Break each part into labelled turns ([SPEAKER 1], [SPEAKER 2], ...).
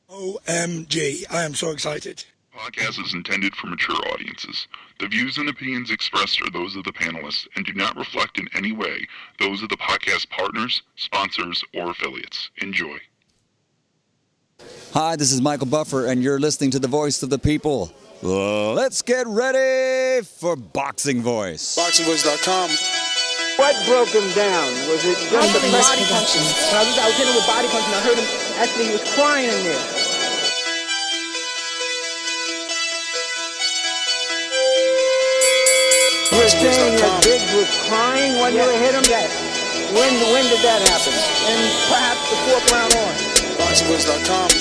[SPEAKER 1] OMG, I am so excited.
[SPEAKER 2] Podcast is intended for mature audiences. The views and opinions expressed are those of the panelists and do not reflect in any way those of the podcast partners, sponsors, or affiliates. Enjoy.
[SPEAKER 3] Hi, this is Michael Buffer, and you're listening to the voice of the people. Let's get ready for Boxing Voice.
[SPEAKER 4] BoxingVoice.com.
[SPEAKER 5] What broke him down? Was it just the
[SPEAKER 6] body punching?
[SPEAKER 5] When I was hitting him with body punching, I heard him, actually he was crying in there. You were saying that Biggs was crying when you hit him? When did that happen? And perhaps the fourth round on?
[SPEAKER 4] BoxingVoice.com.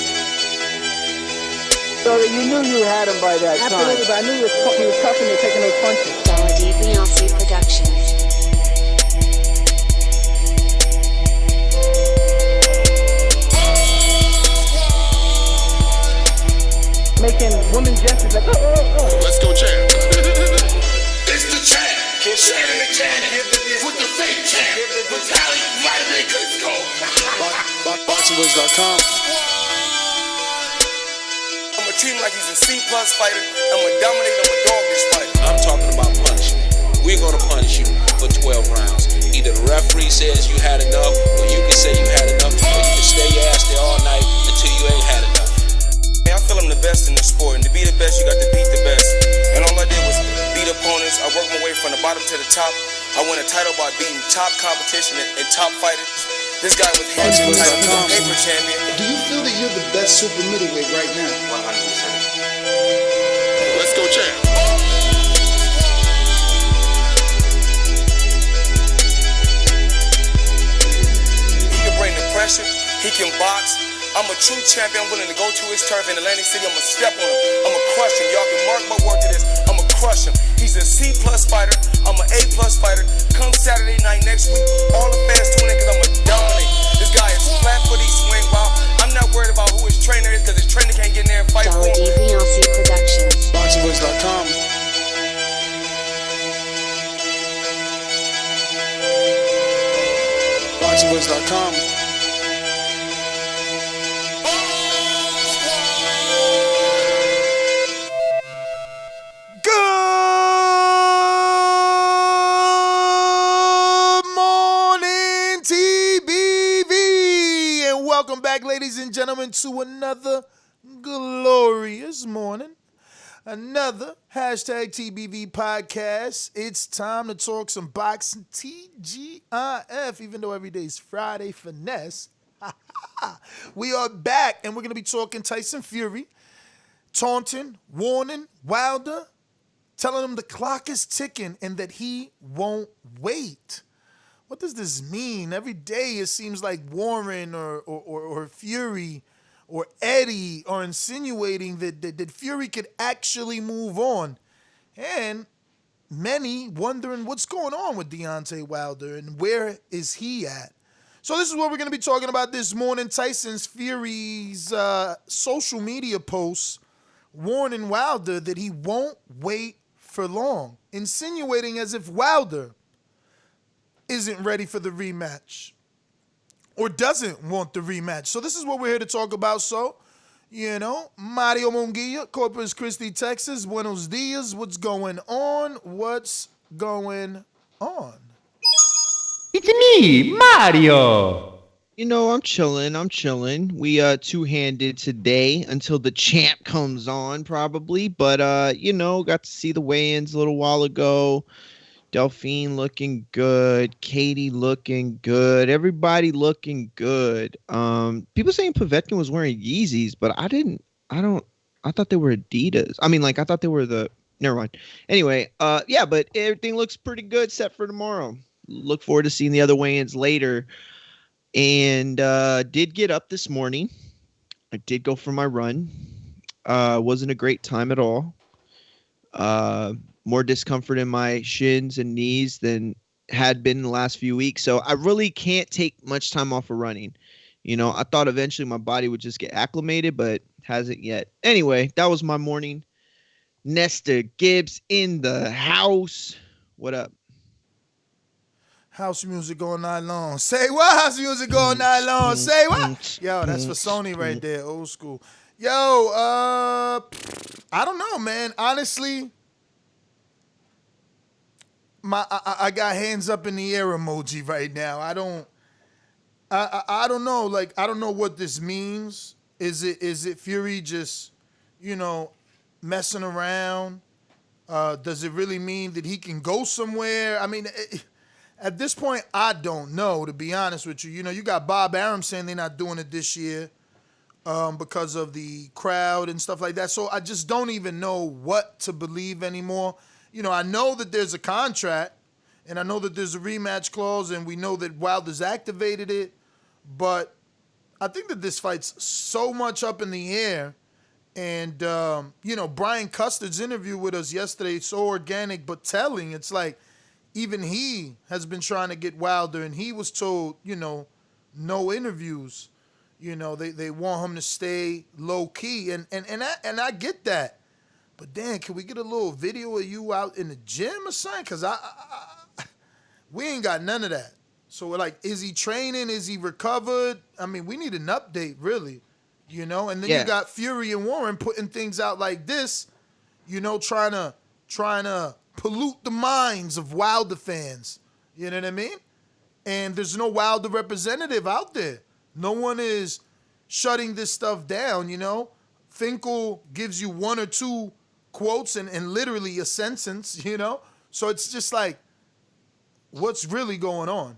[SPEAKER 5] So that you knew you had him by that time. Absolutely, but I knew he was tough and they're taking those punches.
[SPEAKER 6] Deontay Productions.
[SPEAKER 5] Making women gestures like,
[SPEAKER 4] Let's go, champ.
[SPEAKER 7] It's the champ. Shannon the champ. With the fake champ. Vitaly Vitamin Klitschko.
[SPEAKER 4] BoxingVoice.com.
[SPEAKER 8] I'm gonna treat him like he's a C-plus fighter. I'm gonna dominate him, I'm a dog this fight.
[SPEAKER 9] I'm talking about punishment. We're gonna punish you for 12 rounds. Either the referee says you had enough, or you can say you had enough, or you can stay your ass there all night until you ain't had enough.
[SPEAKER 8] I feel I'm the best in this sport, and to be the best, you got to beat the best. And all I did was beat opponents. I worked my way from the bottom to the top. I won a title by beating top competition and top fighters. This guy was hands in title, paper champion.
[SPEAKER 4] Do you feel that you're the best super middleweight right now?
[SPEAKER 8] 100%.
[SPEAKER 4] Let's go, champ.
[SPEAKER 8] He can bring the pressure. He can box. I'm a true champion. I'm willing to go to his turf in Atlantic City. I'm going to step on him. I'm going to crush him. Y'all can mark my word to this. I'm going to crush him. He's a C-plus fighter. I'm an A-plus fighter. Come Saturday night next week, all the fans tune in because I'm going to dominate. This guy is flat-footed, he swing wild. I'm not worried about who his trainer is because his trainer can't get in there and fight for him.
[SPEAKER 6] Deontay Productions.
[SPEAKER 4] BoxingVoice.com. BoxingVoice.com.
[SPEAKER 10] Good morning, TBV, and welcome back, ladies and gentlemen, to another glorious morning, another hashtag TBV podcast. It's time to talk some boxing TGIF, even though every day is Friday finesse. We are back, and we're going to be talking Tyson Fury, taunting, warning Wilder, telling him the clock is ticking and that he won't wait. What does this mean? Every day it seems like Warren or Fury or Eddie are insinuating that Fury could actually move on. And many wondering what's going on with Deontay Wilder and where is he at? So this is what we're going to be talking about this morning. Tyson's Fury's social media posts warning Wilder that he won't wait for long, insinuating as if Wilder isn't ready for the rematch or doesn't want the rematch. So this is what we're here to talk about. So, Mario Munguia, Corpus Christi, Texas. Buenos dias. What's going on? What's going on?
[SPEAKER 11] It's me, Mario.
[SPEAKER 12] I'm chilling. We two-handed today until the champ comes on probably. But got to see the weigh-ins a little while ago. Delphine looking good, Katie looking good, everybody looking good. People saying Povetkin was wearing Yeezys, but I thought they were Adidas. I thought they were never mind. Anyway, but everything looks pretty good set for tomorrow. Look forward to seeing the other weigh-ins later. And did get up this morning. I did go for my run. Wasn't a great time at all. More discomfort in my shins and knees than had been in the last few weeks. So I really can't take much time off of running. I thought eventually my body would just get acclimated, but hasn't yet. Anyway, that was my morning. Nesta Gibbs in the house. What up?
[SPEAKER 10] House music all night long. Say what? House music all night long. Say what? Yo, that's for Sony right there, old school. Yo, I don't know, man. Honestly, I got hands up in the air emoji right now. I don't know. Like, I don't know what this means. Is it Fury just, messing around? Does it really mean that he can go somewhere? I mean, at this point, I don't know, to be honest with you. You got Bob Arum saying they're not doing it this year because of the crowd and stuff like that. So I just don't even know what to believe anymore. I know that there's a contract, and I know that there's a rematch clause, and we know that Wilder's activated it. But I think that this fight's so much up in the air. And, Brian Custard's interview with us yesterday, so organic but telling. It's like even he has been trying to get Wilder, and he was told, no interviews. They want him to stay low key, and I get that. But Dan, can we get a little video of you out in the gym or something? Because we ain't got none of that. So we're like, is he training? Is he recovered? I mean, we need an update, really. And then you got Fury and Warren putting things out like this, trying to pollute the minds of Wilder fans. You know what I mean? And there's no Wilder representative out there. No one is shutting this stuff down, Finkel gives you one or two quotes and literally a sentence, So it's just like, what's really going on?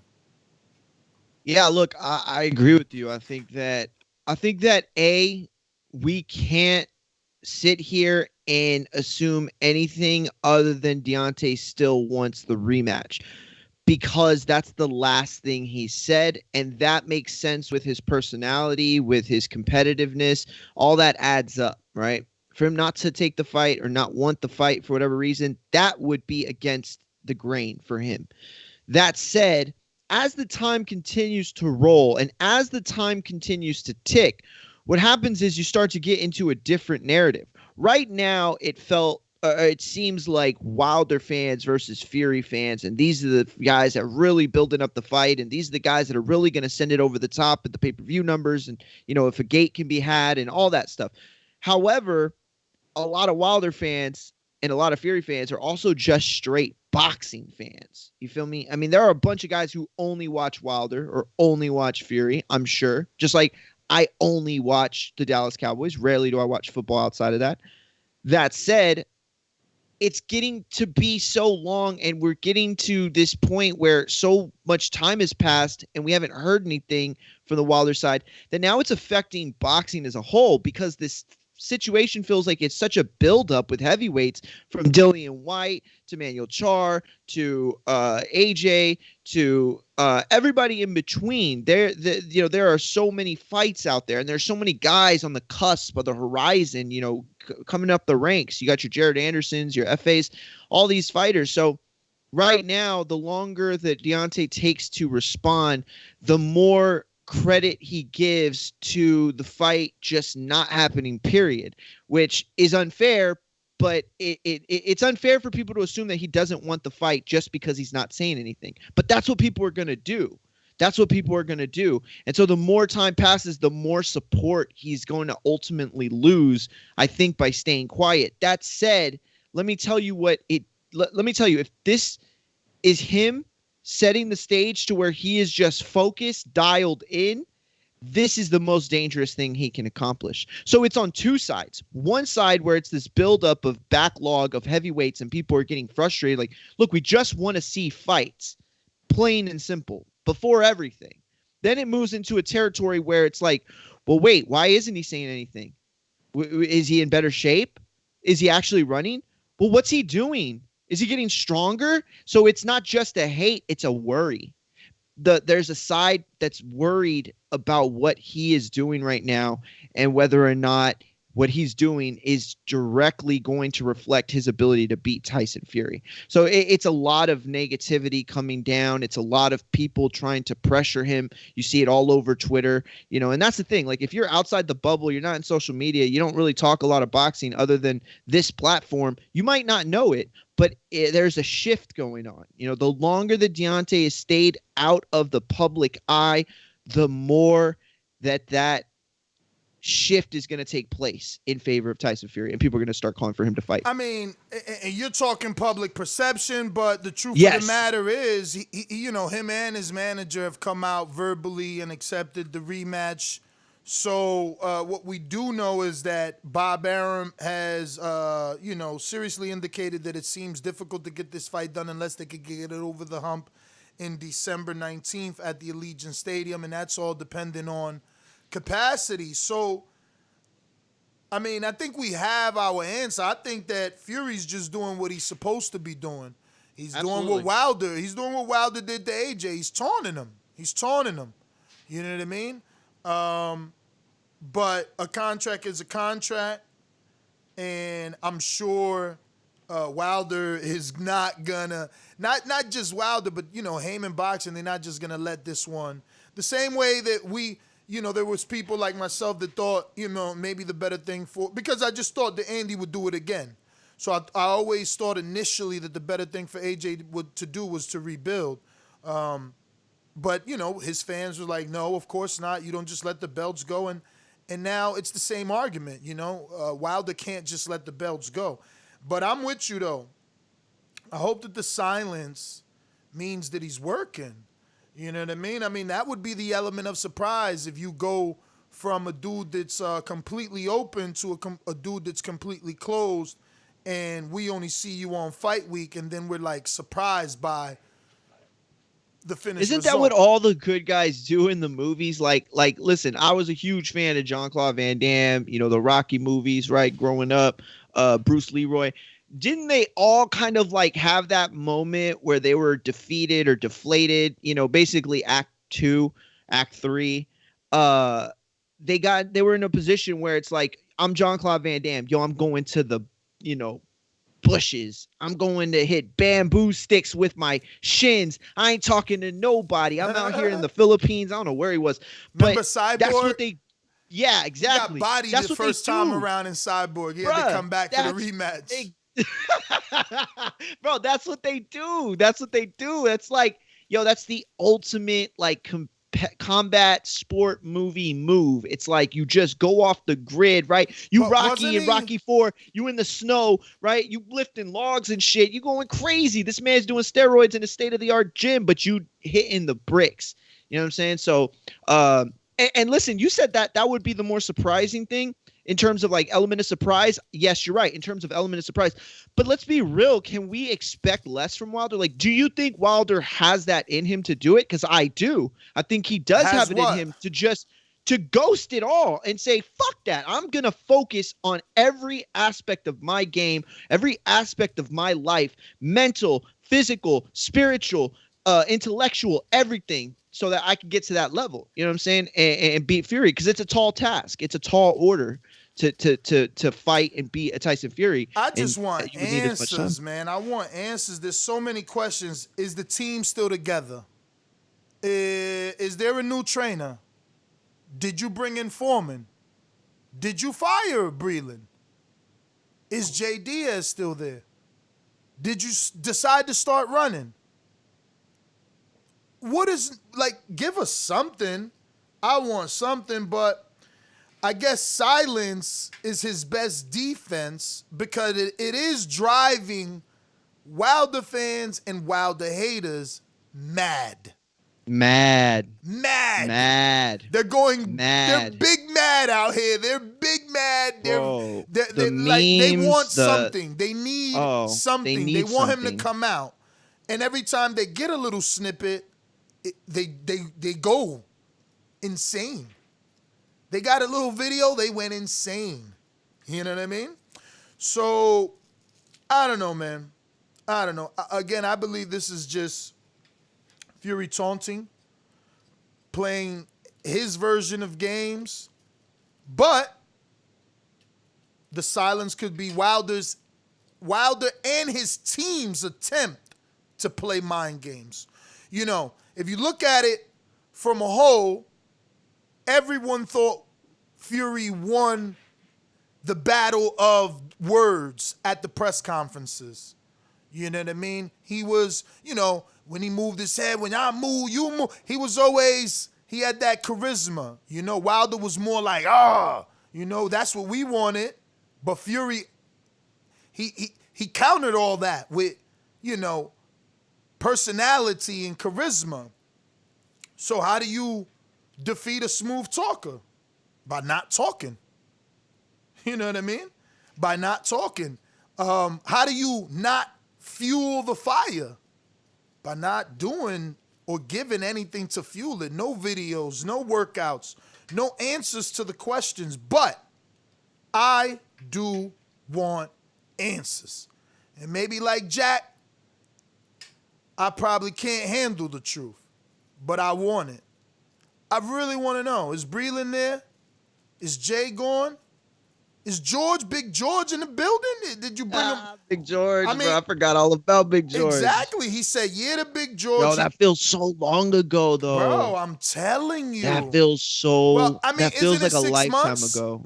[SPEAKER 12] Yeah, look, I agree with you. I think that we can't sit here and assume anything other than Deontay still wants the rematch, because that's the last thing he said, and that makes sense with his personality, with his competitiveness. All that adds up, right? For him not to take the fight or not want the fight for whatever reason, that would be against the grain for him. That said, as the time continues to roll and as the time continues to tick, what happens is you start to get into a different narrative. Right now, it seems like Wilder fans versus Fury fans, and these are the guys that are really building up the fight, and these are the guys that are really going to send it over the top at the pay-per-view numbers, and if a gate can be had and all that stuff. However, a lot of Wilder fans and a lot of Fury fans are also just straight boxing fans. You feel me? I mean, there are a bunch of guys who only watch Wilder or only watch Fury, I'm sure. Just like I only watch the Dallas Cowboys. Rarely do I watch football outside of that. That said, it's getting to be so long, and we're getting to this point where so much time has passed and we haven't heard anything from the Wilder side, that now it's affecting boxing as a whole, because this situation feels like it's such a buildup with heavyweights, from Dillian White to Manuel Charr to AJ to everybody in between. There are so many fights out there, and there's so many guys on the cusp of the horizon, coming up the ranks. You got your Jared Andersons, your FAs, all these fighters. So right now, the longer that Deontay takes to respond, the more credit he gives to the fight just not happening, period, which is unfair. But it's unfair for people to assume that he doesn't want the fight just because he's not saying anything. But that's what people are going to do. That's what people are going to do. And so the more time passes, the more support he's going to ultimately lose, I think, by staying quiet. That said, let me tell you, if this is him setting the stage to where he is just focused, dialed in, this is the most dangerous thing he can accomplish. So it's on two sides. One side where it's this buildup of backlog of heavyweights and people are getting frustrated. Like, look, we just want to see fights, plain and simple, before everything. Then it moves into a territory where it's like, well, wait, why isn't he saying anything? Is he in better shape? Is he actually running? Well, what's he doing? Is he getting stronger? So it's not just a hate, it's a worry. There's a side that's worried about what he is doing right now and whether or not what he's doing is directly going to reflect his ability to beat Tyson Fury. So it's a lot of negativity coming down. It's a lot of people trying to pressure him. You see it all over Twitter, and that's the thing. Like, if you're outside the bubble, you're not in social media, you don't really talk a lot of boxing other than this platform, you might not know it. but there's a shift going on. You know, the longer that Deontay has stayed out of the public eye, the more that shift is going to take place in favor of Tyson Fury, and people are going to start calling for him to fight.
[SPEAKER 10] I mean, and you're talking public perception, but the truth of the matter is, him and his manager have come out verbally and accepted the rematch. So what we do know is that Bob Arum has, seriously indicated that it seems difficult to get this fight done unless they could get it over the hump in December 19th at the Allegiant Stadium, and that's all dependent on capacity. So, I mean, I think we have our answer. I think that Fury's just doing what he's supposed to be doing. He's doing what Wilder. He's doing what Wilder did to AJ. He's taunting him. You know what I mean? But a contract is a contract, and I'm sure Wilder is not gonna not just Wilder, but Heyman Boxing. They're not just gonna let this one. The same way that there was people like myself that thought, maybe the better thing because I just thought that Andy would do it again. So I always thought initially that the better thing for AJ to do was to rebuild. But, his fans were like, no, of course not. You don't just let the belts go. And now it's the same argument, Wilder can't just let the belts go. But I'm with you, though. I hope that the silence means that he's working. You know what I mean? I mean, that would be the element of surprise if you go from a dude that's completely open to a dude that's completely closed, and we only see you on fight week, and then we're, like, surprised by the finish.
[SPEAKER 12] Isn't
[SPEAKER 10] result.
[SPEAKER 12] that what all the good guys do in the movies? Like, listen, I was a huge fan of Jean-Claude Van Damme, the Rocky movies, right, growing up, Bruce Leroy. Didn't they all kind of like have that moment where they were defeated or deflated? Basically Act 2, Act 3. They were in a position where it's like, I'm Jean-Claude Van Damme. Yo, I'm going to the, bushes. I'm going to hit bamboo sticks with my shins. I ain't talking to nobody. I'm out here in the Philippines. I don't know where he was.
[SPEAKER 10] Remember
[SPEAKER 12] But
[SPEAKER 10] Cyborg?
[SPEAKER 12] that's what they. Yeah, exactly.
[SPEAKER 10] He got bodied
[SPEAKER 12] that's
[SPEAKER 10] the first time around in Cyborg. He had to come back for the rematch.
[SPEAKER 12] Bro, that's what they do. It's like, that's the ultimate like combat sport movie move. It's like you just go off the grid, right? You Rocky and Rocky 4, you in the snow, right? You lifting logs and shit. You going crazy. This man's doing steroids in a state-of-the-art gym, but you hitting the bricks. You know what I'm saying? So, and listen, you said that would be the more surprising thing. In terms of like element of surprise, yes, you're right. In terms of element of surprise, but let's be real. Can we expect less from Wilder? Like, do you think Wilder has that in him to do it? Because I do. I think he does have it in him to ghost it all and say, fuck that. I'm going to focus on every aspect of my game, every aspect of my life, mental, physical, spiritual, intellectual, everything, so that I can get to that level. You know what I'm saying? And beat Fury, because it's a tall task. It's a tall order to fight and beat a Tyson Fury.
[SPEAKER 10] I just want answers, man. I want answers. There's so many questions. Is the team still together? Is there a new trainer? Did you bring in Foreman? Did you fire Breland? Is Jay Diaz still there? Did you decide to start running? What is, like, give us something. I want something, but I guess silence is his best defense because it is driving Wilder fans and Wilder haters mad.
[SPEAKER 12] Mad.
[SPEAKER 10] They're going mad. They're big mad out here. They're big mad. They're like, they want something. They need something. They want him to come out. And every time they get a little snippet, they go insane. They got a little video, they went insane. You know what I mean? So, I don't know, man. I don't know. Again, I believe this is just Fury taunting, playing his version of games, but the silence could be Wilder and his team's attempt to play mind games. If you look at it from a whole, everyone thought Fury won the battle of words at the press conferences. You know what I mean? He was, when he moved his head, when I move, you move. He was always, he had that charisma. Wilder was more like, that's what we wanted. But Fury, he countered all that with, personality and charisma. So how do you defeat a smooth talker? By not talking. You know what I mean? By not talking. How do you not fuel the fire? By not doing or giving anything to fuel it. No videos, no workouts, no answers to the questions. But I do want answers. And maybe like Jack, I probably can't handle the truth. But I want it. I really want to know. Is Breland there? Is Jay gone? Is Big George in the building? Did you bring him?
[SPEAKER 12] Big George, bro. I forgot all about Big George.
[SPEAKER 10] Exactly. He said, yeah, to Big George.
[SPEAKER 12] Yo, that feels so long ago, though.
[SPEAKER 10] Bro, I'm telling you.
[SPEAKER 12] That feels so, that feels like a lifetime ago.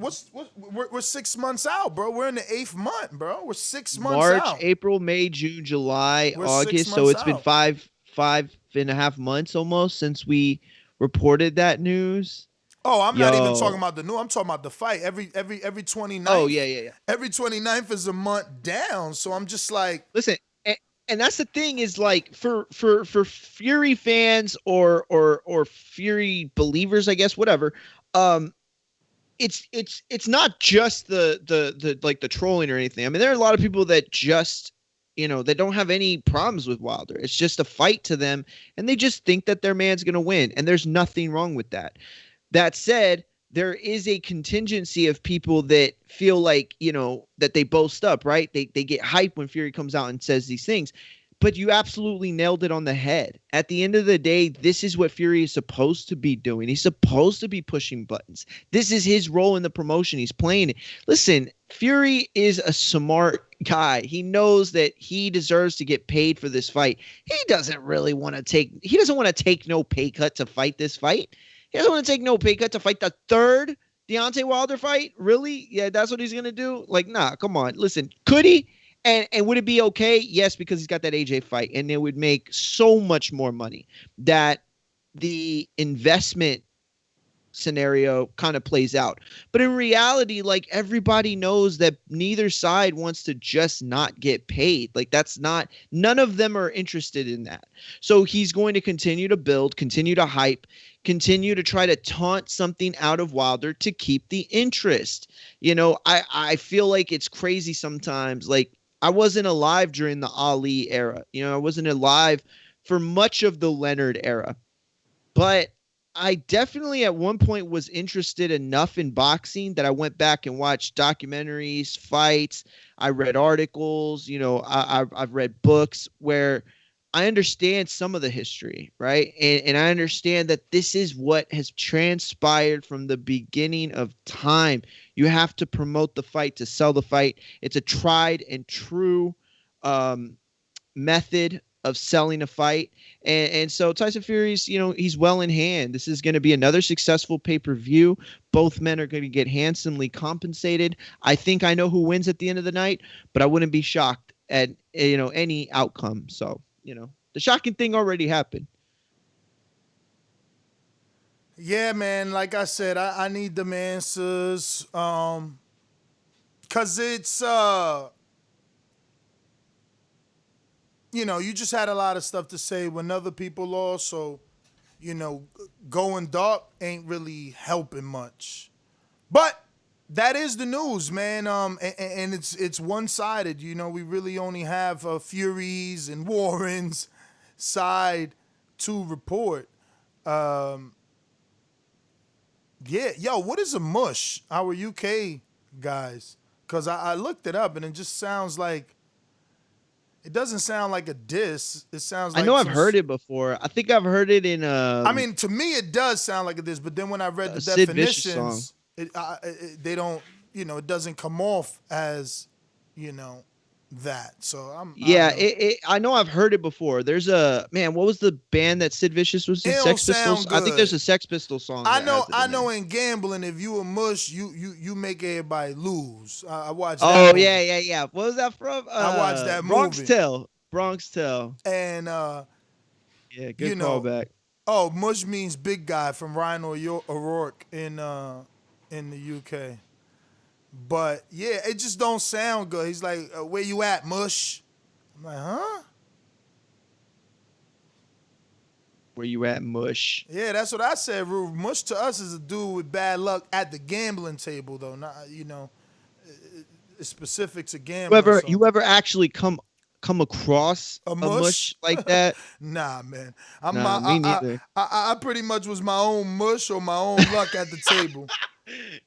[SPEAKER 10] We're 6 months out, bro. We're in the 8th month, bro. We're 6 months out.
[SPEAKER 12] March, April, May, June, July, August. So it's been five and a half months almost since we reported that news.
[SPEAKER 10] Oh, I'm not even talking about the new. I'm talking about the fight. Every 29th.
[SPEAKER 12] Oh, yeah.
[SPEAKER 10] Every 29th is a month down. So I'm just like,
[SPEAKER 12] listen, and that's the thing is like for Fury fans or Fury believers, I guess, whatever. It's not just the like the trolling or anything. I mean, there are a lot of people that just they don't have any problems with Wilder. It's just a fight to them, and they just think that their man's gonna win, and there's nothing wrong with that. That said, there is a contingency of people that feel like, that they boast up, right? They get hyped when Fury comes out and says these things. But you absolutely nailed it on the head. At the end of the day, this is what Fury is supposed to be doing. He's supposed to be pushing buttons. This is his role in the promotion. He's playing it. Listen, Fury is a smart guy. He knows that he deserves to get paid for this fight. He doesn't want to take no pay cut to fight this fight. He doesn't want to take no pay cut to fight the third Deontay Wilder fight? Really? Yeah, that's what he's going to do? Like, nah, come on. Listen, could he? And would it be okay? Yes, because he's got that AJ fight, and it would make so much more money that the investment scenario kind of plays out. But in reality, like, everybody knows that neither side wants to just not get paid. Like, none of them are interested in that. So he's going to continue to build, continue to hype, continue to try to taunt something out of Wilder to keep the interest. I feel like it's crazy sometimes. Like, I wasn't alive during the Ali era. I wasn't alive for much of the Leonard era. But I definitely at one point was interested enough in boxing that I went back and watched documentaries, fights. I read articles, I've read books where I understand some of the history, right? And I understand that this is what has transpired from the beginning of time. You have to promote the fight to sell the fight. It's a tried and true method of selling a fight. And so Tyson Fury's, he's well in hand. This is going to be another successful pay-per-view. Both men are going to get handsomely compensated. I think I know who wins at the end of the night, but I wouldn't be shocked at, any outcome. So, the shocking thing already happened.
[SPEAKER 10] Yeah, man, like I said, I need them answers. Cause it's you just had a lot of stuff to say when other people lost, so going dark ain't really helping much. But that is the news, man. And it's one-sided. We really only have Fury's and Warren's side to report. Yeah, yo, what is a mush? Our UK guys, because I looked it up and it just sounds like. It doesn't sound like a diss. It sounds like.
[SPEAKER 12] I know I've heard it before. I think I've heard it in.
[SPEAKER 10] I mean, to me, it does sound like a diss, but then when I read the definitions, they don't. It doesn't come off as, that. So I'm.
[SPEAKER 12] I know I've heard it before. There's what was the band that Sid Vicious was in? Sex Pistols. I think there's a Sex Pistols song.
[SPEAKER 10] I know. In gambling, if you a mush, you make everybody lose. I watched.
[SPEAKER 12] That movie. Yeah. What was that from?
[SPEAKER 10] I watched that movie.
[SPEAKER 12] Bronx Tale. Bronx Tell.
[SPEAKER 10] And
[SPEAKER 12] Yeah, good
[SPEAKER 10] you know,
[SPEAKER 12] callback.
[SPEAKER 10] oh, Mush means big guy from Ryan O'Rourke in the UK. But yeah, it just don't sound good. He's like, where you at, Mush? I'm like, huh?
[SPEAKER 12] Where you at, Mush?
[SPEAKER 10] Yeah, that's what I said, Rue. Mush to us is a dude with bad luck at the gambling table, though. Not, it's specific to gambling.
[SPEAKER 12] You ever actually come across
[SPEAKER 10] A
[SPEAKER 12] a
[SPEAKER 10] mush?
[SPEAKER 12] mush like that?
[SPEAKER 10] Nah, man.
[SPEAKER 12] Me neither.
[SPEAKER 10] I pretty much was my own mush or my own luck at the table.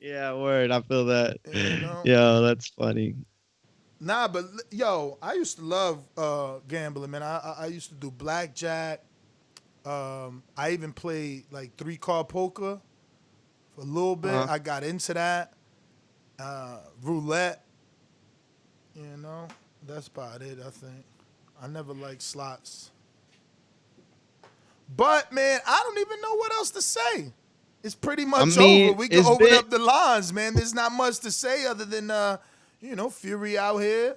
[SPEAKER 12] Yeah, word. I feel that.
[SPEAKER 10] You know?
[SPEAKER 12] Yo, that's funny.
[SPEAKER 10] Nah, but yo, I used to love gambling, man. I used to do blackjack. I even played like 3-card poker for a little bit. I got into that. Roulette. You know, that's about it, I think. I never liked slots. But, man, I don't even know what else to say. It's pretty much over. We can open up the lines, man. There's not much to say other than, Fury out here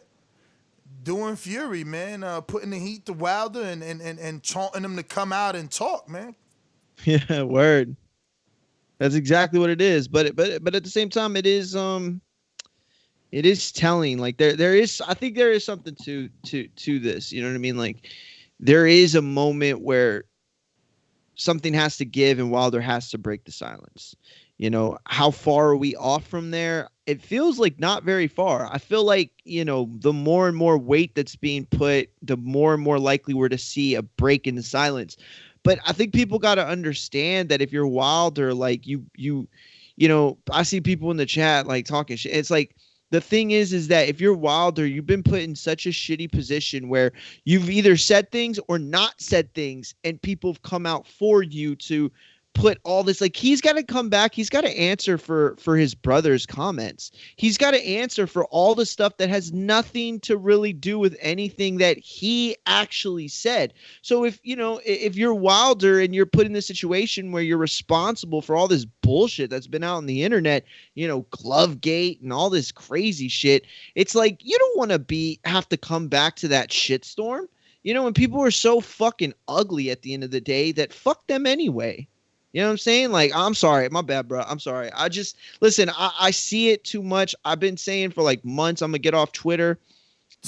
[SPEAKER 10] doing Fury, man. Putting the heat to Wilder and taunting him to come out and talk, man.
[SPEAKER 12] Yeah, word. That's exactly what it is. But at the same time, it is telling. Like there is, I think there is something to this. You know what I mean? Like there is a moment where something has to give and Wilder has to break the silence. You know, how far are we off from there? It feels like not very far. I feel like, the more and more weight that's being put, the more and more likely we're to see a break in the silence. But I think people got to understand that if you're Wilder, like I see people in the chat like talking shit. It's like, the thing is that if you're Wilder, you've been put in such a shitty position where you've either said things or not said things, and people have come out for you to put all this. Like, he's got to come back. He's got to answer for his brother's comments. He's got to answer for all the stuff that has nothing to really do with anything that he actually said. So if you're Wilder and you're put in this situation where you're responsible for all this bullshit that's been out on the internet, Glovegate and all this crazy shit, it's like you don't want to have to come back to that shitstorm. When people are so fucking ugly at the end of the day, that fuck them anyway. You know what I'm saying? Like, I'm sorry. My bad, bro. I'm sorry. Listen, I see it too much. I've been saying for like months, I'm going to get off Twitter,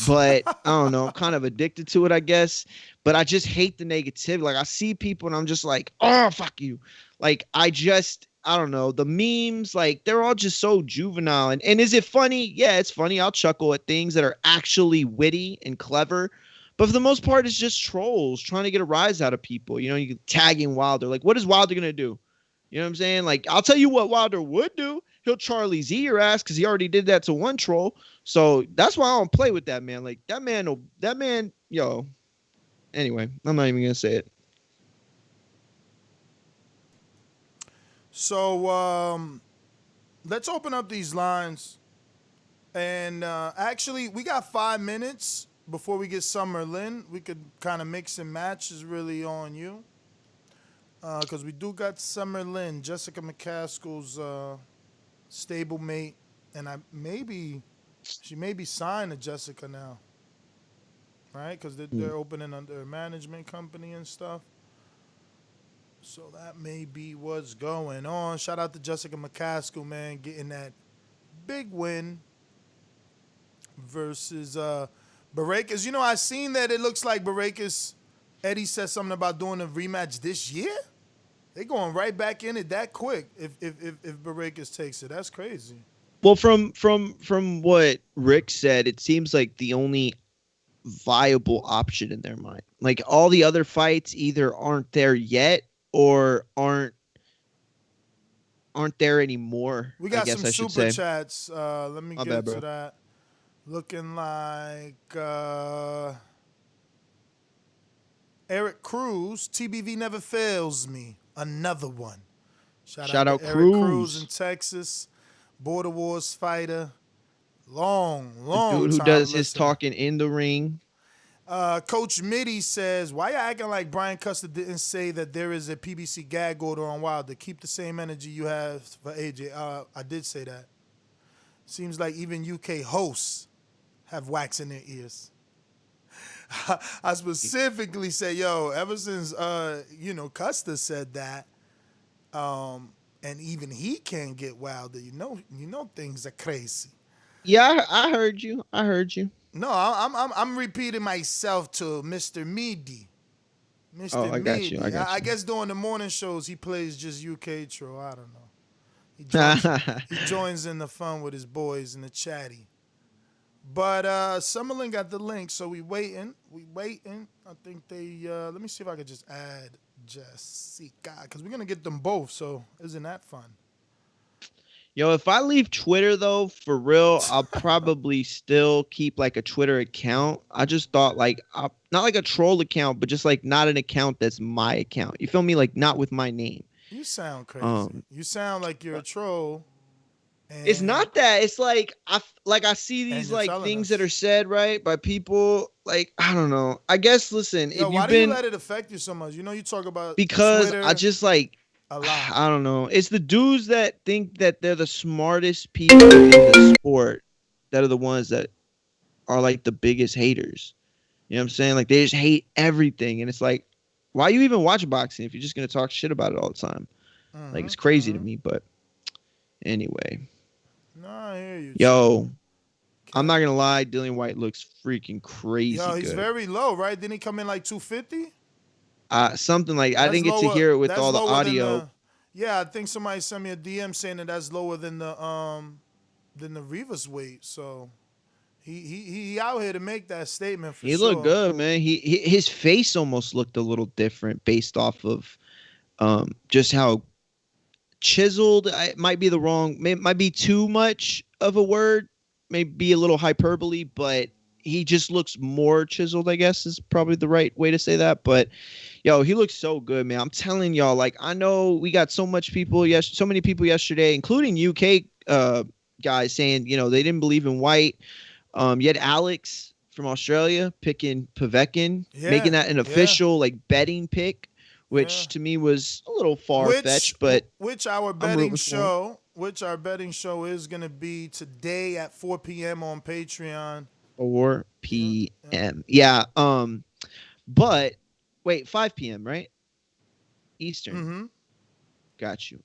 [SPEAKER 12] but I don't know. I'm kind of addicted to it, I guess, but I just hate the negativity. Like, I see people and I'm just like, oh, fuck you. Like, I don't know. The memes, like, they're all just so juvenile. And is it funny? Yeah, it's funny. I'll chuckle at things that are actually witty and clever. But for the most part, it's just trolls trying to get a rise out of people. You tagging Wilder. Like, what is Wilder going to do? You know what I'm saying? Like, I'll tell you what Wilder would do. He'll Charlie Z your ass because he already did that to one troll. So that's why I don't play with that man. Like, that man, yo. Anyway, I'm not even going to say it.
[SPEAKER 10] So, let's open up these lines. And actually, we got 5 minutes. Before we get Summerlin, we could kind of mix and match. Is really on you. Because we do got Summerlin, Jessica McCaskill's stablemate. And she may be signed to Jessica now. Right? Because they're opening under a management company and stuff. So that may be what's going on. Shout out to Jessica McCaskill, man, getting that big win versus Barakas. I seen that it looks like Barakas, Eddie said something about doing a rematch this year. They going right back in it that quick if Barakas takes it. That's crazy.
[SPEAKER 12] Well, from what Rick said, it seems like the only viable option in their mind. Like, all the other fights either aren't there yet or aren't there anymore.
[SPEAKER 10] We got some super chats. Let me get to that. Looking like Eric Cruz, TBV never fails me. Another one. Shout out to Eric Cruz in Texas. Border Wars fighter. Long
[SPEAKER 12] the dude who does his talking in the ring.
[SPEAKER 10] Coach Mitty says, why you acting like Brian Custer didn't say that there is a PBC gag order on Wilder? Keep the same energy you have for AJ. I did say that. Seems like even UK hosts have wax in their ears. I specifically say, yo, ever since Custer said that, and even he can't get wilder. Things are crazy.
[SPEAKER 12] Yeah, I heard you. I heard you.
[SPEAKER 10] No, I'm repeating myself to Mr. Meady.
[SPEAKER 12] Oh,
[SPEAKER 10] Mr.
[SPEAKER 12] I got you. I
[SPEAKER 10] Meady.
[SPEAKER 12] got
[SPEAKER 10] I
[SPEAKER 12] you.
[SPEAKER 10] guess during the morning shows he plays just UK troll. I don't know. He joins in the fun with his boys in the chatty. But Summerlin got the link, so we waiting. I think they. Let me see if I could just add Jessica, because we're gonna get them both. So isn't that fun?
[SPEAKER 12] Yo, if I leave Twitter though, for real, I'll probably still keep like a Twitter account. I just thought like not like a troll account, but just like not an account that's my account. You feel me? Like not with my name.
[SPEAKER 10] You sound crazy. You sound like you're a troll.
[SPEAKER 12] It's not that. It's like I see these like things that are said right by people. Like I don't know. I guess listen.
[SPEAKER 10] Yo, why do you let it affect you so much? You talk about
[SPEAKER 12] because
[SPEAKER 10] Twitter
[SPEAKER 12] I just like
[SPEAKER 10] a lot.
[SPEAKER 12] I don't know. It's the dudes that think that they're the smartest people in the sport that are the ones that are like the biggest haters. You know what I'm saying? Like they just hate everything, and it's like, why you even watch boxing if you're just gonna talk shit about it all the time? Like it's crazy to me. But anyway.
[SPEAKER 10] No, I hear you.
[SPEAKER 12] Yo, I'm not gonna lie, Dillian White looks freaking crazy.
[SPEAKER 10] Yo, he's
[SPEAKER 12] good.
[SPEAKER 10] very low, right? Didn't he come in like 250?
[SPEAKER 12] Something like I didn't get to hear it with all the audio.
[SPEAKER 10] Yeah, I think somebody sent me a DM saying that's lower than the Rivas weight. So he out here to make that statement for sure.
[SPEAKER 12] He looked good, man. His face almost looked a little different based off of just how chiseled. It might be might be too much of a word, maybe a little hyperbole, but he just looks more chiseled, I guess is probably the right way to say that. But yo, he looks so good, man. I'm telling y'all, like I know we got so many people yesterday, including UK guys saying, they didn't believe in White. You had Alex from Australia picking Povetkin, making that an official like betting pick, which to me was a little far-fetched, but
[SPEAKER 10] our betting show is going to be today at 4 p.m. on Patreon.
[SPEAKER 12] 4 p.m. Yeah. But wait, 5 p.m., right? Eastern.
[SPEAKER 10] Mm-hmm.
[SPEAKER 12] Got you.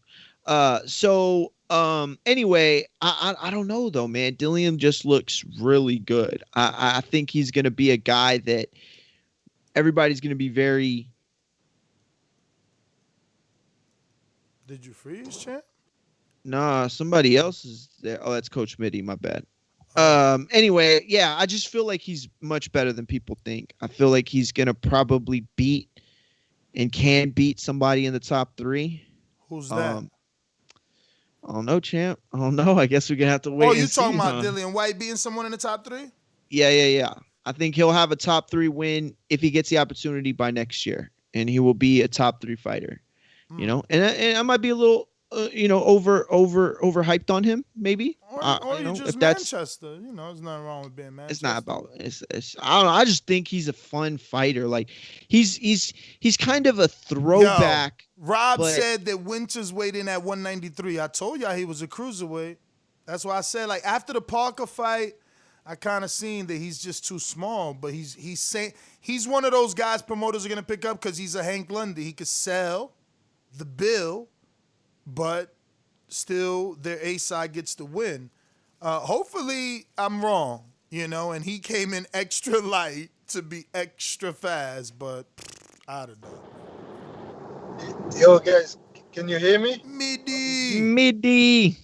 [SPEAKER 12] So anyway, I don't know though, man. Dillian just looks really good. I think he's going to be a guy that everybody's going to be very.
[SPEAKER 10] Did you freeze, champ?
[SPEAKER 12] Nah, somebody else is there. Oh, that's Coach Mitty. My bad. Anyway, yeah, I just feel like he's much better than people think. I feel like he's gonna probably beat and can beat somebody in the top 3.
[SPEAKER 10] Who's that?
[SPEAKER 12] I don't know, champ. I don't know. I guess we're gonna have to wait.
[SPEAKER 10] Oh, you talking about Dillian White beating someone in the top 3?
[SPEAKER 12] Yeah. I think he'll have a top 3 win if he gets the opportunity by next year, and he will be a top 3 fighter. And I might be a little, overhyped on him, maybe.
[SPEAKER 10] Or you just Manchester. There's nothing wrong with being Manchester.
[SPEAKER 12] It's not about. It's I don't know. I just think he's a fun fighter. Like he's kind of a throwback.
[SPEAKER 10] Yo, Rob said that Winters weighed in at 193. I told y'all he was a cruiserweight. That's why I said like after the Parker fight, I kind of seen that he's just too small. But he's saying he's one of those guys promoters are gonna pick up because he's a Hank Lundy. He could sell the bill, but still their A side gets the win. Hopefully I'm wrong, and he came in extra light to be extra fast, but I don't know.
[SPEAKER 1] Yo guys, can you hear me?
[SPEAKER 12] Midi.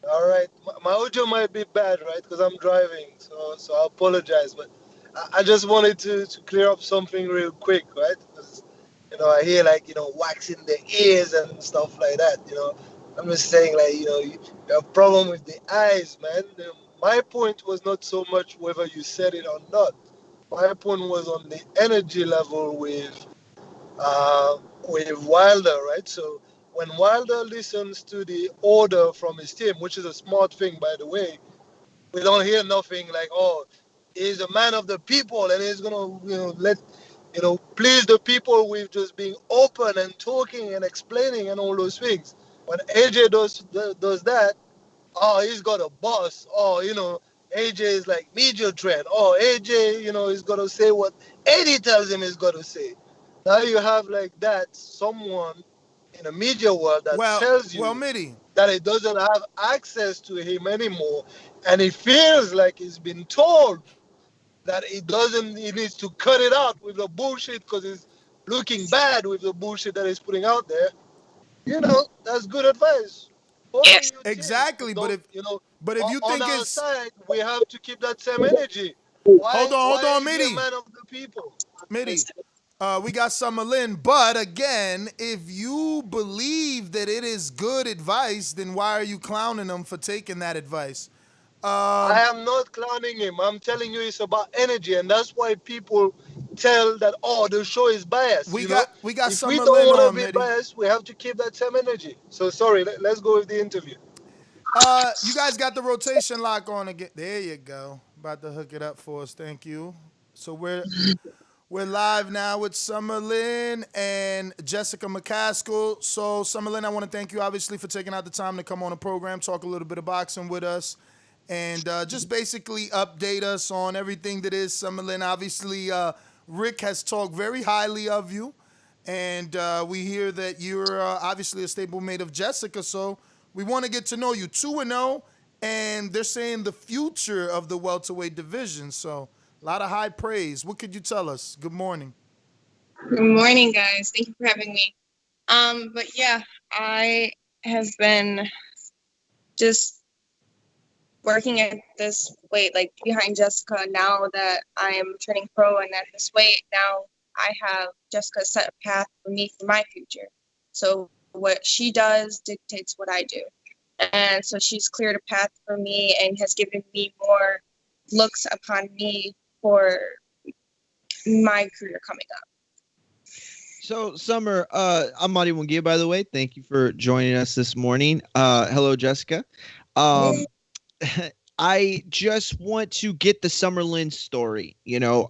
[SPEAKER 1] All right, my audio might be bad, right? Because I'm driving, so I apologize, but I just wanted to clear up something real quick, right? Because I hear waxing the ears and stuff like that. I'm just saying you have a problem with the eyes, man. My point was not so much whether you said it or not. My point was on the energy level with Wilder, right? So when Wilder listens to the order from his team, which is a smart thing, by the way, we don't hear nothing like, oh, he's a man of the people and he's gonna, please the people with just being open and talking and explaining and all those things. When AJ does that, oh, he's got a boss. Oh, AJ is like media trend. Oh, AJ, is gonna say what Eddie tells him he's gonna say. Now you have like that someone in the media world that tells
[SPEAKER 10] Well,
[SPEAKER 1] you
[SPEAKER 10] Mitty.
[SPEAKER 1] that he doesn't have access to him anymore, and he feels like he's been told that he needs to cut it out with the bullshit because he's looking bad with the bullshit that he's putting out there. That's good advice. Follow your team, but
[SPEAKER 10] Exactly,
[SPEAKER 1] don't,
[SPEAKER 10] but if you
[SPEAKER 1] on
[SPEAKER 10] think
[SPEAKER 1] our
[SPEAKER 10] it's
[SPEAKER 1] side, we have to keep that same energy. Why,
[SPEAKER 10] hold
[SPEAKER 1] why
[SPEAKER 10] on,
[SPEAKER 1] is he a
[SPEAKER 10] Mitty.
[SPEAKER 1] man of the people?
[SPEAKER 10] Mitty. We got Summerlin, but again, if you believe that it is good advice, then why are you clowning them for taking that advice?
[SPEAKER 1] I am not clowning him. I'm telling you, it's about energy, and that's why people tell that, oh, the show is biased.
[SPEAKER 10] We got
[SPEAKER 1] If we don't
[SPEAKER 10] Summerlin
[SPEAKER 1] want to
[SPEAKER 10] on,
[SPEAKER 1] be
[SPEAKER 10] Mitty.
[SPEAKER 1] biased, we have to keep that same energy. So sorry, let's go with the interview.
[SPEAKER 10] You guys got the rotation lock on again. There you go. About to hook it up for us. Thank you. So we're live now with Summerlin and Jessica McCaskill. So Summerlin, I want to thank you obviously for taking out the time to come on the program, talk a little bit of boxing with us, and just basically update us on everything that is Summerlin. Obviously, Rick has talked very highly of you, and we hear that you're obviously a stablemate of Jessica. So we want to get to know you. 2-0, and they're saying the future of the welterweight division. So a lot of high praise. What could you tell us? Good morning.
[SPEAKER 13] Good morning, guys. Thank you for having me. But yeah, I have been just working at this weight, like behind Jessica. Now that I am turning pro and at this weight, now I have Jessica set a path for me for my future. So what she does dictates what I do. And so she's cleared a path for me and has given me more looks upon me for my career coming up.
[SPEAKER 12] So, Summer, I'm Madi Mungia, by the way. Thank you for joining us this morning. Hello, Jessica. I just want to get the Summerlin story.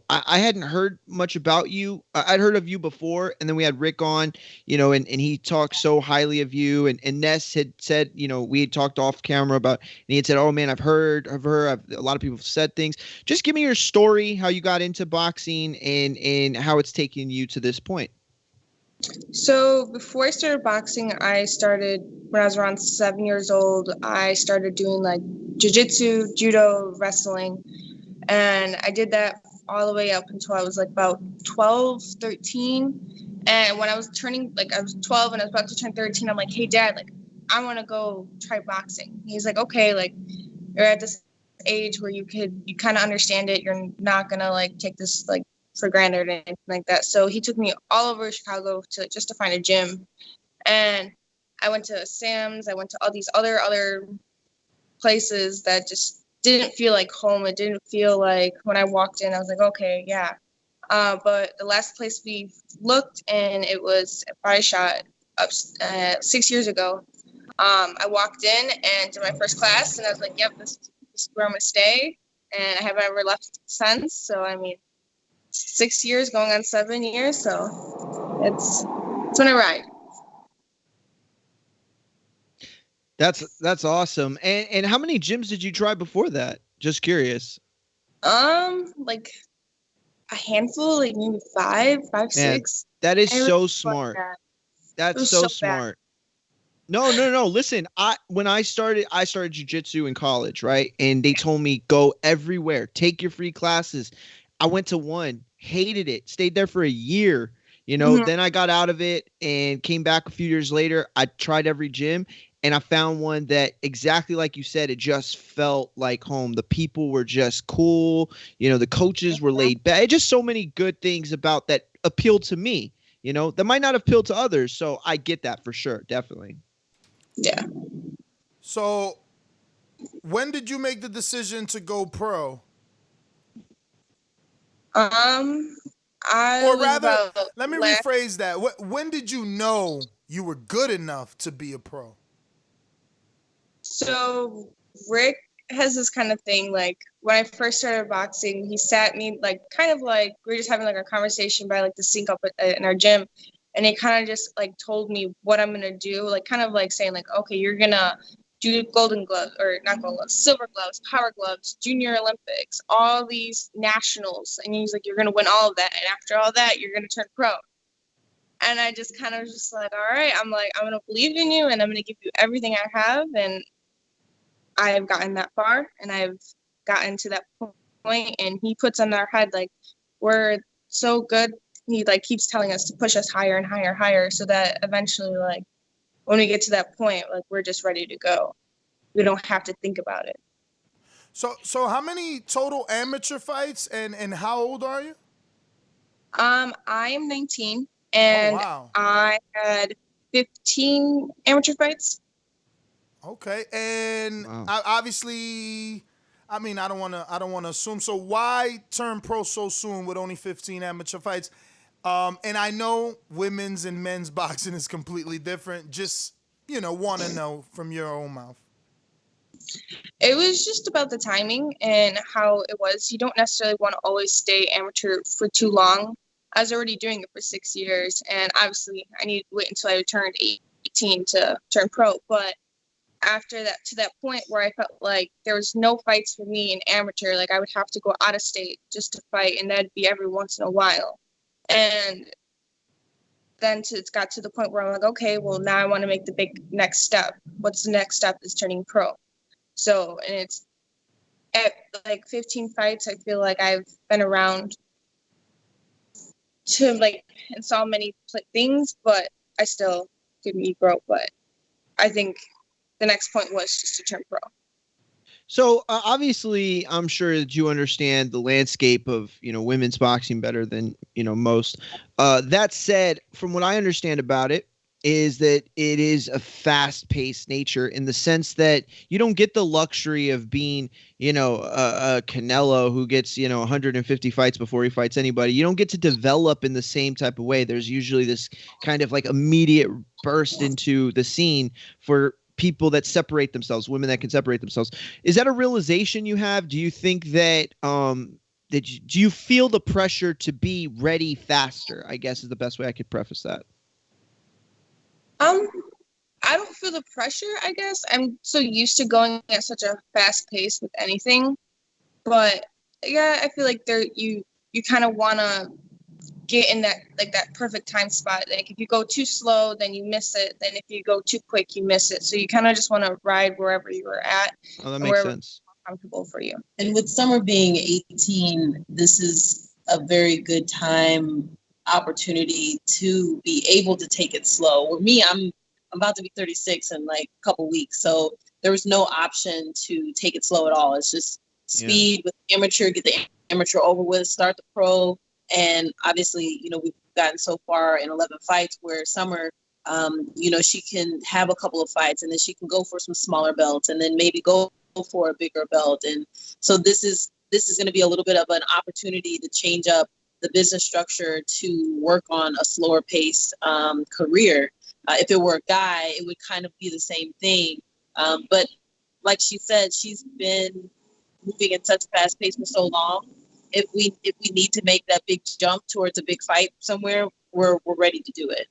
[SPEAKER 12] I hadn't heard much about you. I'd heard of you before, and then we had Rick on, and he talked so highly of you. And Ness had said, we had talked off camera about, and he had said, oh, man, I've heard of her. A lot of people have said things. Just give me your story, how you got into boxing and how it's taken you to this point.
[SPEAKER 13] So before I started boxing, I started when I was around 7 years old. I started doing like jiu-jitsu, judo, wrestling, and I did that all the way up until I was like about 12, 13. And when I was turning, like I was 12 and I was about to turn 13, I'm like, hey, Dad, like I want to go try boxing. He's like, okay, like you're at this age where you kind of understand it. You're not gonna like take this like for granted or anything like that. So he took me all over Chicago just to find a gym. And I went to Sam's. I went to all these other places that just didn't feel like home. It didn't feel like when I walked in, I was like, okay, yeah. But the last place we looked, and it was a Body Shot up 6 years ago. I walked in and did my first class, and I was like, yep, this is where I'm going to stay. And I haven't ever left since. So, I mean, 6 years going on 7 years, so it's been a ride.
[SPEAKER 12] That's awesome. And how many gyms did you try before that? Just curious.
[SPEAKER 13] Like a handful, like maybe five,
[SPEAKER 12] Man,
[SPEAKER 13] 6.
[SPEAKER 12] that is so smart. That's so smart. No. Listen, when I started jiu-jitsu in college, right? And they told me go everywhere, take your free classes. I went to one, hated it, stayed there for a year. Then I got out of it and came back a few years later. I tried every gym and I found one that exactly like you said, it just felt like home. The people were just cool. The coaches were laid back. Just so many good things about that appealed to me, that might not appeal to others. So I get that for sure. Definitely.
[SPEAKER 13] Yeah.
[SPEAKER 10] So when did you make the decision to go pro? Let me rephrase that. When did you know you were good enough to be a pro?
[SPEAKER 13] So Rick has this kind of thing, like when I first started boxing, he sat me like kind of like we were just having like a conversation by like the sink up in our gym, and he kind of just like told me what I'm gonna do, like kind of like saying like, okay, you're gonna golden gloves, or not golden gloves, silver gloves, power gloves, junior Olympics, all these nationals. And he's like, you're going to win all of that. And after all that, you're going to turn pro. And I just kind of just like, all right, I'm like, I'm going to believe in you and I'm going to give you everything I have. And I have gotten that far and I've gotten to that point. And he puts on our head, like, we're so good. He like keeps telling us to push us higher and higher, higher. So that eventually, like, when we get to that point, like, we're just ready to go. We don't have to think about it.
[SPEAKER 10] So how many total amateur fights and how old are you?
[SPEAKER 13] I am 19 and
[SPEAKER 10] wow.
[SPEAKER 13] I had 15 amateur fights.
[SPEAKER 10] Okay, and obviously, I mean, I don't want to assume. So why turn pro so soon with only 15 amateur fights? And I know women's and men's boxing is completely different. Just, want to know from your own mouth.
[SPEAKER 13] It was just about the timing and how it was. You don't necessarily want to always stay amateur for too long. I was already doing it for 6 years, and obviously I needed to wait until I turned 18 to turn pro. But after that, to that point where I felt like there was no fights for me in amateur, like I would have to go out of state just to fight, and that'd be every once in a while. And then it got to the point where I'm like, okay, well, now I want to make the big next step. What's the next step is turning pro. So, and it's at like 15 fights, I feel like I've been around to like and saw many things, but I still didn't eat pro. But I think the next point was just to turn pro.
[SPEAKER 12] So obviously, I'm sure that you understand the landscape of women's boxing better than most. That said, from what I understand about it, is that it is a fast-paced nature in the sense that you don't get the luxury of being, a Canelo who gets, 150 fights before he fights anybody. You don't get to develop in the same type of way. There's usually this kind of like immediate burst into the scene for people that separate themselves, women that can separate themselves. Is that a realization you have? Do you think that, do you feel the pressure to be ready faster, I guess is the best way I could preface that.
[SPEAKER 13] I don't feel the pressure, I guess. I'm so used to going at such a fast pace with anything. But yeah, I feel like you kind of want to get in that perfect time spot. Like if you go too slow, then you miss it. Then if you go too quick, you miss it. So you kind of just want to ride wherever you were at.
[SPEAKER 12] Oh, that makes sense.
[SPEAKER 13] Comfortable for you.
[SPEAKER 14] And with Summer being 18, this is a very good time opportunity to be able to take it slow. With me, I'm about to be 36 in like a couple weeks, so there was no option to take it slow at all. It's just speed with amateur, get the amateur over with, start the pro, and obviously, we've gotten so far in 11 fights where Summer, she can have a couple of fights and then she can go for some smaller belts and then maybe go for a bigger belt. And so this is going to be a little bit of an opportunity to change up the business structure to work on a slower pace career. If it were a guy, it would kind of be the same thing. But like she said, she's been moving at such a fast pace for so long. If we need to make that big jump towards a big fight somewhere, we're ready to do it.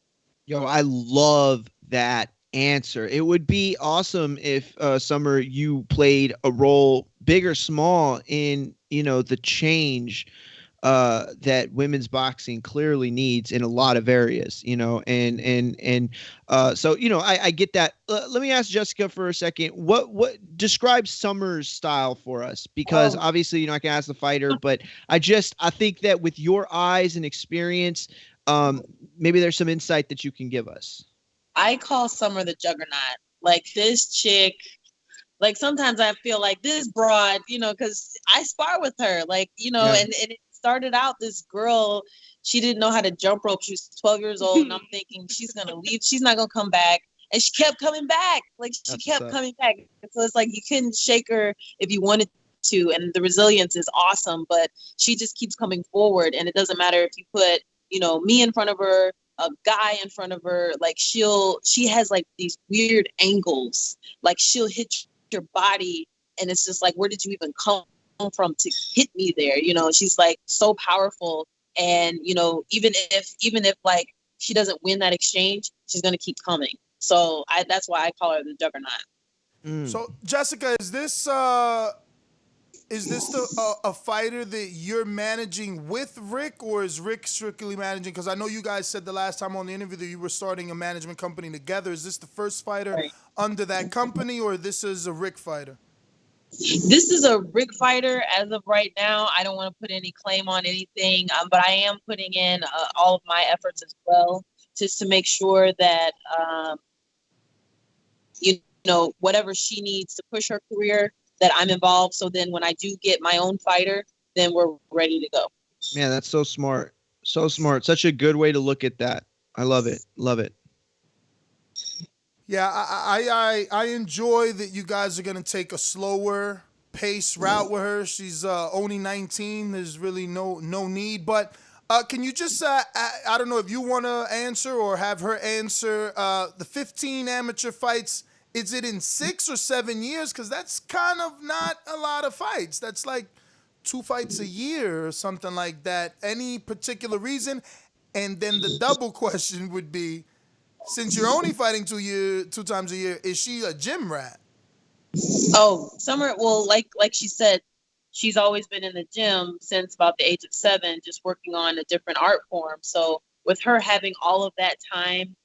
[SPEAKER 12] Yo, I love that answer. It would be awesome if Summer, you played a role, big or small, in the change that women's boxing clearly needs in a lot of areas, so I get that. Let me ask Jessica for a second. What describes Summer's style for us? Because obviously, I can ask the fighter, but I think that with your eyes and experience, maybe there's some insight that you can give us.
[SPEAKER 14] I call Summer the juggernaut. Like this chick. Like sometimes I feel like this broad, because I spar with her, and it started out this girl, she didn't know how to jump rope. She was 12 years old, and I'm thinking she's going to leave. She's not going to come back. And she kept coming back. Coming back. So it's like you couldn't shake her if you wanted to. And the resilience is awesome, but she just keeps coming forward. And it doesn't matter if you put, me in front of her, a guy in front of her, like she has like these weird angles. Like she'll hit your body and it's just like, where did you even come from to hit me there? She's like so powerful, and even if like she doesn't win that exchange, she's gonna keep coming. So that's why I call her the juggernaut.
[SPEAKER 10] So Jessica, is this a fighter that you're managing with Rick, or is Rick strictly managing? Because I know you guys said the last time on the interview that you were starting a management company together. Is this the first fighter under that company, or this is a Rick fighter?
[SPEAKER 14] This is a Rick fighter as of right now. I don't want to put any claim on anything, but I am putting in all of my efforts as well, just to make sure that whatever she needs to push her career, that I'm involved. So then when I do get my own fighter, then we're ready to go.
[SPEAKER 12] Man, that's so smart. So smart. Such a good way to look at that. I love it. Love it.
[SPEAKER 10] Yeah, I enjoy that you guys are going to take a slower pace route with her. She's only 19. There's really no need. But can you just, I don't know if you want to answer or have her answer, the 15 amateur fights, is it in 6 or 7 years? Because that's kind of not a lot of fights. That's like 2 fights a year or something like that. Any particular reason? And then the double question would be, since you're only fighting 2 times a year, is she a gym rat?
[SPEAKER 14] Oh, Summer, well, like she said, she's always been in the gym since about the age of 7, just working on a different art form. So with her having all of that time,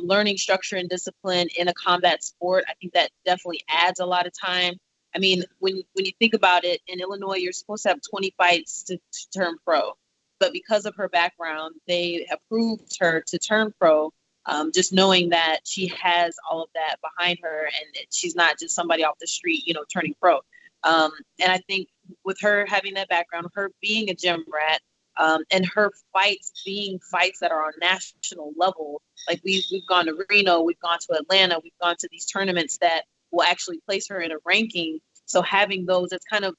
[SPEAKER 14] learning structure and discipline in a combat sport, I think that definitely adds a lot of time. I mean, when you think about it, in Illinois, you're supposed to have 20 fights to turn pro. But because of her background, they approved her to turn pro, just knowing that she has all of that behind her and she's not just somebody off the street, turning pro. And I think with her having that background, her being a gym rat, and her fights being fights that are on national level, like we've gone to Reno, we've gone to Atlanta, we've gone to these tournaments that will actually place her in a ranking. So having those, it's kind of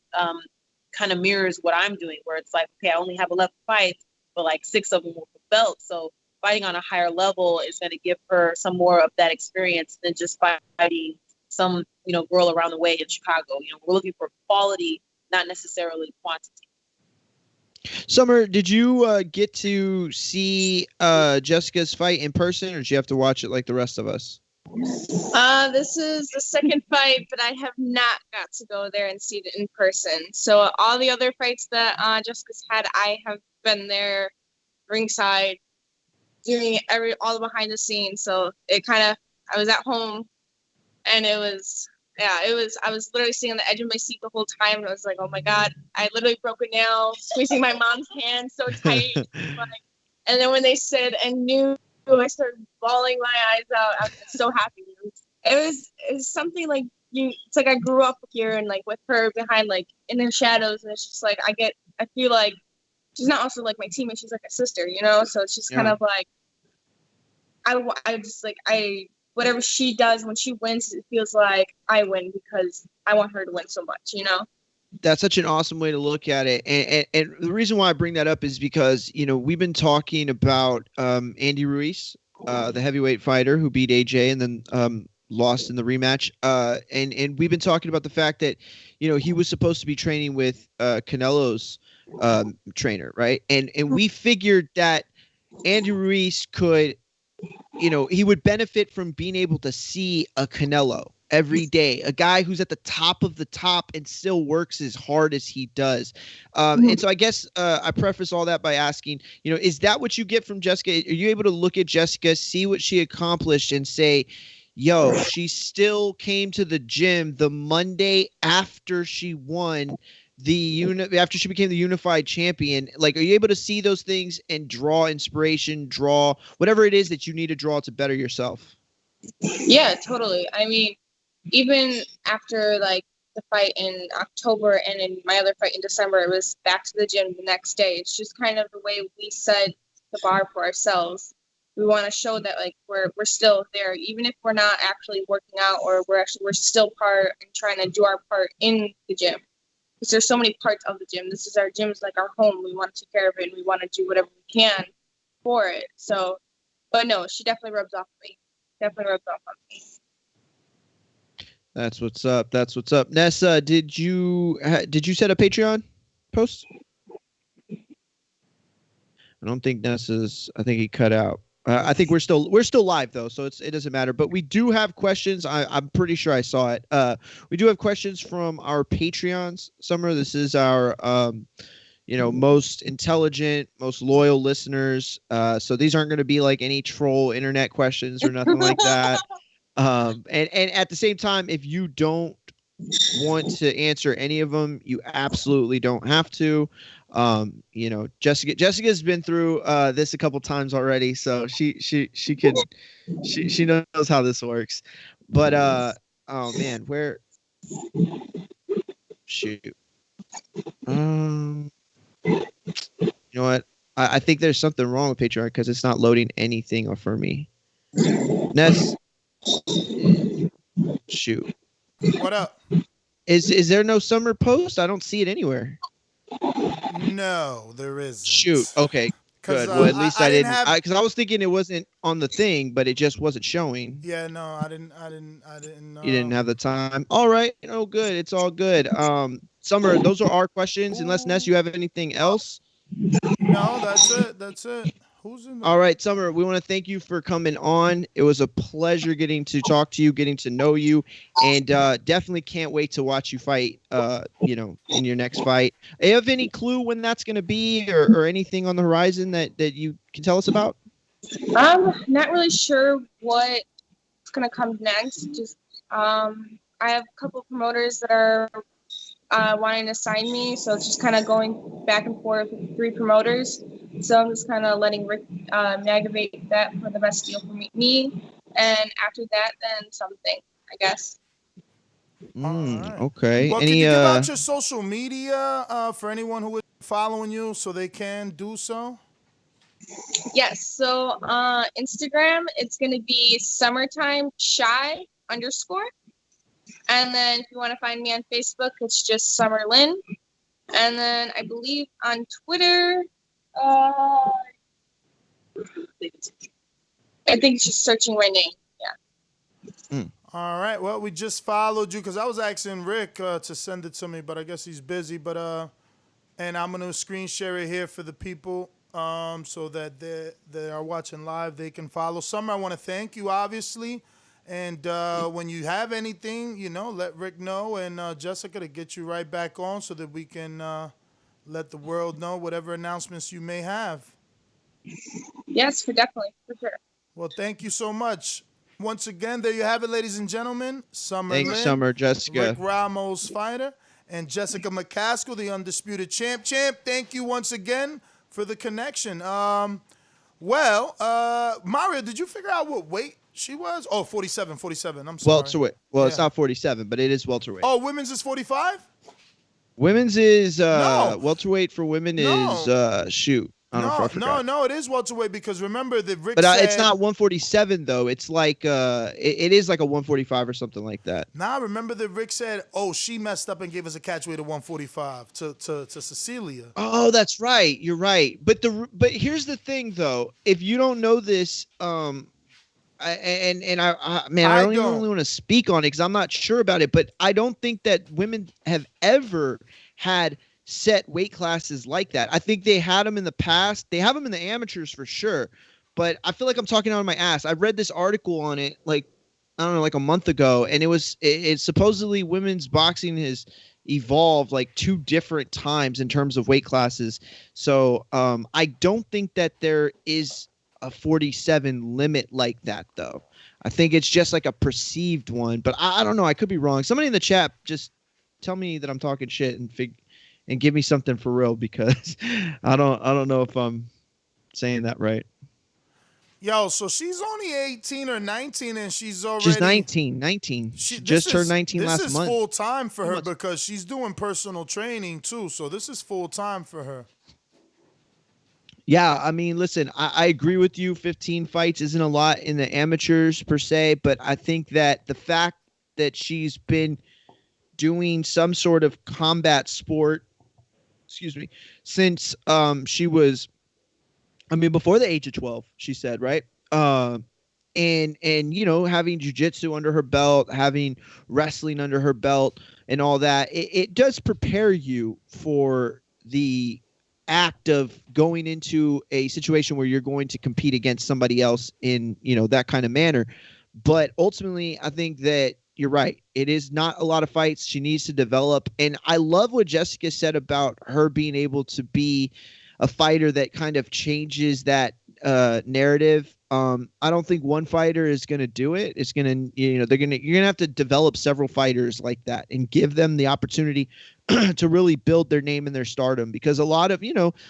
[SPEAKER 14] mirrors what I'm doing, where it's like, okay, I only have 11 fights, but like 6 of them were for belts. So fighting on a higher level is going to give her some more of that experience than just fighting some, girl around the way in Chicago. We're looking for quality, not necessarily quantity.
[SPEAKER 12] Summer, did you get to see Jessica's fight in person, or did you have to watch it like the rest of us?
[SPEAKER 13] This is the second fight, but I have not got to go there and see it in person. So all the other fights that Jessica's had, I have been there ringside, doing all the behind the scenes. So I was at home, and I was literally sitting on the edge of my seat the whole time. And I was like, oh my God, I literally broke a nail, squeezing my mom's hand so tight. And then when they said and knew, I started bawling my eyes out. I was so happy. It was something like it's like I grew up here and like with her behind like in the shadows, and it's just like I feel like she's not also like my teammate, she's like a sister, so it's just kind of like I just like whatever she does when she wins, it feels like I win because I want her to win so much,
[SPEAKER 12] That's such an awesome way to look at it. And the reason why I bring that up is because, we've been talking about Andy Ruiz, the heavyweight fighter who beat AJ and then lost in the rematch. And we've been talking about the fact that, he was supposed to be training with Canelo's trainer, right? And we figured that Andy Ruiz could, he would benefit from being able to see a Canelo every day, a guy who's at the top of the top and still works as hard as he does. And so I guess I preface all that by asking, is that what you get from Jessica? Are you able to look at Jessica, see what she accomplished and say, yo, she still came to the gym the Monday after she won after she became the unified champion? Like, are you able to see those things and draw inspiration, draw whatever it is that you need to draw to better yourself?
[SPEAKER 13] Yeah, totally. I mean, even after like the fight in October and in my other fight in December, it was back to the gym the next day. It's just kind of the way we set the bar for ourselves. We want to show that like we're still there, even if we're not actually working out, or we're still part and trying to do our part in the gym. Because there's so many parts of the gym. This is our gym, is like our home. We want to take care of it, and we want to do whatever we can for it. So, but no, she definitely rubs off on me. Definitely rubs off on me.
[SPEAKER 12] That's what's up. That's what's up. Nessa, did you set a Patreon post? I don't think Nessa's. I think he cut out. I think we're still live though, so it doesn't matter. But we do have questions. I'm pretty sure I saw it. We do have questions from our Patreons. Summer, this is our most intelligent, most loyal listeners. So these aren't going to be like any troll internet questions or nothing like that. And at the same time, if you don't want to answer any of them, you absolutely don't have to. Jessica's been through this a couple times already, so she knows how this works. But oh man, where shoot. You know what? I think there's something wrong with Patreon because it's not loading anything for me. Ness, shoot.
[SPEAKER 10] What up?
[SPEAKER 12] Is there no summer post? I don't see it anywhere.
[SPEAKER 10] No, there isn't.
[SPEAKER 12] Shoot. Okay. Good. Well, at least I didn't. Because I was thinking it wasn't on the thing, but it just wasn't showing.
[SPEAKER 10] Yeah. No, I didn't.
[SPEAKER 12] You didn't have the time. All right. No, good. It's all good. Summer, those are our questions. Unless Ness, you have anything else?
[SPEAKER 10] No, that's it. Who's in the...
[SPEAKER 12] All right, Summer, we want to thank you for coming on. It was a pleasure getting to talk to you, getting to know you, and definitely can't wait to watch you fight, in your next fight. Do you have any clue when that's going to be or anything on the horizon that you can tell us about?
[SPEAKER 13] I'm not really sure what's going to come next. Just I have a couple of promoters that are wanting to sign me, so it's just kind of going back and forth with 3 promoters. So I'm just kind of letting Rick navigate that for the best deal for me. And after that, then something, I guess.
[SPEAKER 10] Right.
[SPEAKER 12] Okay.
[SPEAKER 10] Well, can you give out your social media for anyone who is following you so they can do so?
[SPEAKER 13] Yes. So Instagram, it's going to be summertime shy _ And then if you want to find me on Facebook, it's just Summerlin. And then I believe on Twitter, I think it's just searching my name. Yeah.
[SPEAKER 10] All right. Well, we just followed you because I was asking Rick to send it to me, but I guess he's busy. But and I'm gonna screen share it here for the people so that they are watching live. They can follow. Summer, I want to thank you, obviously. And when you have anything, let Rick know and Jessica to get you right back on so that we can let the world know whatever announcements you may have.
[SPEAKER 13] Yes, definitely, for sure.
[SPEAKER 10] Well, thank you so much. Once again, there you have it, ladies and gentlemen.
[SPEAKER 12] Thanks, Summer, Jessica.
[SPEAKER 10] Rick Ramos, fighter, and Jessica McCaskill, the undisputed champ. Thank you once again for the connection. Mario, did you figure out what weight she was? Oh, 47. I'm sorry.
[SPEAKER 12] Welterweight. Well, It's not 47, but it is welterweight.
[SPEAKER 10] Oh, women's is 45?
[SPEAKER 12] Women's is welterweight for women is shoot. I don't know if I forgot.
[SPEAKER 10] No, it is welterweight because remember that Rick
[SPEAKER 12] but
[SPEAKER 10] said...
[SPEAKER 12] it's not 147 though. It's like it is like a 145 or something like that.
[SPEAKER 10] Nah, remember that Rick said, "Oh, she messed up and gave us a catch weight of 145 to Cecilia."
[SPEAKER 12] Oh, that's right. You're right. But here's the thing though. If you don't know this, I don't even really want to speak on it because I'm not sure about it. But I don't think that women have ever had set weight classes like that. I think they had them in the past. They have them in the amateurs for sure. But I feel like I'm talking out of my ass. I read this article on it like a month ago, and it's supposedly women's boxing has evolved like 2 different times in terms of weight classes. So I don't think that there is a 47 limit like that though. I think it's just like a perceived one, but I don't know. I could be wrong. Somebody in the chat just tell me that I'm talking shit and give me something for real because I don't know if I'm saying that right.
[SPEAKER 10] Yo, so she's only 18 or 19 and she's
[SPEAKER 12] 19. She just turned 19 last month.
[SPEAKER 10] This is full time for her because she's doing personal training too. So this is full time for her.
[SPEAKER 12] Yeah, I mean, listen, I agree with you. 15 fights isn't a lot in the amateurs per se, but I think that the fact that she's been doing some sort of combat sport, since she was, before the age of 12, she said, right? And having jiu-jitsu under her belt, having wrestling under her belt and all that, it does prepare you for the act of going into a situation where you're going to compete against somebody else in, that kind of manner. But ultimately, I think that you're right. It is not a lot of fights. She needs to develop. And I love what Jessica said about her being able to be a fighter that kind of changes that narrative. I don't think one fighter is going to do it. It's going to, you're going to have to develop several fighters like that and give them the opportunity to really build their name and their stardom, because a lot of,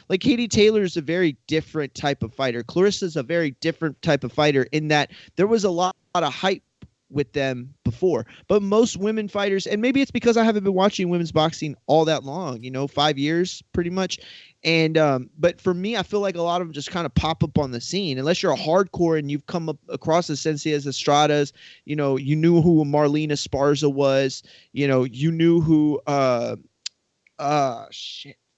[SPEAKER 12] like Katie Taylor is a very different type of fighter. Clarissa is a very different type of fighter in that there was a lot of hype with them before, but most women fighters, and maybe it's because I haven't been watching women's boxing all that long, 5 years pretty much. And but for me, I feel like a lot of them just kind of pop up on the scene unless you're a hardcore and you've come up across the Sensias Estradas. You knew who Marlene Esparza was. You knew who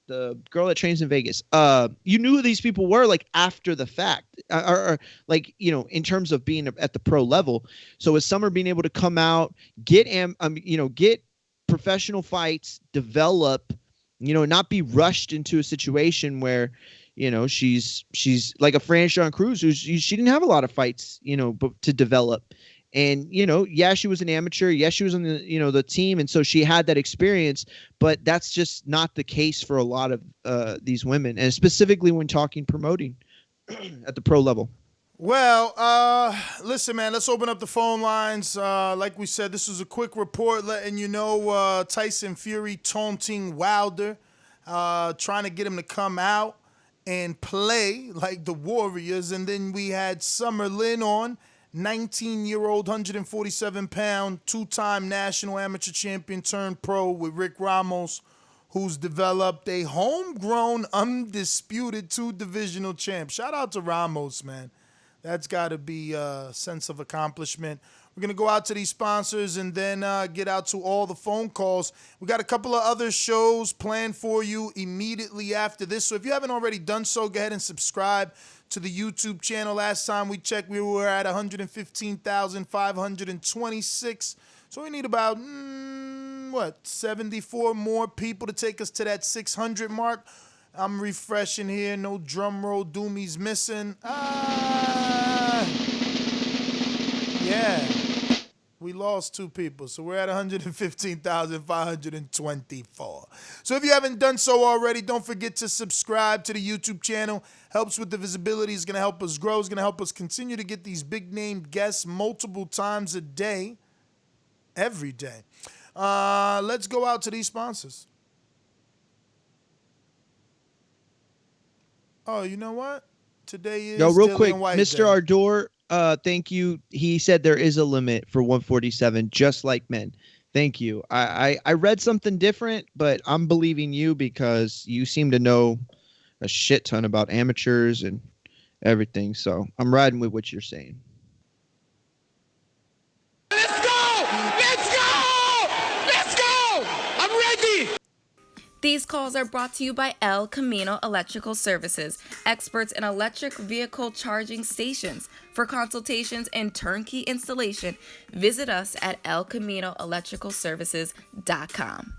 [SPEAKER 12] the girl that trains in Vegas. You knew who these people were like after the fact, or like, in terms of being at the pro level. So with Summer being able to come out, get professional fights, develop, not be rushed into a situation where, she's like a Fran Jean Cruz, she didn't have a lot of fights, but to develop. And, she was an amateur. Yes, she was on the, the team. And so she had that experience, but that's just not the case for a lot of these women. And specifically when promoting at the pro level.
[SPEAKER 10] Well, listen, man, let's open up the phone lines. Like we said, this was a quick report letting you know Tyson Fury taunting Wilder, trying to get him to come out and play like the Warriors. And then we had Summerlin on, 19-year-old, 147-pound, two-time national amateur champion turned pro with Rick Ramos, who's developed a homegrown, undisputed two-divisional champ. Shout out to Ramos, man. That's got to be a sense of accomplishment. We're going to go out to these sponsors and then get out to all the phone calls. We got a couple of other shows planned for you immediately after this. So if you haven't already done so, go ahead and subscribe to the YouTube channel. Last time we checked, we were at 115,526. So we need about, 74 more people to take us to that 600 mark. I'm refreshing here. No drum roll. Doomy's missing. Yeah. We lost 2 people, so we're at 115,524. So if you haven't done so already, don't forget to subscribe to the YouTube channel. Helps with the visibility. It's going to help us grow. It's going to help us continue to get these big-name guests multiple times a day, every day. Let's go out to these sponsors. Oh, you know what? Today is
[SPEAKER 12] real
[SPEAKER 10] Dillian
[SPEAKER 12] quick,
[SPEAKER 10] White
[SPEAKER 12] Mr.
[SPEAKER 10] Day.
[SPEAKER 12] Ardor, thank you. He said there is a limit for 147, just like men. Thank you. I read something different, but I'm believing you because you seem to know a shit ton about amateurs and everything. So I'm riding with what you're saying.
[SPEAKER 7] Let's go! Let's go! Let's go! I'm ready!
[SPEAKER 15] These calls are brought to you by El Camino Electrical Services, experts in electric vehicle charging stations. For consultations and turnkey installation, visit us at elcaminoelectricalservices.com.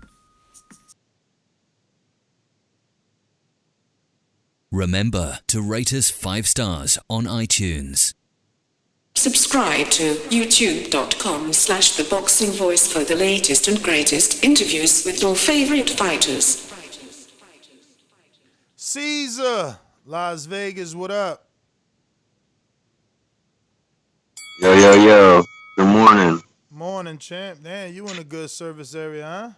[SPEAKER 16] Remember to rate us 5 stars on iTunes.
[SPEAKER 6] Subscribe to youtube.com/theboxingvoice for the latest and greatest interviews with your favorite fighters.
[SPEAKER 10] Caesar, Las Vegas, what up?
[SPEAKER 17] Yo. Good morning.
[SPEAKER 10] Morning, champ. Damn, you in a good service area, huh?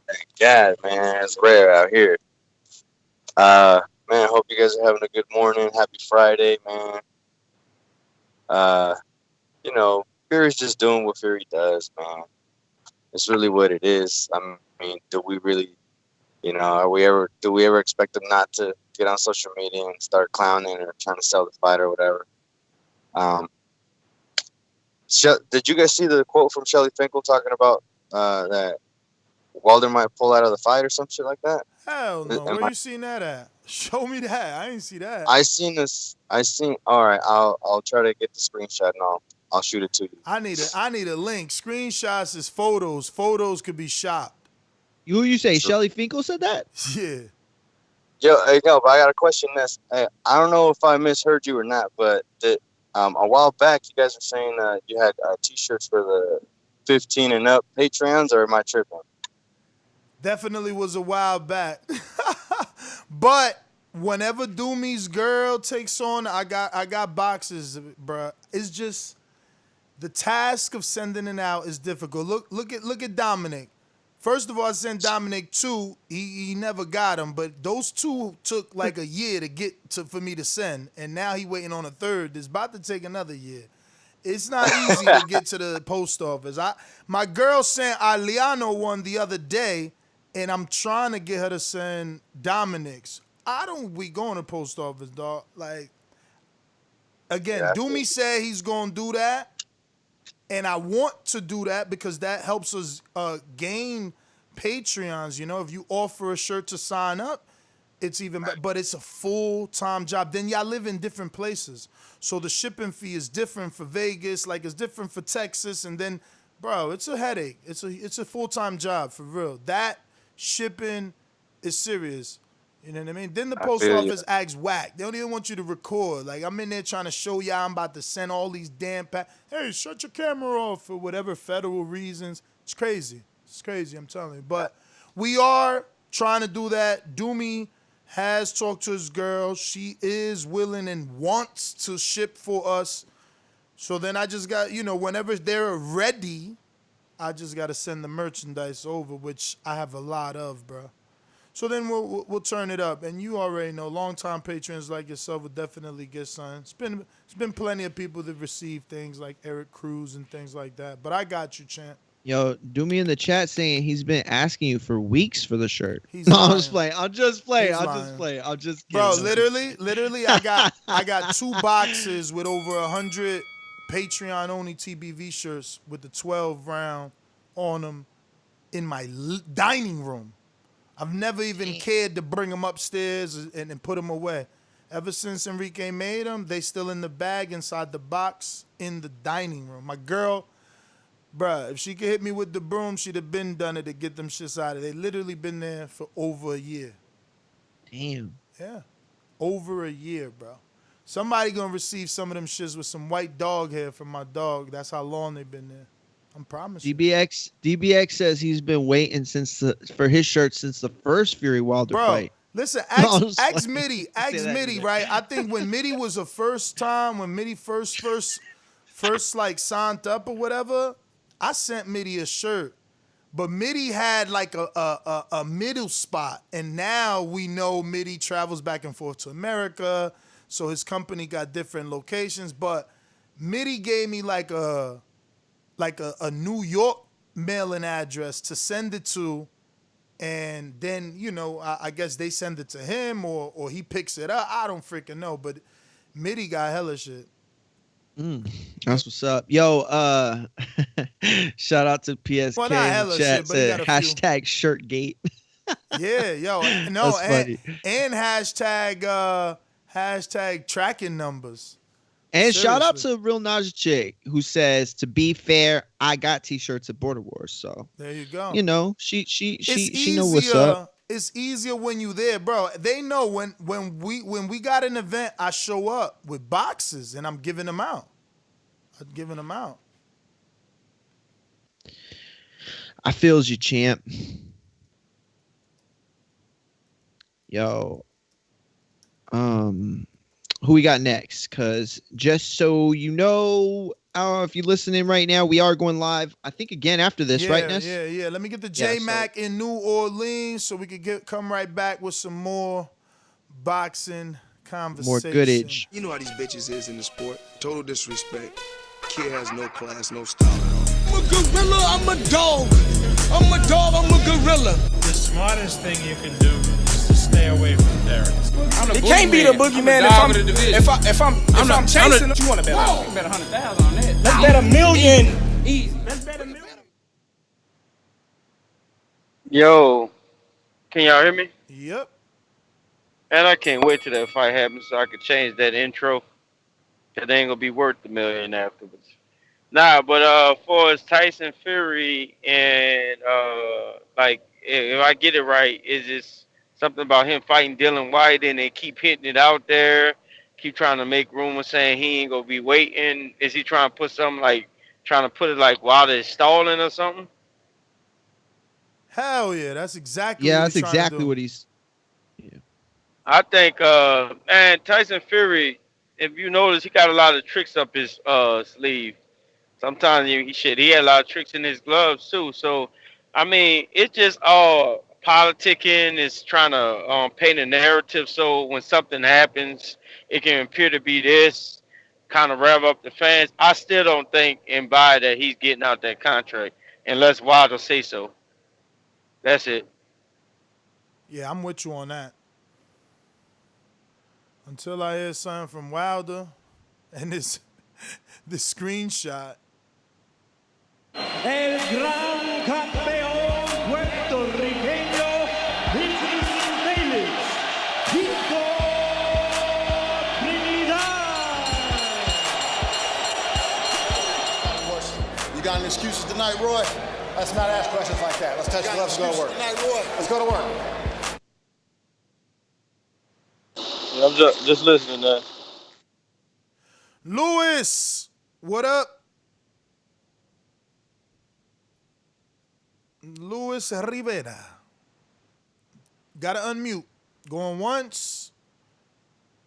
[SPEAKER 17] Thank God, man. It's rare out here. Man, hope you guys are having a good morning. Happy Friday, man. Fury's just doing what Fury does, man. It's really what it is. I mean, do we ever expect him not to get on social media and start clowning or trying to sell the fight or whatever? Did you guys see the quote from Shelly Finkel talking about that Wilder might pull out of the fight or some shit like that?
[SPEAKER 10] Hell no. Where you seen that at? Show me that. I ain't see that.
[SPEAKER 17] I seen this. All right. I'll try to get the screenshot and I'll shoot it to you.
[SPEAKER 10] I need a link. Screenshots is photos. Photos could be shopped.
[SPEAKER 12] You say Shelly Finkel said that?
[SPEAKER 10] Yeah.
[SPEAKER 17] But I got a question. I don't know if I misheard you or not, but a while back you guys were saying you had T-shirts for the 15 and up Patreons, or am I tripping?
[SPEAKER 10] Definitely was a while back. But whenever Doomy's girl takes on, I got boxes, bruh. It's just the task of sending it out is difficult. Look at Dominic. First of all, I sent Dominic 2. He never got them, but those 2 took like a year to get to for me to send, and now he waiting on a third. It's about to take another year. It's not easy to get to the post office. My girl sent Aliano one the other day, and I'm trying to get her to send Dominic's. We going to post office, dog. Like, again, Doomy said he's gonna do that. And I want to do that because that helps us gain Patreons. You know, if you offer a shirt to sign up, it's even better. But it's a full-time job. Then y'all live in different places. So the shipping fee is different for Vegas, like it's different for Texas. And then, bro, it's a headache. It's a full-time job, for real. That shipping is serious. You know what I mean? Then the post office acts whack. They don't even want you to record. Like, I'm in there trying to show y'all I'm about to send all these damn hey, shut your camera off for whatever federal reasons. It's crazy. It's crazy, I'm telling you. But we are trying to do that. Doomy has talked to his girl. She is willing and wants to ship for us. So then I just got, whenever they're ready, I just got to send the merchandise over, which I have a lot of, bro. So then we'll turn it up, and you already know, longtime patrons like yourself will definitely get something. It's been plenty of people that receive things like Eric Cruz and things like that, but I got you, champ.
[SPEAKER 12] Yo, do me in the chat saying he's been asking you for weeks for the shirt.
[SPEAKER 10] He's
[SPEAKER 12] no,
[SPEAKER 10] lying.
[SPEAKER 12] I'll just play. I'll just play.
[SPEAKER 10] He's
[SPEAKER 12] I'll
[SPEAKER 10] lying.
[SPEAKER 12] just play. I'll just
[SPEAKER 10] Bro, literally, I got 2 boxes with over 100 Patreon only TBV shirts with the 12 round on them in my dining room. I've never even cared to bring them upstairs and put them away. Ever since Enrique made them, they still in the bag inside the box in the dining room. My girl, bruh, if she could hit me with the broom, she'd have been done it to get them shits out of there. They literally been there for over a year.
[SPEAKER 12] Damn.
[SPEAKER 10] Yeah. Over a year, bro. Somebody gonna receive some of them shits with some white dog hair from my dog. That's how long they've been there. I'm promising.
[SPEAKER 12] DBX says he's been waiting for his shirt since the first Fury Wilder fight.
[SPEAKER 10] Listen, ask Mitty, right? I think when Mitty was the first time, when Mitty first like signed up or whatever, I sent Mitty a shirt. But Mitty had like a middle spot, and now we know Mitty travels back and forth to America, so his company got different locations. But Mitty gave me like a New York mailing address to send it to, and then, I guess they send it to him or he picks it up. I don't freaking know, but Mitty got hella shit.
[SPEAKER 12] That's what's up. Yo, shout out to PSK
[SPEAKER 10] Well, not hella
[SPEAKER 12] chat,
[SPEAKER 10] shit, but he got a
[SPEAKER 12] hashtag Shirtgate.
[SPEAKER 10] Yeah, yo, no,
[SPEAKER 12] That's funny.
[SPEAKER 10] And hashtag tracking numbers.
[SPEAKER 12] And shout out to Real Najee, who says, to be fair, I got T-shirts at Border Wars. So
[SPEAKER 10] there you go.
[SPEAKER 12] She know what's up.
[SPEAKER 10] It's easier when you there, bro. They know when we got an event, I show up with boxes and I'm giving them out.
[SPEAKER 12] I feels you, champ. Yo. Who we got next? Because just so you know, if you're listening right now, we are going live, I think, again after this, right, Ness?
[SPEAKER 10] Yeah. Let me get the J-Mac in New Orleans so we could come right back with some more boxing conversation.
[SPEAKER 12] More goodage.
[SPEAKER 8] You know how these bitches is in the sport. Total disrespect. Kid has no class, no style at all. I'm a gorilla, I'm a dog. I'm a dog, I'm a gorilla.
[SPEAKER 18] The smartest thing you can do is to stay away from Derek.
[SPEAKER 19] It can't be the boogeyman if I'm chasing. What you want to bet on?
[SPEAKER 18] You can bet 100,000 on that.
[SPEAKER 19] Let's bet $1 million.
[SPEAKER 18] Easy. Let's bet $1 million.
[SPEAKER 20] Yo, can y'all hear me?
[SPEAKER 10] Yep.
[SPEAKER 20] And I can't wait till that fight happens so I can change that intro. It ain't gonna be worth $1 million afterwards. Nah, but for as Tyson Fury and like if I get it right, is this Something about him fighting Dylan White, and they keep hitting it out there. Keep trying to make rumors saying he ain't gonna be waiting. Is he trying to put something like trying to put it like Wilder is stalling or something?
[SPEAKER 10] Hell yeah, that's exactly
[SPEAKER 12] Yeah,
[SPEAKER 10] what
[SPEAKER 12] that's
[SPEAKER 10] he's trying to
[SPEAKER 12] exactly
[SPEAKER 10] do.
[SPEAKER 12] what he's.
[SPEAKER 20] I think man, Tyson Fury, if you notice, he got a lot of tricks up his sleeve. Sometimes he had a lot of tricks in his gloves too. So I mean, it's just all politicking. Is trying to paint a narrative so when something happens, it can appear to be this kind of rev up the fans. I still don't think and buy that he's getting out that contract unless Wilder say so. That's it.
[SPEAKER 10] Yeah, I'm with you on that. Until I hear something from Wilder and this screenshot.
[SPEAKER 11] El gran campeón puertorriqueño, Victor
[SPEAKER 21] You got any excuses tonight, Roy? Let's not ask questions like that. Let's touch the gloves and go to work. Tonight, Roy. Let's go to work.
[SPEAKER 20] Yeah, I'm just listening to that.
[SPEAKER 10] Lewis, what up? Luis Rivera. Gotta unmute. Going once,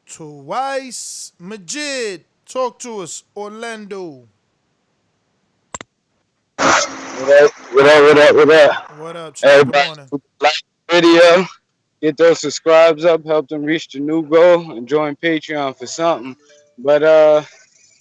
[SPEAKER 10] twice. Majid, talk to us. Orlando.
[SPEAKER 22] What up?
[SPEAKER 10] What up, champ?
[SPEAKER 22] Everybody,
[SPEAKER 10] Good morning.
[SPEAKER 22] like the video, get those subscribes up, help them reach the new goal, and join Patreon for something. But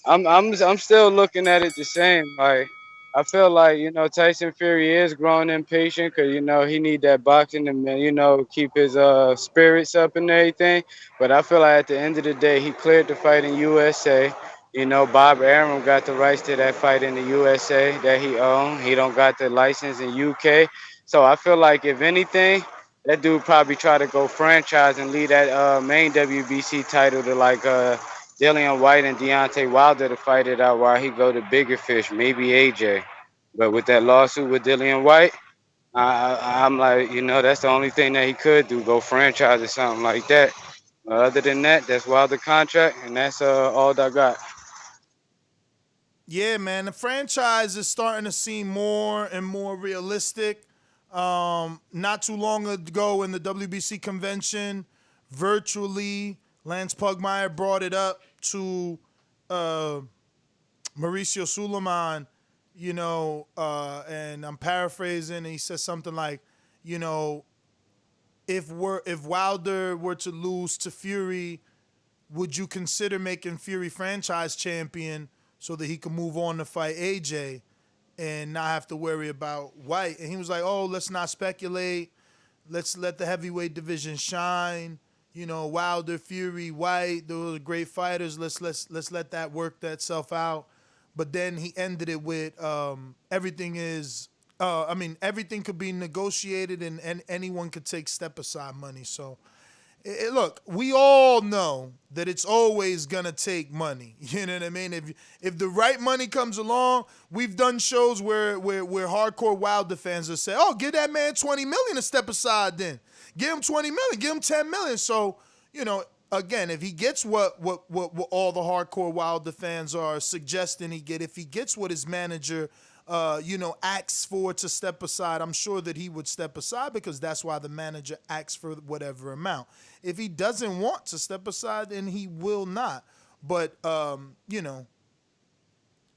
[SPEAKER 22] I'm still looking at it the same. Like I feel like Tyson Fury is growing impatient because he need that boxing to keep his spirits up and everything. But I feel like at the end of the day, he cleared the fight in USA. Bob Arum got the rights to that fight in the USA that he owned. He don't got the license in UK. So I feel like if anything, that dude probably try to go franchise and leave that main WBC title to like Dillian White and Deontay Wilder to fight it out while he go to bigger fish, maybe AJ. But with that lawsuit with Dillian White, I'm like, that's the only thing that he could do, go franchise or something like that. Other than that, that's Wilder contract, and that's all I got.
[SPEAKER 10] Yeah, man, the franchise is starting to seem more and more realistic. Not too long ago in the WBC convention, virtually, Lance Pugmire brought it up to Mauricio Suleiman, and I'm paraphrasing, and he says something like, if Wilder were to lose to Fury, would you consider making Fury franchise champion so that he could move on to fight AJ and not have to worry about White? And he was like, oh, let's not speculate. Let's let the heavyweight division shine. Wilder, Fury, White, those are great fighters. Let's let that work itself out. But then he ended it with everything could be negotiated and anyone could take step aside money. So look, we all know that it's always gonna take money. You know what I mean? If the right money comes along, we've done shows where hardcore Wilder fans will say, "Oh, give that man $20 million to step aside. Then give him $20 million, give him $10 million." So again, if he gets what all the hardcore Wilder fans are suggesting he get, if he gets what his manager asks for to step aside, I'm sure that he would step aside because that's why the manager asks for whatever amount. If he doesn't want to step aside, then he will not. But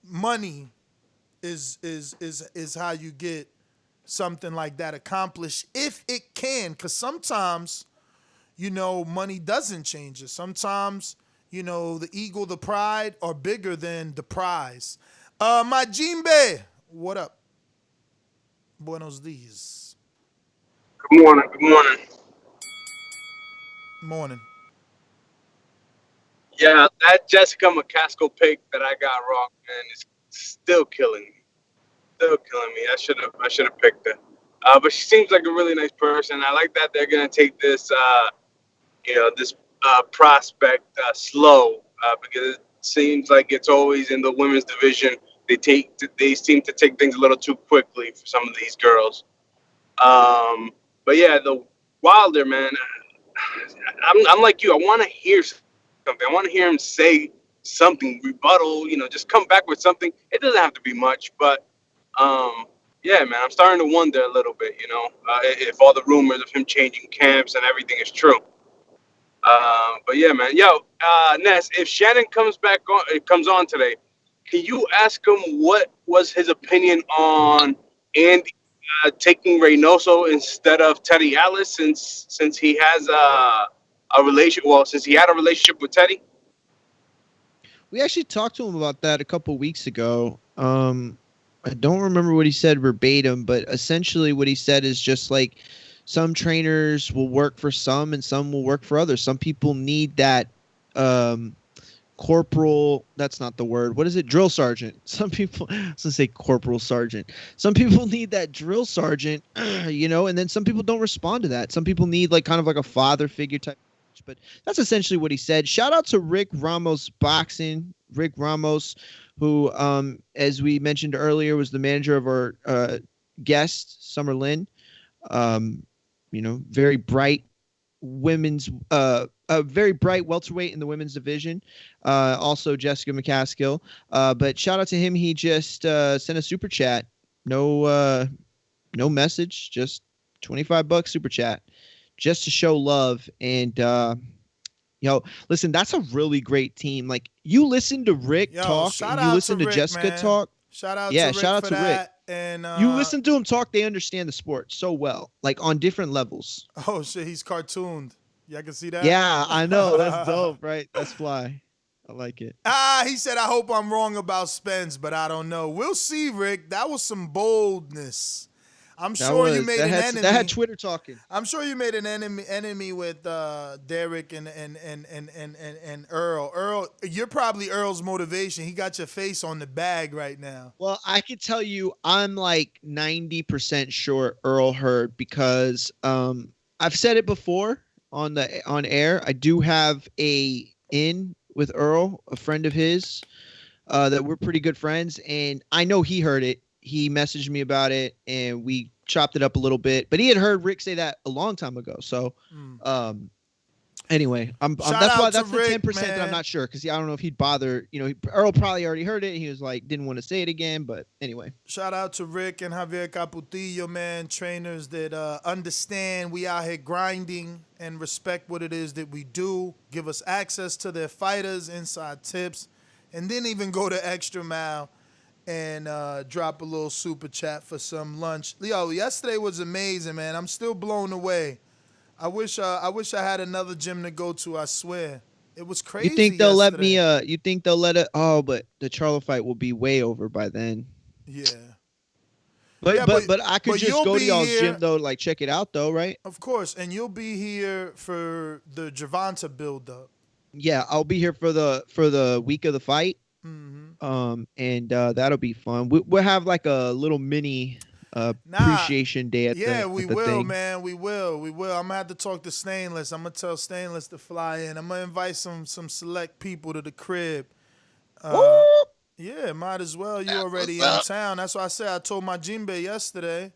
[SPEAKER 10] money is how you get something like that accomplished if it can. Because sometimes, money doesn't change it. Sometimes, the ego, the pride are bigger than the prize. My Jimbe, what up? Buenos dias.
[SPEAKER 22] Good morning. Good morning.
[SPEAKER 10] Morning.
[SPEAKER 22] Yeah, that Jessica McCaskill pick that I got wrong, man, is still killing me. I should have picked her. But she seems like a really nice person. I like that they're gonna take this, prospect slow because it seems like it's always in the women's division. They seem to take things a little too quickly for some of these girls. But yeah, the
[SPEAKER 2] Wilder, man, I'm like you. I want to hear something. I want to hear him say something, rebuttal. Just come back with something. It doesn't have to be much, but yeah, man, I'm starting to wonder a little bit. If all the rumors of him changing camps and everything is true. But yeah, man. Yo, Ness, if Shannon comes on today, can you ask him what was his opinion on Andy taking Reynoso instead of Teddy Atlas since he has a relation? Well, since he had a relationship with Teddy.
[SPEAKER 12] We actually talked to him about that a couple weeks ago. I don't remember what he said verbatim, but essentially what he said is just like some trainers will work for some and some will work for others. Some people need that corporal, that's not the word. What is it? Drill sergeant. Some people, I was gonna say corporal sergeant. Some people need that drill sergeant, and then some people don't respond to that. Some people need like kind of like a father figure type. But that's essentially what he said. Shout out to Rick Ramos Boxing. Rick Ramos, who, as we mentioned earlier, was the manager of our guest, Summerlin. Very bright women's, a very bright welterweight in the women's division. Also Jessica McCaskill. But shout out to him. He just sent a super chat. No message, just $25 super chat, just to show love. And listen, that's a really great team. Like, you listen to Rick talk and you listen to Jessica talk.
[SPEAKER 10] Shout out to Rick. And
[SPEAKER 12] you listen to him talk, they understand the sport so well, like on different levels.
[SPEAKER 10] Oh shit, he's cartooned. Yeah, I can see that.
[SPEAKER 12] Yeah, I know. That's dope, right? That's fly. I like it.
[SPEAKER 10] He said, I hope I'm wrong about Spence, but I don't know. We'll see, Rick. That was some boldness. I'm sure you made an enemy.
[SPEAKER 12] That had Twitter talking.
[SPEAKER 10] I'm sure you made an enemy with Derek and Earl. Earl, you're probably Earl's motivation. He got your face on the bag right now.
[SPEAKER 12] Well, I could tell you, I'm like 90% sure Earl heard, because I've said it before on air. I do have a in with Earl, a friend of his, that we're pretty good friends, and I know he heard it. He messaged me about it, and we chopped it up a little bit. But he had heard Rick say that a long time ago. So, anyway, that's the 10% that I'm not sure, because I don't know if he'd bother. Earl probably already heard it. He was like, didn't want to say it again. But anyway,
[SPEAKER 10] shout out to Rick and Javier Caputillo, man, trainers that understand we out here grinding and respect what it is that we do. Give us access to their fighters, inside tips, and then even go the extra mile and drop a little super chat for some lunch. Yo, yesterday was amazing, man. I'm still blown away. I wish I had another gym to go to. I swear, it was crazy.
[SPEAKER 12] You think they'll let me? You think they'll let it? Oh, but the Charlo fight will be way over by then.
[SPEAKER 10] Yeah.
[SPEAKER 12] But I could just go to y'all's gym though, like check it out though, right?
[SPEAKER 10] Of course, and you'll be here for the Gervonta build up.
[SPEAKER 12] Yeah, I'll be here for the week of the fight. And that'll be fun. We'll have like a little mini appreciation day at
[SPEAKER 10] we will,
[SPEAKER 12] thing.
[SPEAKER 10] man. We will. I'm gonna have to talk to Stainless. I'm gonna tell Stainless to fly in. I'm gonna invite some select people to the crib. Yeah, might as well. You already in town. That's why I said I told my Jimbe yesterday.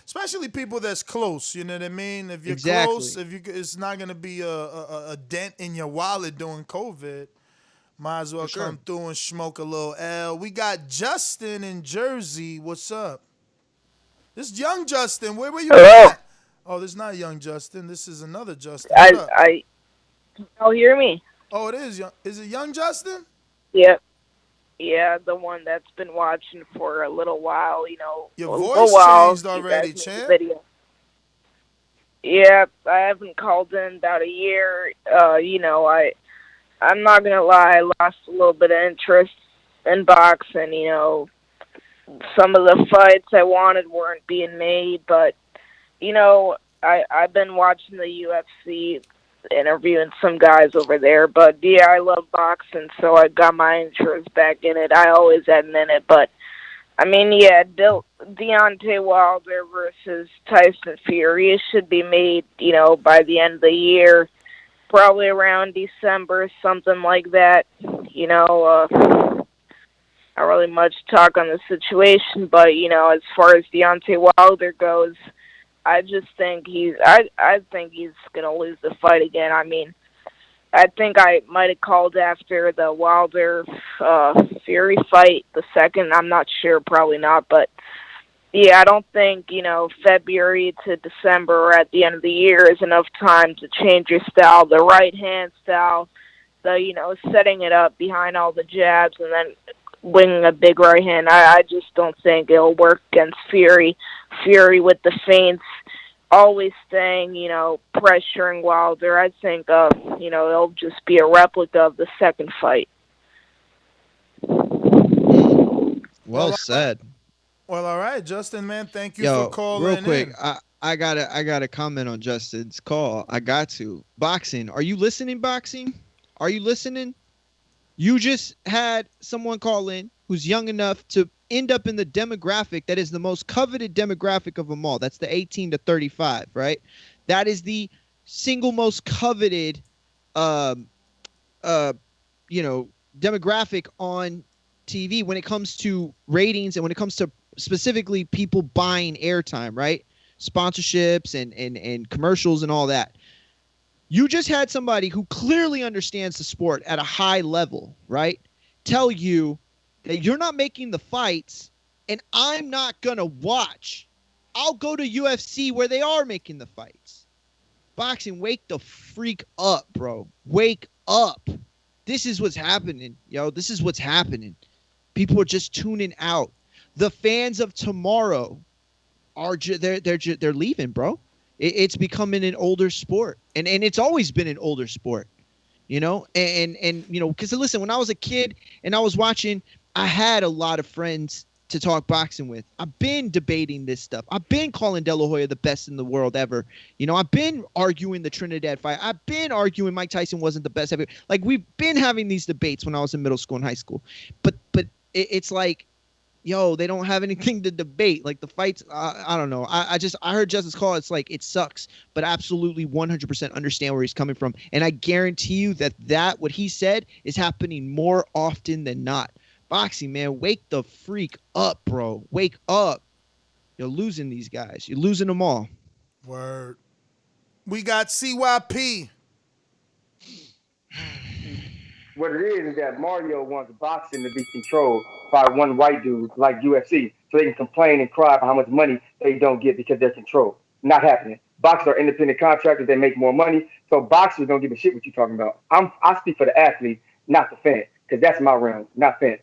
[SPEAKER 10] Especially people that's close. You know what I mean? If you're close, it's not gonna be a dent in your wallet during COVID. Might as well come through and smoke a little L. We got Justin in Jersey. What's up? This is young Justin. Where were you at? Oh, this is not young Justin. This is another Justin.
[SPEAKER 3] Oh, hear me?
[SPEAKER 10] Oh, it is young. Is it young Justin?
[SPEAKER 3] Yep. Yeah, the one that's been watching for a little while.
[SPEAKER 10] Your voice changed already, champ.
[SPEAKER 3] Yeah, I haven't called in about a year. I'm not going to lie, I lost a little bit of interest in boxing. Some of the fights I wanted weren't being made, but, I've been watching the UFC, interviewing some guys over there, but, yeah, I love boxing, so I got my interest back in it. I always had in it, but, Deontay Wilder versus Tyson Fury should be made, by the end of the year. Probably around December, something like that. Not really much talk on the situation, but, as far as Deontay Wilder goes, I just think I think he's gonna lose the fight again. I mean, I think I might have called after the Wilder Fury fight, the second. I'm not sure, probably not, but yeah, I don't think, February to December at the end of the year is enough time to change your style, the right hand style, setting it up behind all the jabs and then winging a big right hand. I just don't think it'll work against Fury. Fury with the feints, always staying, pressuring Wilder. I think, it'll just be a replica of the second fight.
[SPEAKER 12] Well said.
[SPEAKER 10] Well, all right, Justin, man, thank you for
[SPEAKER 12] Yo,
[SPEAKER 10] calling
[SPEAKER 12] real quick,
[SPEAKER 10] in.
[SPEAKER 12] I gotta comment on Justin's call. I got to. Boxing. Are you listening, Boxing? Are you listening? You just had someone call in who's young enough to end up in the demographic that is the most coveted demographic of them all. That's the 18 to 35, right? That is the single most coveted demographic on TV when it comes to ratings and when it comes to specifically people buying airtime, right? Sponsorships and commercials and all that. You just had somebody who clearly understands the sport at a high level, right? Tell you that you're not making the fights and I'm not going to watch. I'll go to UFC where they are making the fights. Boxing, wake the freak up, bro. Wake up. This is what's happening, yo. This is what's happening. People are just tuning out. The fans of tomorrow are they're leaving, bro. It's becoming an older sport, and it's always been an older sport, and because listen, when I was a kid and I was watching, I had a lot of friends to talk boxing with. I've been debating this stuff. I've been calling De La Hoya the best in the world ever. I've been arguing the Trinidad fight. I've been arguing Mike Tyson wasn't the best ever. Like, we've been having these debates when I was in middle school and high school, but it's like, yo, they don't have anything to debate. Like, the fights, I don't know. I heard Justin's call. It's like, it sucks, but absolutely 100% understand where he's coming from. And I guarantee you that what he said is happening more often than not. Boxing, man, wake the freak up, bro. Wake up. You're losing these guys. You're losing them all.
[SPEAKER 10] Word. We got CYP.
[SPEAKER 5] What it is that Mario wants boxing to be controlled by one white dude like UFC, so they can complain and cry about how much money they don't get because they're controlled. Not happening. Boxers are independent contractors; they make more money, so boxers don't give a shit what you're talking about. I speak for the athlete, not the fan, because that's my realm, not fan.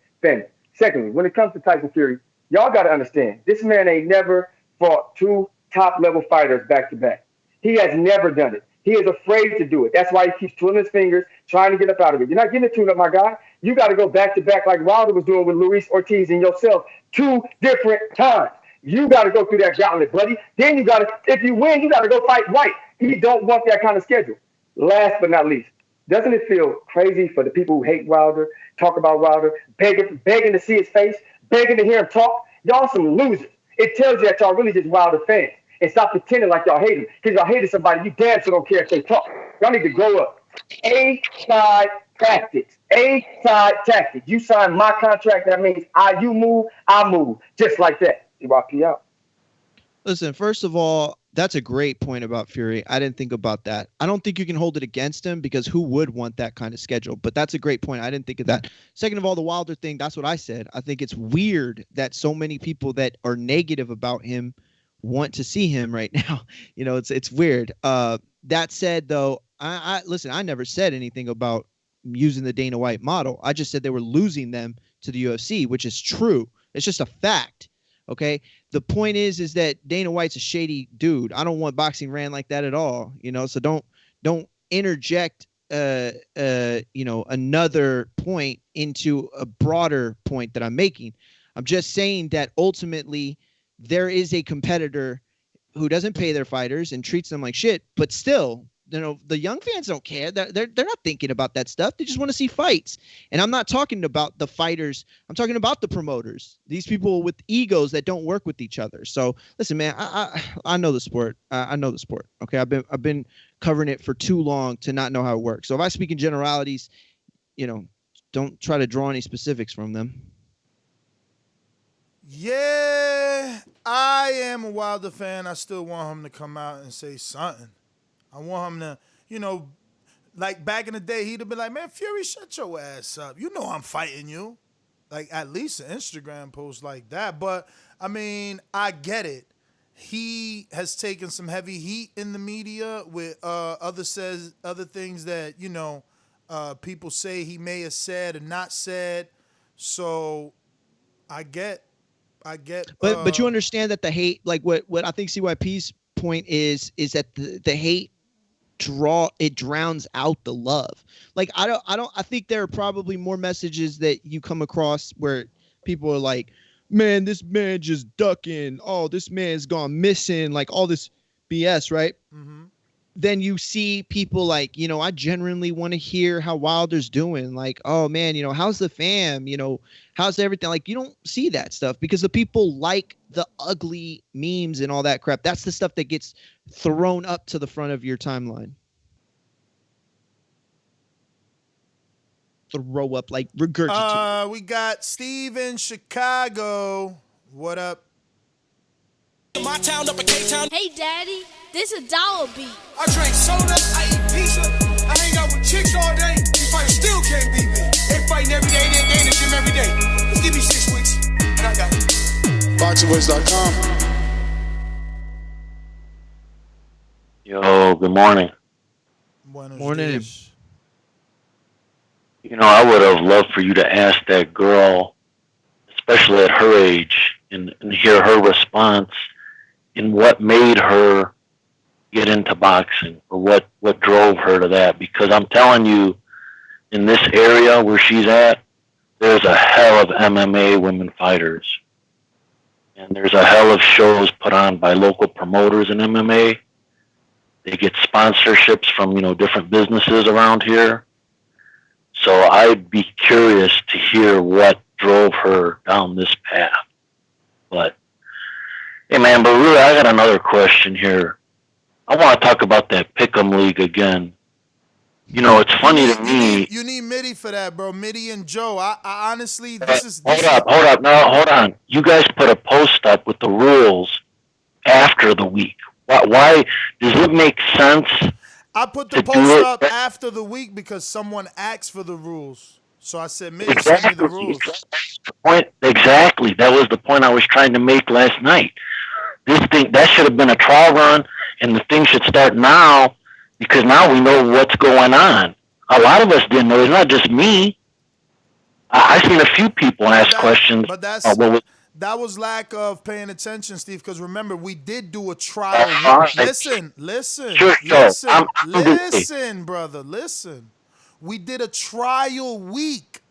[SPEAKER 5] Secondly, when it comes to Tyson Fury, y'all got to understand this man ain't never fought two top-level fighters back to back. He has never done it. He is afraid to do it. That's why he keeps twiddling his fingers, trying to get up out of it. You're not getting a tune up, my guy. You got to go back to back like Wilder was doing with Luis Ortiz and yourself 2 different times. You got to go through that gauntlet, buddy. Then you got to, if you win, you got to go fight White. He don't want that kind of schedule. Last but not least, doesn't it feel crazy for the people who hate Wilder, talk about Wilder, begging to see his face, begging to hear him talk? Y'all some losers. It tells you that y'all really just Wilder fans. And stop pretending like y'all hate him. Because y'all hated somebody, you damn sure don't care if they talk. Y'all need to grow up. A-side tactics. A-side tactics. You sign my contract, that means you move, I move. Just like that. CYP out.
[SPEAKER 12] Listen, first of all, that's a great point about Fury. I didn't think about that. I don't think you can hold it against him because who would want that kind of schedule? But that's a great point. I didn't think of that. Second of all, the Wilder thing, that's what I said. I think it's weird that so many people that are negative about him want to see him right now. It's weird. That said, though, I listen, I never said anything about using the Dana White model. I just said they were losing them to the UFC, which is true. It's just a fact. Okay. The point is that Dana White's a shady dude. I don't want boxing ran like that at all. So don't interject, another point into a broader point that I'm making. I'm just saying that ultimately there is a competitor who doesn't pay their fighters and treats them like shit, but still, the young fans don't care. They're not thinking about that stuff. They just want to see fights. And I'm not talking about the fighters. I'm talking about the promoters. These people with egos that don't work with each other. So listen, man, I know the sport. I know the sport. Okay. I've been covering it for too long to not know how it works. So if I speak in generalities, don't try to draw any specifics from them.
[SPEAKER 10] Yeah, I am a Wilder fan. I still want him to come out and say something. I want him to, like back in the day, he'd have been like, man, Fury, shut your ass up. You know I'm fighting you. Like, at least an Instagram post like that. But, I mean, I get it. He has taken some heavy heat in the media with other things that, people say he may have said or not said. So, I get.
[SPEAKER 12] But you understand that the hate, like what I think CYP's point is that the hate drowns out the love. Like I think there are probably more messages that you come across where people are like, man, this man just ducking, oh, this man's gone missing, like all this BS, right?
[SPEAKER 10] Mm-hmm.
[SPEAKER 12] Then you see people like, I genuinely want to hear how Wilder's doing. Like, oh man, how's the fam? How's everything? Like, you don't see that stuff because the people like the ugly memes and all that crap. That's the stuff that gets thrown up to the front of your timeline. Throw up, like regurgitate.
[SPEAKER 10] We got Steve in Chicago. What up?
[SPEAKER 19] My town up in K-Town.
[SPEAKER 4] Hey, Daddy, this is Dollar Beat.
[SPEAKER 19] I drink soda, I eat pizza, I hang out with chicks all day. These fighters still can't beat me. They fighting every day, they in the gym every day. Just give me 6 weeks, and I got it.
[SPEAKER 21] BoxingWiz.com.
[SPEAKER 9] Yo, good morning.
[SPEAKER 12] Morning.
[SPEAKER 9] I would have loved for you to ask that girl, especially at her age, and hear her response in what made her get into boxing or what drove her to that. Because I'm telling you, in this area where she's at, there's a hell of MMA women fighters. And there's a hell of shows put on by local promoters in MMA. They get sponsorships from, different businesses around here. So I'd be curious to hear what drove her down this path. But, hey man, but really I got another question here. I want to talk about that Pick'em League again. It's funny to me.
[SPEAKER 10] You need Mitty for that, bro. Mitty and Joe. I honestly,
[SPEAKER 9] Hold up. No, hold on. You guys put a post up with the rules after the week. Why does it make sense?
[SPEAKER 10] I put the post up after the week because someone asked for the rules. So I said, Mitty, send me the rules.
[SPEAKER 9] Exactly. That was the point I was trying to make last night. This thing, that should have been a trial run, and the thing should start now because now we know what's going on. A lot of us didn't know. It's not just me. I've seen a few people ask questions.
[SPEAKER 10] But that was lack of paying attention, Steve, because remember, we did do a trial. Listen, brother, listen. We did a trial week.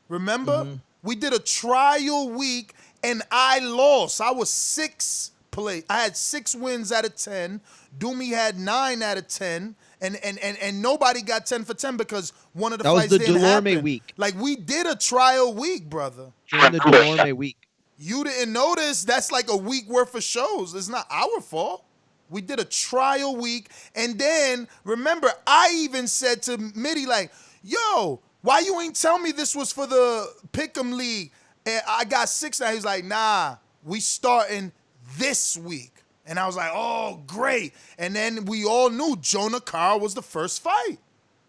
[SPEAKER 10] Remember? Mm-hmm. We did a trial week, and I lost. I was 6th place. I had 6 wins out of 10. Doomy had 9 out of 10. And nobody got 10 for 10 because one of the fights didn't happen. That was the Delorme week. Like, we did a trial week, brother.
[SPEAKER 12] During the Delorme week.
[SPEAKER 10] You didn't notice? That's like a week worth of shows. It's not our fault. We did a trial week. And then, remember, I even said to Mitty, like, yo, why you ain't tell me this was for the Pick'em League? And I got 6 now. He's like, nah, we starting this week. And I was like, oh, great. And then we all knew Jonah Carr was the first fight.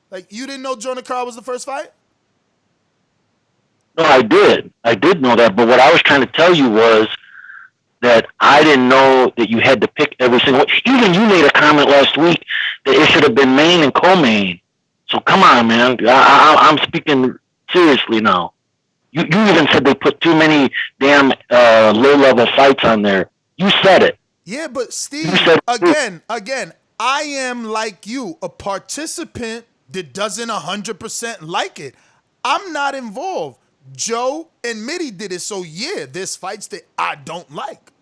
[SPEAKER 10] Like, you didn't know Jonah Carr was the first fight?
[SPEAKER 9] No, I did. I did know that. But what I was trying to tell you was that I didn't know that you had to pick every single one. Even you made a comment last week that it should have been main and co-main. So come on, man. I'm speaking seriously now. You even said they put too many damn low-level fights on there. You said it.
[SPEAKER 10] Yeah, but Steve, again, I am like you, a participant that doesn't 100% like it. I'm not involved. Joe and Mitty did it, so yeah, there's fights that I don't like.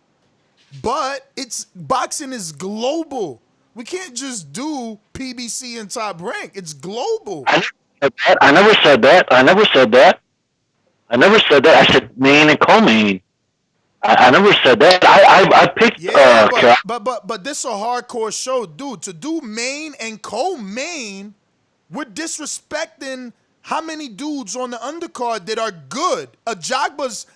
[SPEAKER 10] But boxing is global. We can't just do PBC and Top Rank. It's global.
[SPEAKER 9] I never said that. I said main and co-main. I never said that. I picked.
[SPEAKER 10] Yeah, but this is a hardcore show, dude. To do main and co-main, we're disrespecting how many dudes on the undercard that are good. Ajagba's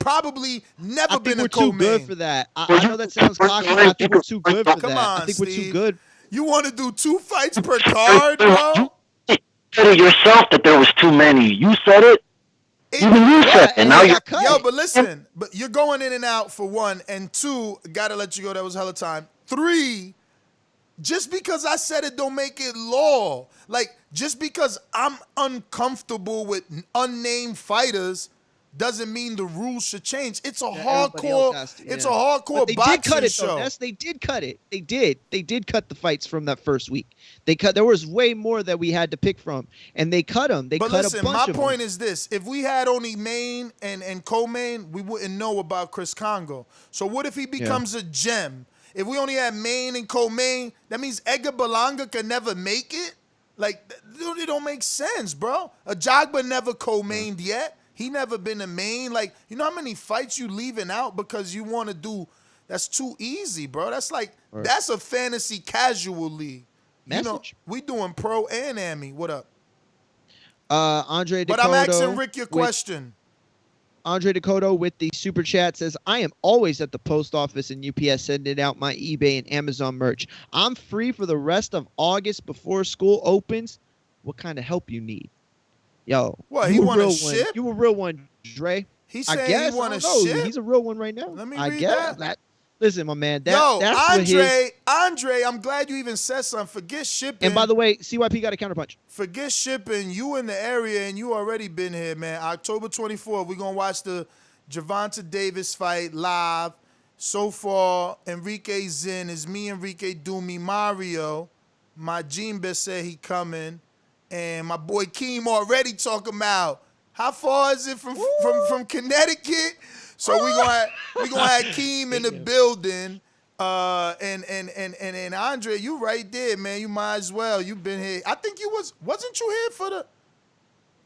[SPEAKER 10] probably never
[SPEAKER 12] I think
[SPEAKER 10] been
[SPEAKER 12] we're
[SPEAKER 10] a
[SPEAKER 12] too good
[SPEAKER 10] co-main.
[SPEAKER 12] for that. I know that sounds cocky, but I think we're too good for
[SPEAKER 10] Come
[SPEAKER 12] that.
[SPEAKER 10] on,
[SPEAKER 12] I think we're too
[SPEAKER 10] Steve.
[SPEAKER 12] good.
[SPEAKER 10] You want to do 2 fights per card, bro?
[SPEAKER 9] You said it yourself that there was too many. You said it. Even you said it. And now you're
[SPEAKER 10] Yo, but listen, but you're going in and out for 1, and 2, gotta let you go. That was hella time. 3, just because I said it don't make it law. Like, just because I'm uncomfortable with unnamed fighters doesn't mean the rules should change. It's a hardcore. It's a hardcore
[SPEAKER 12] But they
[SPEAKER 10] boxing
[SPEAKER 12] did cut it
[SPEAKER 10] show.
[SPEAKER 12] though. Yes, they did cut it. They did. They did cut the fights from that first week. They cut. There was way more that we had to pick from, and they cut them. They
[SPEAKER 10] But
[SPEAKER 12] cut
[SPEAKER 10] listen,
[SPEAKER 12] a bunch
[SPEAKER 10] my
[SPEAKER 12] of
[SPEAKER 10] point
[SPEAKER 12] them.
[SPEAKER 10] is this: if we had only main and co-main, we wouldn't know about Chris Congo. So what if he becomes a gem? If we only had main and co-main, that means Edgar Berlanga could never make it. Like, it don't make sense, bro. Ajagba never co-mained yet. He never been a main. Like, you know how many fights you leaving out because you want to do? That's too easy, bro. That's like that's a fantasy casual league. You know, we doing pro and Ami. What up?
[SPEAKER 12] Andre Dakota.
[SPEAKER 10] But I'm asking Rick your question.
[SPEAKER 12] Andre Dakota with the super chat says, I am always at the post office and UPS sending out my eBay and Amazon merch. I'm free for the rest of August before school opens. What kind of help you need? Yo,
[SPEAKER 10] What, he want to
[SPEAKER 12] one.
[SPEAKER 10] ship?
[SPEAKER 12] You a real one, Dre.
[SPEAKER 10] He
[SPEAKER 12] I
[SPEAKER 10] saying
[SPEAKER 12] guess,
[SPEAKER 10] he want
[SPEAKER 12] I
[SPEAKER 10] to
[SPEAKER 12] don't know.
[SPEAKER 10] ship?
[SPEAKER 12] He's a real one right now.
[SPEAKER 10] Let me
[SPEAKER 12] I
[SPEAKER 10] read
[SPEAKER 12] guess
[SPEAKER 10] that.
[SPEAKER 12] Listen, my man. That's
[SPEAKER 10] Andre, I'm glad you even said something. Forget shipping.
[SPEAKER 12] And by the way, CYP got a counterpunch.
[SPEAKER 10] Forget shipping. You in the area and you already been here, man. October 24th, we're going to watch the Gervonta Davis fight live. So far, Enrique Zin is me, Enrique Dumi, Mario. My Jimbe said he coming. And my boy Keem already talking about how far is it from Connecticut? So we gonna have Keem in the building. And Andre, you right there, man. You might as well. You been here. I think wasn't you here for the?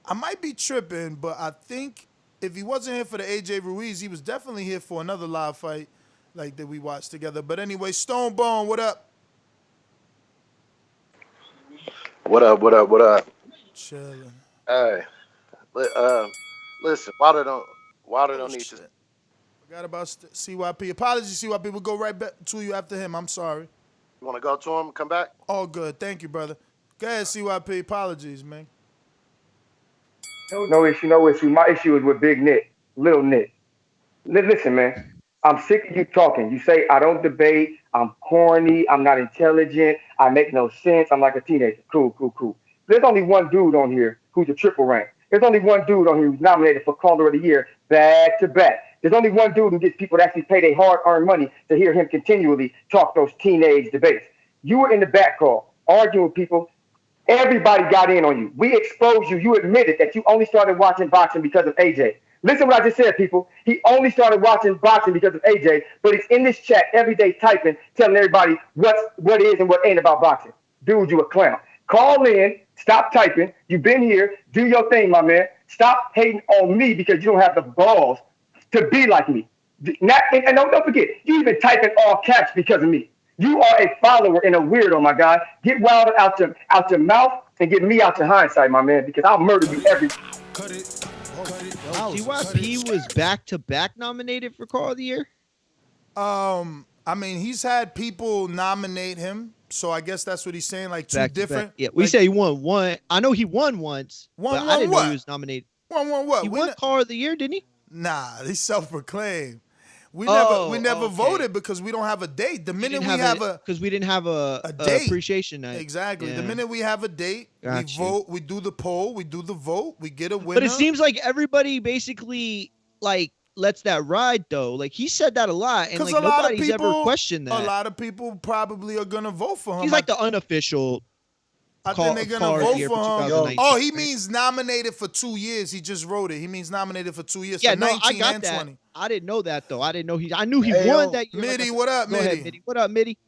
[SPEAKER 10] I might be tripping, but I think if he wasn't here for the AJ Ruiz, he was definitely here for another live fight like that we watched together. But anyway, Stonebone, what up?
[SPEAKER 1] What up?
[SPEAKER 10] Chilling.
[SPEAKER 1] Hey, listen, Wilder don't need to.
[SPEAKER 10] Forgot about CYP. Apologies, CYP. We'll go right back to you after him. I'm sorry.
[SPEAKER 1] You want to go to him? Come back.
[SPEAKER 10] All good. Thank you, brother. Go ahead, CYP. Apologies, man.
[SPEAKER 5] No issue. My issue is with Big Nick, Little Nick. Listen, man. I'm sick of you talking. You say I don't debate. I'm corny. I'm not intelligent. I make no sense. I'm like a teenager. Cool. There's only one dude on here who's a triple rank. There's only one dude on here who's nominated for Caller of the Year back to back. There's only one dude who gets people to actually pay their hard-earned money to hear him continually talk those teenage debates. You were in the back call arguing with people. Everybody got in on you. We exposed you. You admitted that you only started watching boxing because of AJ. Listen what I just said, people. He only started watching boxing because of AJ, but he's in this chat every day typing, telling everybody what is and what ain't about boxing. Dude, you a clown. Call in, stop typing. You've been here. Do your thing, my man. Stop hating on me because you don't have the balls to be like me. And don't forget, you even type in all caps because of me. You are a follower and a weirdo, my guy. Get Wilder out your mouth and get me out your hindsight, my man, because I'll murder you every.
[SPEAKER 12] CYP was back-to-back nominated for Call of the Year?
[SPEAKER 10] I mean, he's had people nominate him, so I guess that's what he's saying, like two different.
[SPEAKER 12] Yeah, we say he won one. I know he won once, but I didn't know he was nominated.
[SPEAKER 10] Won what?
[SPEAKER 12] He won Call of the Year, didn't he?
[SPEAKER 10] Nah, he's self-proclaimed. We never voted because we don't have a date. The minute we have
[SPEAKER 12] because we didn't have a
[SPEAKER 10] date.
[SPEAKER 12] Appreciation night.
[SPEAKER 10] Exactly.
[SPEAKER 12] Yeah.
[SPEAKER 10] The minute we have a date, we vote, we do the poll, we do the vote, we get a winner.
[SPEAKER 12] But it seems like everybody basically like lets that ride though. Like he said that a lot, and like nobody's ever questioned that.
[SPEAKER 10] A lot of people probably are gonna vote for him.
[SPEAKER 12] He's like the unofficial.
[SPEAKER 10] I think they're gonna vote for him. Oh, he means nominated for 2 years. He just wrote it. He means nominated for 2 years.
[SPEAKER 12] Yeah,
[SPEAKER 10] for
[SPEAKER 12] no,
[SPEAKER 10] 19
[SPEAKER 12] I got
[SPEAKER 10] and
[SPEAKER 12] that.
[SPEAKER 10] 20.
[SPEAKER 12] I didn't know that though. I didn't know I knew he won that year.
[SPEAKER 10] Mitty, what up,
[SPEAKER 12] Go ahead, Mitty? What up, Mitty?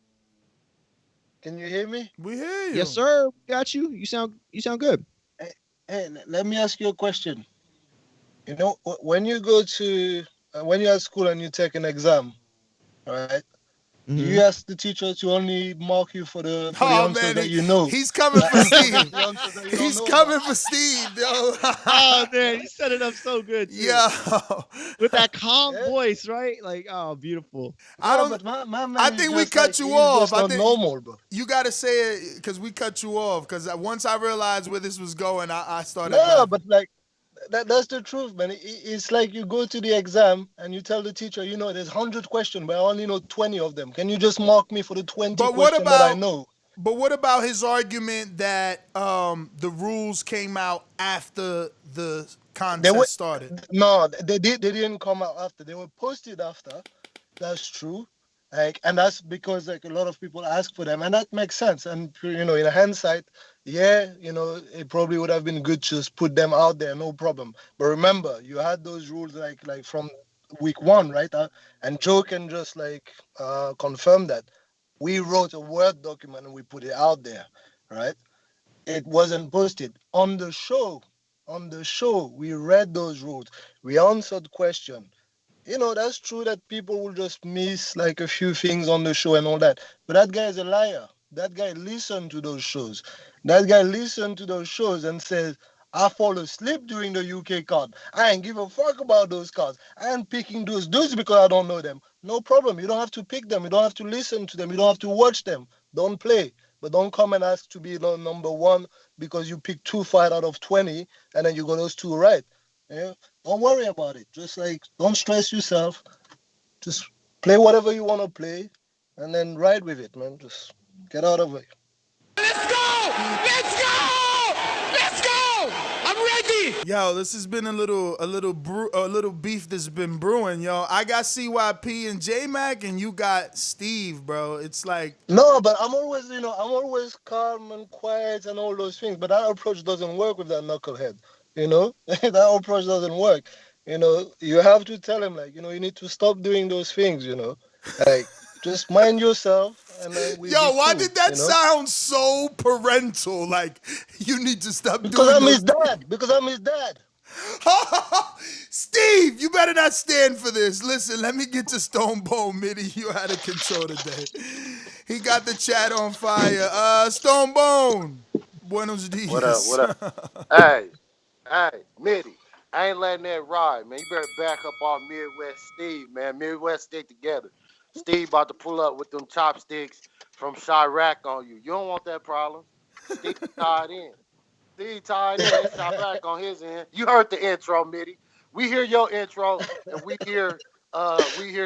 [SPEAKER 1] Can you hear me?
[SPEAKER 10] We hear you.
[SPEAKER 12] Yes, sir. Got you. You sound good.
[SPEAKER 1] Hey, let me ask you a question. You know, when you go to when you're at school and you take an exam, right? You ask the teacher to only mark you for the
[SPEAKER 10] Oh
[SPEAKER 1] answers
[SPEAKER 10] man,
[SPEAKER 1] that you know.
[SPEAKER 10] he's coming for Steve.
[SPEAKER 1] The answers that you don't
[SPEAKER 10] He's
[SPEAKER 1] know
[SPEAKER 10] coming
[SPEAKER 1] about.
[SPEAKER 10] for Steve, yo.
[SPEAKER 12] Oh man, he set it up so good too.
[SPEAKER 10] Yo.
[SPEAKER 12] With that calm voice, right? Like, oh, beautiful.
[SPEAKER 1] But my man
[SPEAKER 10] I
[SPEAKER 1] is
[SPEAKER 10] think we
[SPEAKER 1] just
[SPEAKER 10] cut
[SPEAKER 1] like,
[SPEAKER 10] you
[SPEAKER 1] he's
[SPEAKER 10] off.
[SPEAKER 1] just
[SPEAKER 10] I
[SPEAKER 1] not
[SPEAKER 10] think
[SPEAKER 1] normal, bro.
[SPEAKER 10] you got to say it because we cut you off. Because once I realized where this was going, I started.
[SPEAKER 1] No,
[SPEAKER 10] laughing.
[SPEAKER 1] but like that's the truth, man. It's like you go to the exam and you tell the teacher, there's 100 questions, but I only know 20 of them. Can you just mark me for the 20 questions that I know?
[SPEAKER 10] But what about his argument that the rules came out after the contest started?
[SPEAKER 1] No, they didn't come out after. They were posted after. That's true. Like, and that's because like a lot of people ask for them, and that makes sense. And in hindsight, it probably would have been good to just put them out there, no problem. But remember, you had those rules like from week one, right? And Joe can just confirm that we wrote a Word document and we put it out there, right? It wasn't posted on the show. On the show, we read those rules. We answered questions. That's true that people will just miss like a few things on the show and all that. But that guy is a liar. That guy listened to those shows. That guy listened to those shows and says, I fall asleep during the UK card. I ain't give a fuck about those cards. I ain't picking those dudes because I don't know them. No problem. You don't have to pick them. You don't have to listen to them. You don't have to watch them. Don't play. But don't come and ask to be number one because you pick 2 fight out of 20 and then you got those 2 right. Yeah, don't worry about it. Just don't stress yourself. Just play whatever you want to play, and then ride with it, man. Just get out of it.
[SPEAKER 19] Let's go! Let's go! Let's go! I'm ready.
[SPEAKER 10] Yo, this has been a little beef that's been brewing, yo. I got CYP and J Mac, and you got Steve, bro. It's like
[SPEAKER 1] no, but I'm always calm and quiet and all those things. But that approach doesn't work with that knucklehead. That approach doesn't work. You have to tell him you need to stop doing those things. Just mind yourself. And then
[SPEAKER 10] why did that sound so parental? Like you need to stop doing.
[SPEAKER 1] Because I'm his dad. Because I'm his dad.
[SPEAKER 10] Steve, you better not stand for this. Listen, let me get to Stone Bone, Mitty. You out of control today. He got the chat on fire. Stone Bone, buenos dias.
[SPEAKER 13] What up? Hey, Mitty, I ain't letting that ride, man. You better back up on Midwest Steve, man. Midwest stick together. Steve about to pull up with them chopsticks from Chirac on you. You don't want that problem. Steve tied in. It's Chirac on his end. You heard the intro, Mitty. We hear your intro, and we hear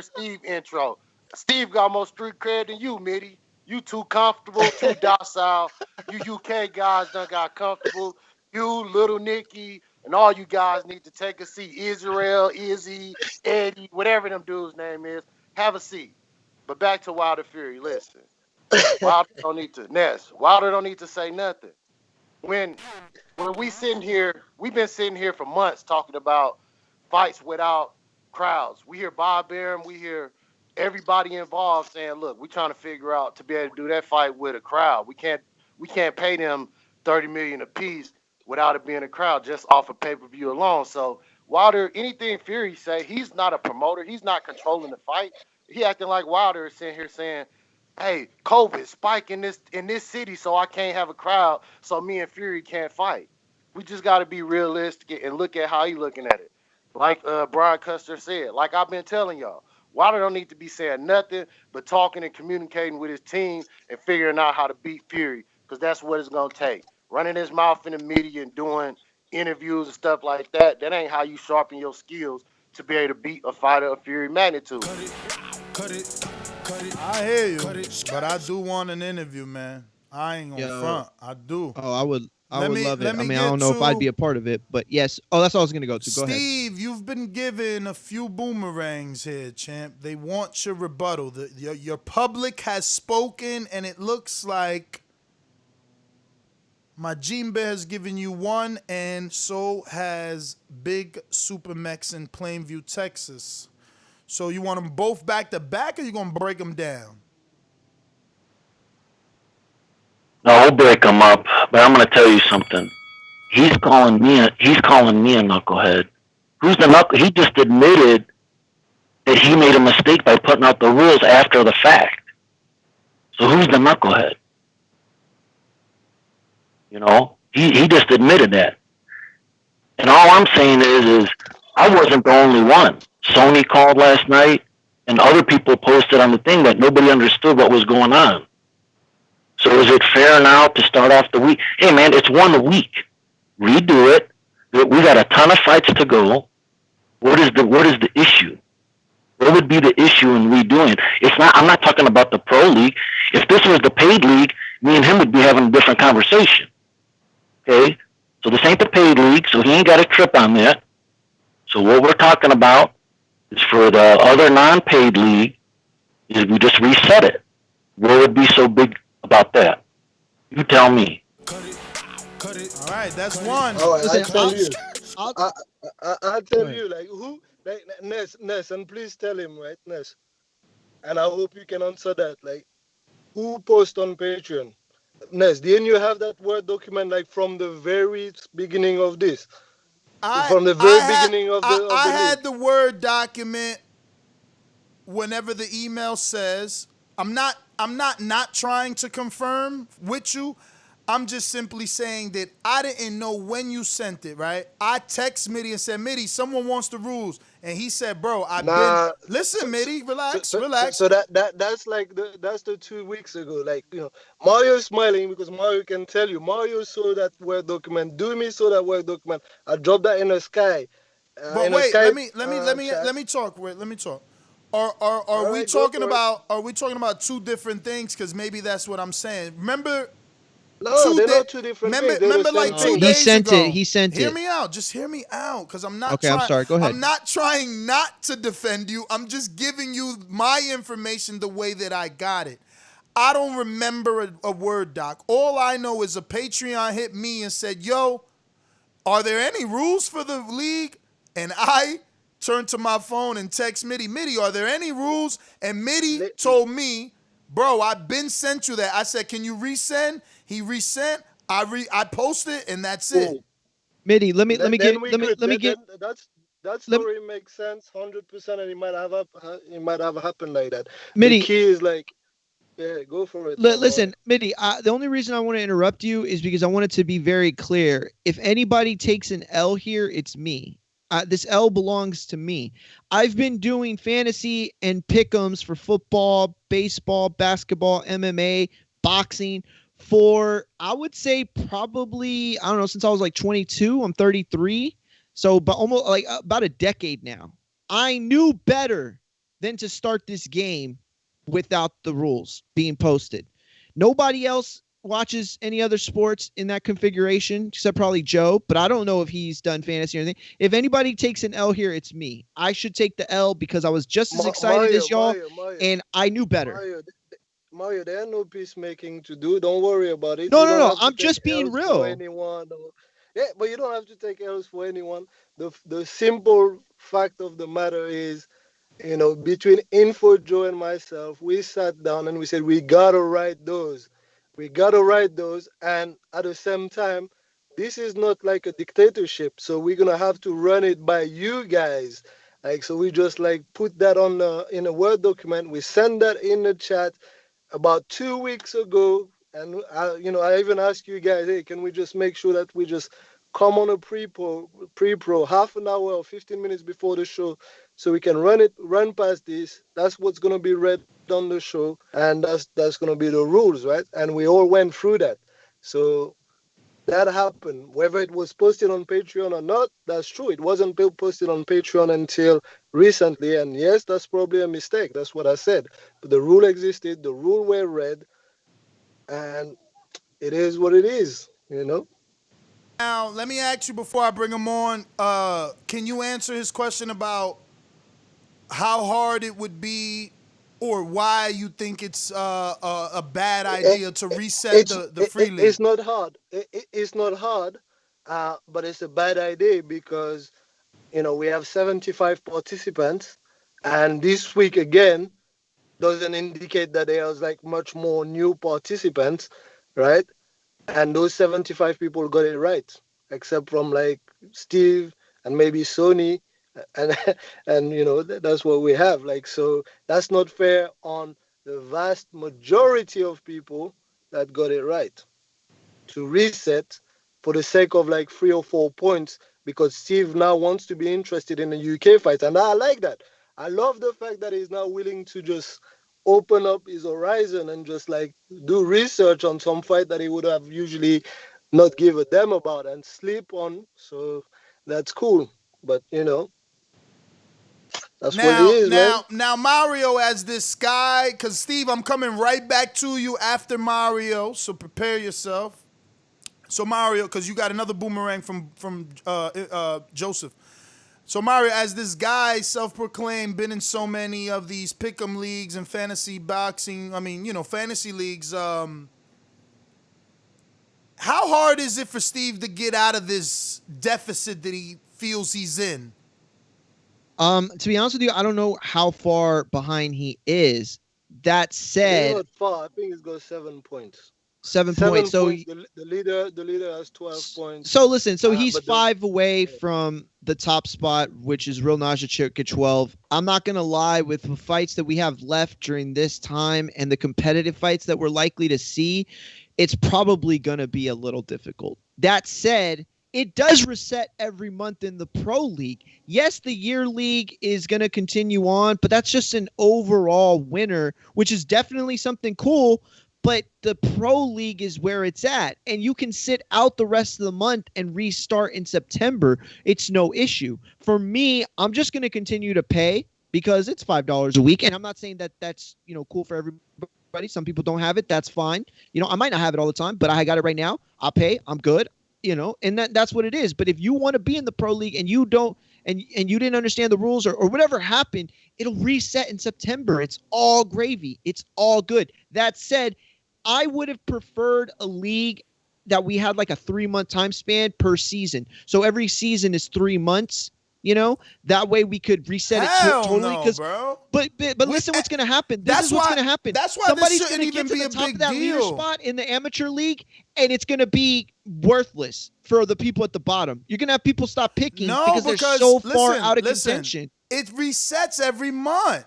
[SPEAKER 13] Steve intro. Steve got more street cred than you, Mitty. You too comfortable, too docile. You UK guys done got comfortable. You, Little Nicky, and all you guys need to take a seat. Israel, Izzy, Eddie, whatever them dudes' name is, have a seat. But back to Wilder Fury. Listen, Wilder don't need to say nothing. When we sitting here, we've been sitting here for months talking about fights without crowds. We hear Bob Arum, we hear everybody involved saying, "Look, we're trying to figure out to be able to do that fight with a crowd. We can't pay them $30 million a piece without it being a crowd just off of pay-per-view alone." So Wilder, anything Fury say, he's not a promoter. He's not controlling the fight. He acting like Wilder is sitting here saying, "Hey, COVID spike in this city, so I can't have a crowd, so me and Fury can't fight." We just got to be realistic and look at how he looking at it. Like Brian Custer said, like I've been telling y'all, Wilder don't need to be saying nothing but talking and communicating with his team and figuring out how to beat Fury, because that's what it's going to take. Running his mouth in the media and doing interviews and stuff like that ain't how you sharpen your skills to be able to beat a fighter of Fury magnitude.
[SPEAKER 10] Cut it. I hear you, but I do want an interview, man. I ain't gonna front. I do.
[SPEAKER 12] Oh, I would love it. I mean, I don't know if I'd be a part of it, but yes. Oh, that's all I was gonna go to. Go ahead.
[SPEAKER 10] Steve, you've been given a few boomerangs here, champ. They want your rebuttal. Your public has spoken, and it looks like Majimbe has given you one, and so has Big Super Mex in Plainview, Texas. So you want them both back to back, or you gonna break them down?
[SPEAKER 9] No, we'll break them up. But I'm gonna tell you something. He's calling me a knucklehead. Who's the knuckle? He just admitted that he made a mistake by putting out the rules after the fact. So who's the knucklehead? He just admitted that. And all I'm saying is I wasn't the only one. Sony called last night, and other people posted on the thing that nobody understood what was going on. So is it fair now to start off the week? Hey, man, it's 1 week. Redo it. We got a ton of fights to go. What is the issue? What would be the issue in redoing it? It's not. I'm not talking about the pro league. If this was the paid league, me and him would be having a different conversation. Okay, so this ain't the paid league, so he ain't got a trip on that. So what we're talking about is for the other non-paid league, is we just reset it. What would be so big about that? You tell me.
[SPEAKER 10] All right, that's one.
[SPEAKER 1] Oh,
[SPEAKER 12] Listen,
[SPEAKER 1] I tell you, like who, like Ness, and please tell him, right, Ness, and I hope you can answer that. Like, who post on Patreon? Ness, didn't you have that Word document like from the very beginning of this? From the very beginning of the
[SPEAKER 10] I
[SPEAKER 1] league.
[SPEAKER 10] had the Word document whenever the email says, I'm not trying to confirm with you. I'm just simply saying that I didn't know when you sent it, right? I text Mitty and said, Mitty, someone wants the rules. And he said, bro, listen, Mitty, relax.
[SPEAKER 1] So that's like that's the 2 weeks ago. Like, Mario's smiling because Mario can tell you. Mario saw that Word document. Do me saw that Word document. I dropped that in the sky.
[SPEAKER 10] But wait, let me talk. Let me talk. Are we talking about two different things? Because maybe that's what I'm saying. Remember,
[SPEAKER 1] no, they're not two different things.
[SPEAKER 10] Remember, like 2 days ago.
[SPEAKER 12] He sent it.
[SPEAKER 10] Hear me out. Just hear me out, because I'm not.
[SPEAKER 12] Okay, I'm sorry. Go ahead.
[SPEAKER 10] I'm not trying not to defend you. I'm just giving you my information the way that I got it. I don't remember a Word doc. All I know is a Patreon hit me and said, "Yo, are there any rules for the league?" And I turned to my phone and text Mitty, are there any rules? And Mitty told me, bro, I've been sent you that. I said, can you resend? He resent. I posted, and that's it.
[SPEAKER 12] Mitty, let me get.
[SPEAKER 1] That story makes sense 100%, and it might have happened like that.
[SPEAKER 12] Mitty,
[SPEAKER 1] the key is like, yeah, go for it.
[SPEAKER 12] Listen, Mitty, the only reason I want to interrupt you is because I want it to be very clear. If anybody takes an L here, it's me. This L belongs to me. I've been doing fantasy and pick'ems for football, baseball, basketball, MMA, boxing for, I would say, probably, I don't know, since I was like 22. I'm 33. So, but almost like about a decade now. I knew better than to start this game without the rules being posted. Nobody else watches any other sports in that configuration except probably Joe, but I don't know if he's done fantasy or anything. If anybody takes an L here, it's me. I should take the L because I was just as excited as y'all, and I knew better.
[SPEAKER 1] Mario, there are no peacemaking to do. Don't worry about it.
[SPEAKER 12] No. I'm just being real.
[SPEAKER 1] Yeah, but you don't have to take L's for anyone. The simple fact of the matter is, between Info Joe and myself, we sat down and we said, we got to write those. And at the same time, this is not like a dictatorship. So we're going to have to run it by you guys. Like, so we just like put that in a Word document. We send that in the chat about 2 weeks ago. And, I even asked you guys, hey, can we just make sure that we just come on a pre-pro half an hour or 15 minutes before the show so we can run past this. That's what's going to be read on the show, and that's going to be the rules, right? And we all went through that. So that happened. Whether it was posted on Patreon or not, that's true. It wasn't posted on Patreon until recently, and yes, that's probably a mistake. That's what I said. But the rule existed, the rule were read, and it is what it is,
[SPEAKER 10] Now, let me ask you before I bring him on, can you answer his question about how hard it would be or why you think it's a bad idea to reset the free league?
[SPEAKER 1] It's not hard. It's not hard, but it's a bad idea because, we have 75 participants, and this week again doesn't indicate that there's like much more new participants, right? And those 75 people got it right, except from like Steve and maybe Sony, and that's what we have. Like, so that's not fair on the vast majority of people that got it right. To reset for the sake of like 3 or 4 points because Steve now wants to be interested in the UK fight. And I like that. I love the fact that he's now willing to just open up his horizon and just like do research on some fight that he would have usually not give a damn about and sleep on. So that's cool. But that's what it is, man.
[SPEAKER 10] Now, Mario as this guy, because Steve, I'm coming right back to you after Mario, so prepare yourself. So Mario, because you got another boomerang from Joseph. So Mario, as this guy, self-proclaimed, been in so many of these pick'em leagues and fantasy boxing. Fantasy leagues. How hard is it for Steve to get out of this deficit that he feels he's in?
[SPEAKER 12] To be honest with you, I don't know how far behind he is. That said,
[SPEAKER 1] he's not far. I think he's got 7 points.
[SPEAKER 12] 7 points. So
[SPEAKER 1] the leader has 12 points.
[SPEAKER 12] So listen, he's 5 away from the top spot, which is Real Najee at 12. I'm not gonna lie, with the fights that we have left during this time and the competitive fights that we're likely to see, it's probably gonna be a little difficult. That said, it does reset every month in the pro league. Yes, the year league is going to continue on, but that's just an overall winner, which is definitely something cool. But the pro league is where it's at, and you can sit out the rest of the month and restart in September. It's no issue. For me, I'm just going to continue to pay because it's $5 a week, and I'm not saying that that's cool for everybody. Some people don't have it. That's fine. I might not have it all the time, but I got it right now. I'll pay. I'm good. And that's what it is. But if you want to be in the pro league and you don't, and you didn't understand the rules or whatever happened, it'll reset in September. It's all gravy. It's all good. That said, I would have preferred a league that we had like a 3-month time span per season. So every season is 3 months. That way we could reset it totally.
[SPEAKER 10] No, bro.
[SPEAKER 12] But listen, what's going to happen? This is what's going to happen.
[SPEAKER 10] That's why
[SPEAKER 12] somebody's
[SPEAKER 10] this shouldn't
[SPEAKER 12] going to
[SPEAKER 10] even
[SPEAKER 12] get to
[SPEAKER 10] be
[SPEAKER 12] the
[SPEAKER 10] a
[SPEAKER 12] top
[SPEAKER 10] big
[SPEAKER 12] of that leader
[SPEAKER 10] deal.
[SPEAKER 12] spot in the amateur league, and it's going to be worthless for the people at the bottom. You're going to have people stop picking because they're so far out of contention.
[SPEAKER 10] It resets every month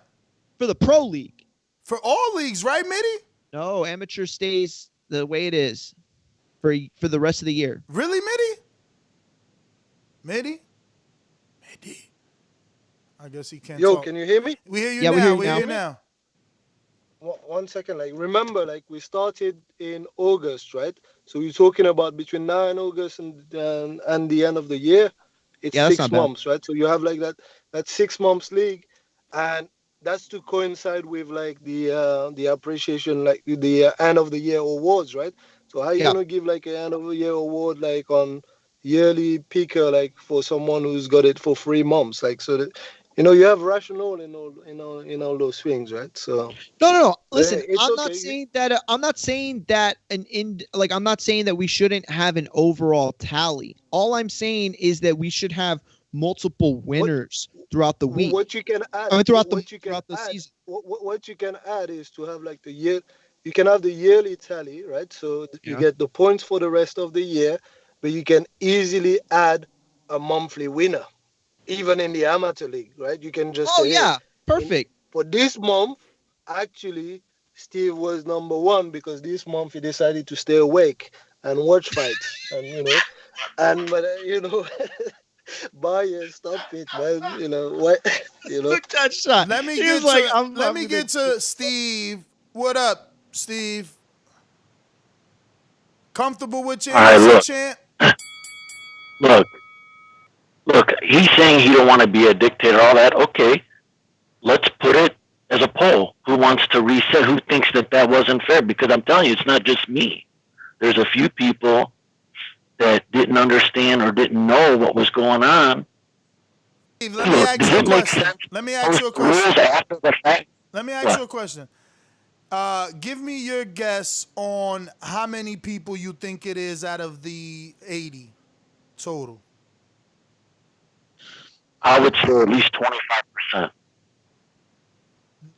[SPEAKER 12] for the pro league.
[SPEAKER 10] For all leagues, right, Mitty?
[SPEAKER 12] No, amateur stays the way it is for the rest of the year.
[SPEAKER 10] Really, Mitty? I guess he can't talk.
[SPEAKER 1] Can you hear me?
[SPEAKER 10] We hear you now. We hear you now.
[SPEAKER 1] 1 second. Remember, we started in August, right? So we're talking about between now and August and the end of the year. It's 6 months, right? So you have that 6 months league, and that's to coincide with the appreciation, the end of the year awards, right? So how are you gonna give an end of the year award on yearly picker for someone who's got it for 3 months? So that you have rationale in all those things, right? So
[SPEAKER 12] no. Listen, I'm
[SPEAKER 1] okay.
[SPEAKER 12] not saying that. I'm not saying that I'm not saying that we shouldn't have an overall tally. All I'm saying is that we should have multiple winners throughout the week.
[SPEAKER 1] What you can add,
[SPEAKER 12] throughout the season.
[SPEAKER 1] What you can add is to have the year. You can have the yearly tally, right? So you get the points for the rest of the year, but you can easily add a monthly winner. Even in the amateur league, right? You can just say,
[SPEAKER 12] perfect.
[SPEAKER 1] For this month, actually, Steve was number 1 because this month he decided to stay awake and watch fights, and Bayer, stop it, man. What?
[SPEAKER 12] Look that shot.
[SPEAKER 10] Let me get to Steve. What up, Steve? Comfortable with your answer, champ?
[SPEAKER 9] Look, he's saying he don't want to be a dictator, all that. Okay, let's put it as a poll. Who wants to reset? Who thinks that wasn't fair? Because I'm telling you, it's not just me. There's a few people that didn't understand or didn't know what was going on.
[SPEAKER 10] Steve, let me ask you a question. Let me ask you a question. Give me your guess on how many people you think it is out of the 80 total.
[SPEAKER 9] I would say at least 25%.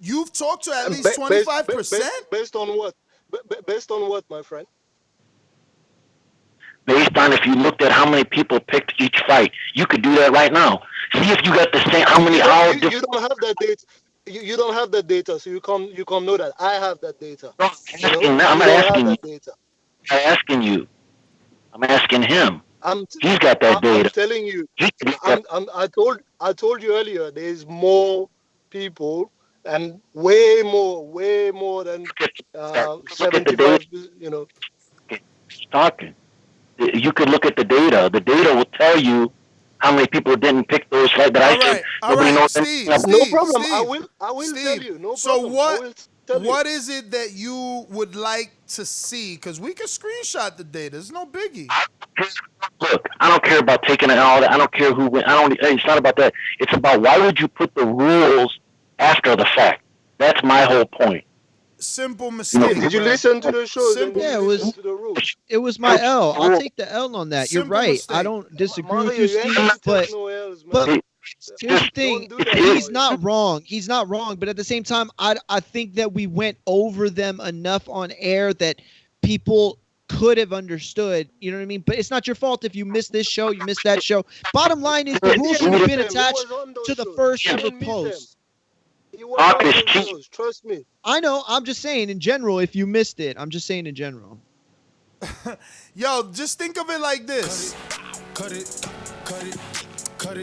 [SPEAKER 10] You've talked to at least 25%?
[SPEAKER 1] Based on what? Based on what, my friend?
[SPEAKER 9] Based on if you looked at how many people picked each fight. You could do that right now. See if you got the same. You don't
[SPEAKER 1] have that data. you don't have that data, so you can't know that. I have that data.
[SPEAKER 9] No,
[SPEAKER 1] You know,
[SPEAKER 9] I'm
[SPEAKER 1] you
[SPEAKER 9] not
[SPEAKER 1] don't have
[SPEAKER 9] asking you.
[SPEAKER 1] that data.
[SPEAKER 9] I'm asking you. I'm asking him.
[SPEAKER 1] I'm
[SPEAKER 9] He's got that
[SPEAKER 1] I'm
[SPEAKER 9] data.
[SPEAKER 1] telling you.
[SPEAKER 9] He can look at
[SPEAKER 1] I told you earlier. There's more people and way more than
[SPEAKER 9] that. Look at the data.
[SPEAKER 1] 75. You know.
[SPEAKER 9] He's talking. You could look at the data. The data will tell you how many people didn't pick those fights. But I said
[SPEAKER 10] All
[SPEAKER 9] nobody
[SPEAKER 10] right,
[SPEAKER 9] knows anything
[SPEAKER 10] Steve,
[SPEAKER 9] about.
[SPEAKER 1] No
[SPEAKER 10] Steve,
[SPEAKER 1] problem. I
[SPEAKER 10] Steve,
[SPEAKER 1] will. I will tell
[SPEAKER 10] Steve.
[SPEAKER 1] you. No
[SPEAKER 10] So
[SPEAKER 1] problem. I will tell you.
[SPEAKER 10] what is it that you would like to see? Because we can screenshot the data. It's no biggie.
[SPEAKER 9] Look, I don't care about taking it all. I don't care who wins. I don't. It's not about that. It's about why would you put the rules after the fact? That's my whole point.
[SPEAKER 10] Simple
[SPEAKER 1] Steve,
[SPEAKER 10] mistake,
[SPEAKER 1] did you
[SPEAKER 10] bro.
[SPEAKER 1] listen to the shows and did
[SPEAKER 10] Simple.
[SPEAKER 12] Yeah,
[SPEAKER 1] you
[SPEAKER 12] it
[SPEAKER 1] listen
[SPEAKER 12] was
[SPEAKER 1] to the rules?
[SPEAKER 12] it was my L. I'll take the L on that. You're
[SPEAKER 10] Simple
[SPEAKER 12] right. I
[SPEAKER 10] mistake.
[SPEAKER 12] don't disagree with
[SPEAKER 1] Mario,
[SPEAKER 12] you,
[SPEAKER 1] you ain't
[SPEAKER 12] Steve,
[SPEAKER 1] got to take
[SPEAKER 12] but
[SPEAKER 1] no L's, man.
[SPEAKER 12] but here's the thing.
[SPEAKER 1] Don't do that,
[SPEAKER 12] He's
[SPEAKER 1] Mario.
[SPEAKER 12] not wrong. He's not wrong. But at the same time, I think that we went over them enough on air that people could have understood. You know what I mean? But it's not your fault if you missed this show, you missed that show. Bottom line is the
[SPEAKER 1] He
[SPEAKER 12] rules
[SPEAKER 1] didn't
[SPEAKER 12] should have
[SPEAKER 1] miss
[SPEAKER 12] been
[SPEAKER 1] them. He
[SPEAKER 12] attached
[SPEAKER 1] was on those
[SPEAKER 12] to the
[SPEAKER 1] shows.
[SPEAKER 12] first
[SPEAKER 1] He
[SPEAKER 12] ever
[SPEAKER 1] didn't miss them.
[SPEAKER 12] post.
[SPEAKER 1] He was on those shows. Trust me.
[SPEAKER 12] I know. I'm just saying in general. If you missed it, I'm just saying in general.
[SPEAKER 10] Yo, just think of it like this.
[SPEAKER 19] Cut it.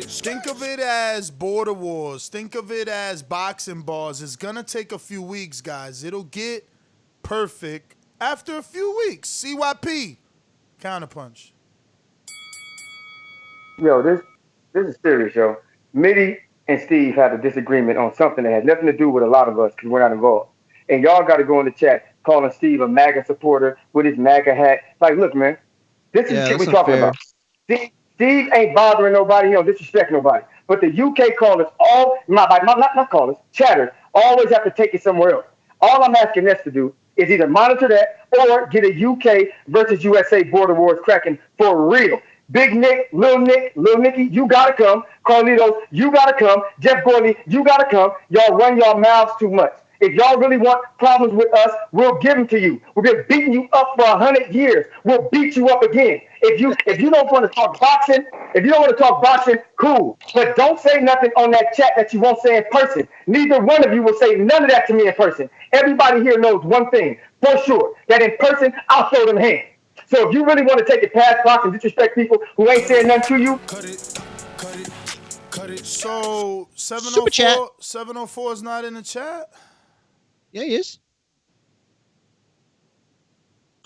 [SPEAKER 10] Think of it as border wars. Think of it as boxing bars. It's gonna take a few weeks, guys. It'll get perfect after a few weeks. CYP. Counterpunch.
[SPEAKER 5] Yo, this is serious, yo. Mitty and Steve had a disagreement on something that had nothing to do with a lot of us because we're not involved. And y'all got to go in the chat calling Steve a MAGA supporter with his MAGA hat. Like, look, man, this is
[SPEAKER 12] Yeah,
[SPEAKER 5] shit
[SPEAKER 12] that's
[SPEAKER 5] we're talking
[SPEAKER 12] unfair.
[SPEAKER 5] about. Steve ain't bothering nobody. He don't disrespect nobody. But the UK callers, not callers, chatters, always have to take it somewhere else. All I'm asking us to do is either monitor that or get a UK versus USA border wars cracking for real. Big Nick, Lil Nicky, you gotta come. Carlitos, you gotta come. Jeff Gorley, you gotta come. Y'all run your mouths too much. If y'all really want problems with us, we'll give them to you. We've been beating you up for 100 years. We'll beat you up again. If you don't want to talk boxing, cool. But don't say nothing on that chat that you won't say in person. Neither one of you will say none of that to me in person. Everybody here knows one thing for sure: that in person, I'll throw them hands. So if you really want to take it past box and disrespect people who ain't saying nothing to you,
[SPEAKER 19] Cut it.
[SPEAKER 10] So
[SPEAKER 12] Super chat.
[SPEAKER 10] 704 is not in the chat.
[SPEAKER 12] Yeah, he is.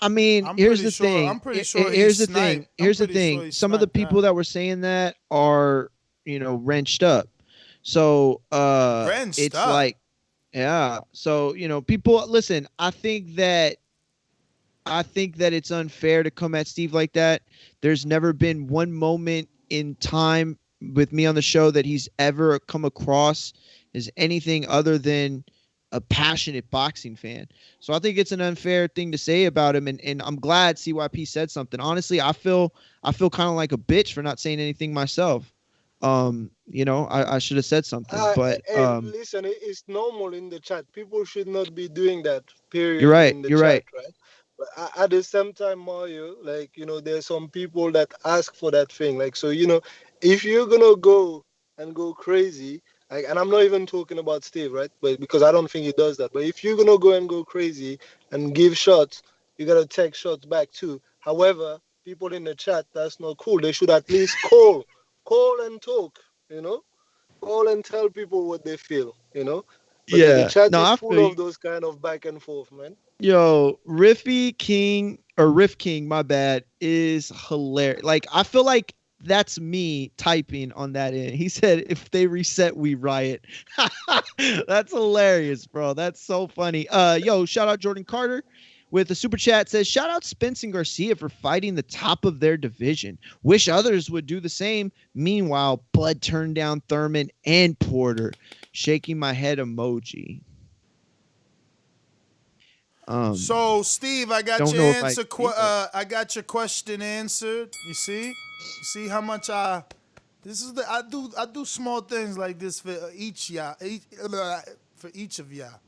[SPEAKER 12] I mean,
[SPEAKER 10] I'm
[SPEAKER 12] here's
[SPEAKER 10] pretty
[SPEAKER 12] the
[SPEAKER 10] sure-
[SPEAKER 12] thing.
[SPEAKER 10] I'm pretty sure
[SPEAKER 12] Here's
[SPEAKER 10] he
[SPEAKER 12] the thing.
[SPEAKER 10] sniped. I'm
[SPEAKER 12] Here's the
[SPEAKER 10] pretty sure
[SPEAKER 12] thing.
[SPEAKER 10] he
[SPEAKER 12] Some of the
[SPEAKER 10] sniped
[SPEAKER 12] people that were saying that are, wrenched up. So
[SPEAKER 10] Wrenched
[SPEAKER 12] it's
[SPEAKER 10] up?
[SPEAKER 12] like, yeah. So, people listen, I think that it's unfair to come at Steve like that. There's never been one moment in time with me on the show that he's ever come across as anything other than a passionate boxing fan. So I think it's an unfair thing to say about him, and I'm glad CYP said something. Honestly, I feel kind of like a bitch for not saying anything myself. I should have said something, but
[SPEAKER 1] Listen, it's normal in the chat. People should not be doing that. Period.
[SPEAKER 12] you're right.
[SPEAKER 1] In the
[SPEAKER 12] You're
[SPEAKER 1] chat,
[SPEAKER 12] right.
[SPEAKER 1] right? But at the same time, Mario, there's some people that ask for that thing. If you're gonna go crazy, and I'm not even talking about Steve, right? But because I don't think he does that. But if you're gonna go crazy and give shots, you gotta take shots back too. However, people in the chat, that's not cool. They should at least call and talk. Call and tell people what they feel. But the
[SPEAKER 12] Yeah.
[SPEAKER 1] chat
[SPEAKER 12] No,
[SPEAKER 1] is
[SPEAKER 12] I
[SPEAKER 1] full
[SPEAKER 12] feel
[SPEAKER 1] of
[SPEAKER 12] you.
[SPEAKER 1] those kind of back and forth, man.
[SPEAKER 12] Yo, Riff King, my bad, is hilarious. Like, I feel like that's me typing on that end. He said, if they reset, we riot. That's hilarious, bro. That's so funny. Yo, shout out Jordan Carter with a super chat, says, shout out Spence and Garcia for fighting the top of their division. Wish others would do the same. Meanwhile, Bud turned down Thurman and Porter. Shaking my head emoji.
[SPEAKER 10] So Steve, I got
[SPEAKER 12] don't
[SPEAKER 10] your
[SPEAKER 12] know if
[SPEAKER 10] answer.
[SPEAKER 12] I-
[SPEAKER 10] I got your question answered. You see how much I do small things like this for each of y'all.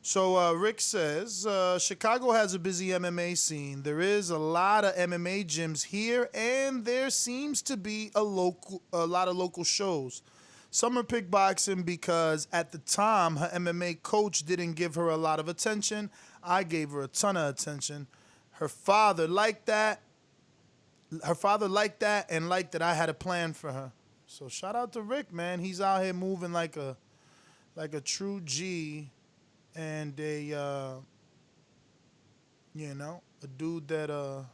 [SPEAKER 10] So Rick says Chicago has a busy MMA scene. There is a lot of MMA gyms here, and there seems to be a lot of local shows. Summer picked boxing because at the time her MMA coach didn't give her a lot of attention. I gave her a ton of attention. Her father liked that. Her father liked that and liked that I had a plan for her. So shout out to Rick, man. He's out here moving like a true G and a dude that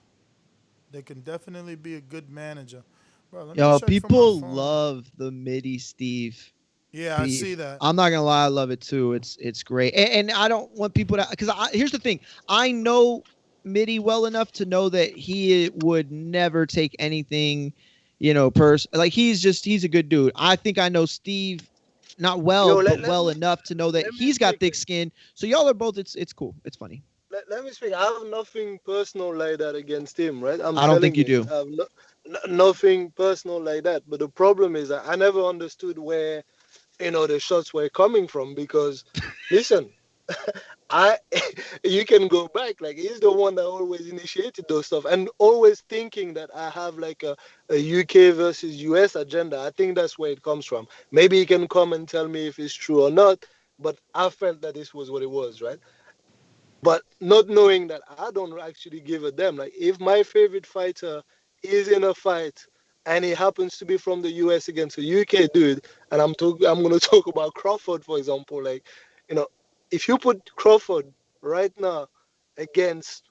[SPEAKER 10] can definitely be a good manager. Bro, let me
[SPEAKER 12] Yo,
[SPEAKER 10] check for my
[SPEAKER 12] people
[SPEAKER 10] phone.
[SPEAKER 12] love the MIDI Steve.
[SPEAKER 10] Yeah, I
[SPEAKER 12] beef.
[SPEAKER 10] see that.
[SPEAKER 12] I'm not gonna lie, I love it too. It's great, and I don't want people to, because here's the thing. I know MIDI well enough to know that he would never take anything, like he's a good dude. I think I know Steve not well,
[SPEAKER 1] Yo,
[SPEAKER 12] but well enough to know that
[SPEAKER 1] let me
[SPEAKER 12] he's got
[SPEAKER 1] speak.
[SPEAKER 12] thick skin. So y'all are both. It's cool. It's funny.
[SPEAKER 1] Let me speak. I have nothing personal like that against him, right? I'm
[SPEAKER 12] I don't
[SPEAKER 1] telling
[SPEAKER 12] think you
[SPEAKER 1] you,
[SPEAKER 12] do.
[SPEAKER 1] I have nothing personal like that. But the problem is that I never understood where, the shots were coming from because, listen, I you can go back. Like he's the one that always initiated those stuff and always thinking that I have like a UK versus US agenda. I think that's where it comes from. Maybe he can come and tell me if it's true or not. But I felt that this was what it was, right? But not knowing that I don't actually give a damn. Like if my favorite fighter is in a fight and he happens to be from the US against a UK dude, and I'm gonna talk about Crawford, for example, like, you know, if you put Crawford right now against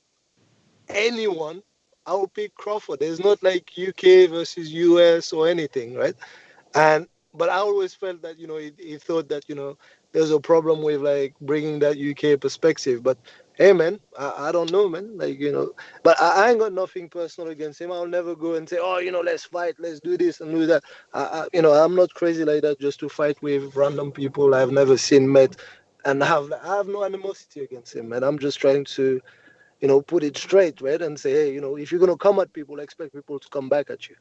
[SPEAKER 1] anyone, I will pick Crawford. There's not like UK versus US or anything, right? And but I always felt that he thought that there's a problem with like bringing that UK perspective. But hey, man, I don't know, man. Like but I ain't got nothing personal against him. I'll never go and say, oh, let's fight, let's do this and do that. I'm not crazy like that just to fight with random people I've never seen, met, and I have no animosity against him, man. I'm just trying to put it straight, right, and say, hey, if you're gonna come at people, expect people to come back at you.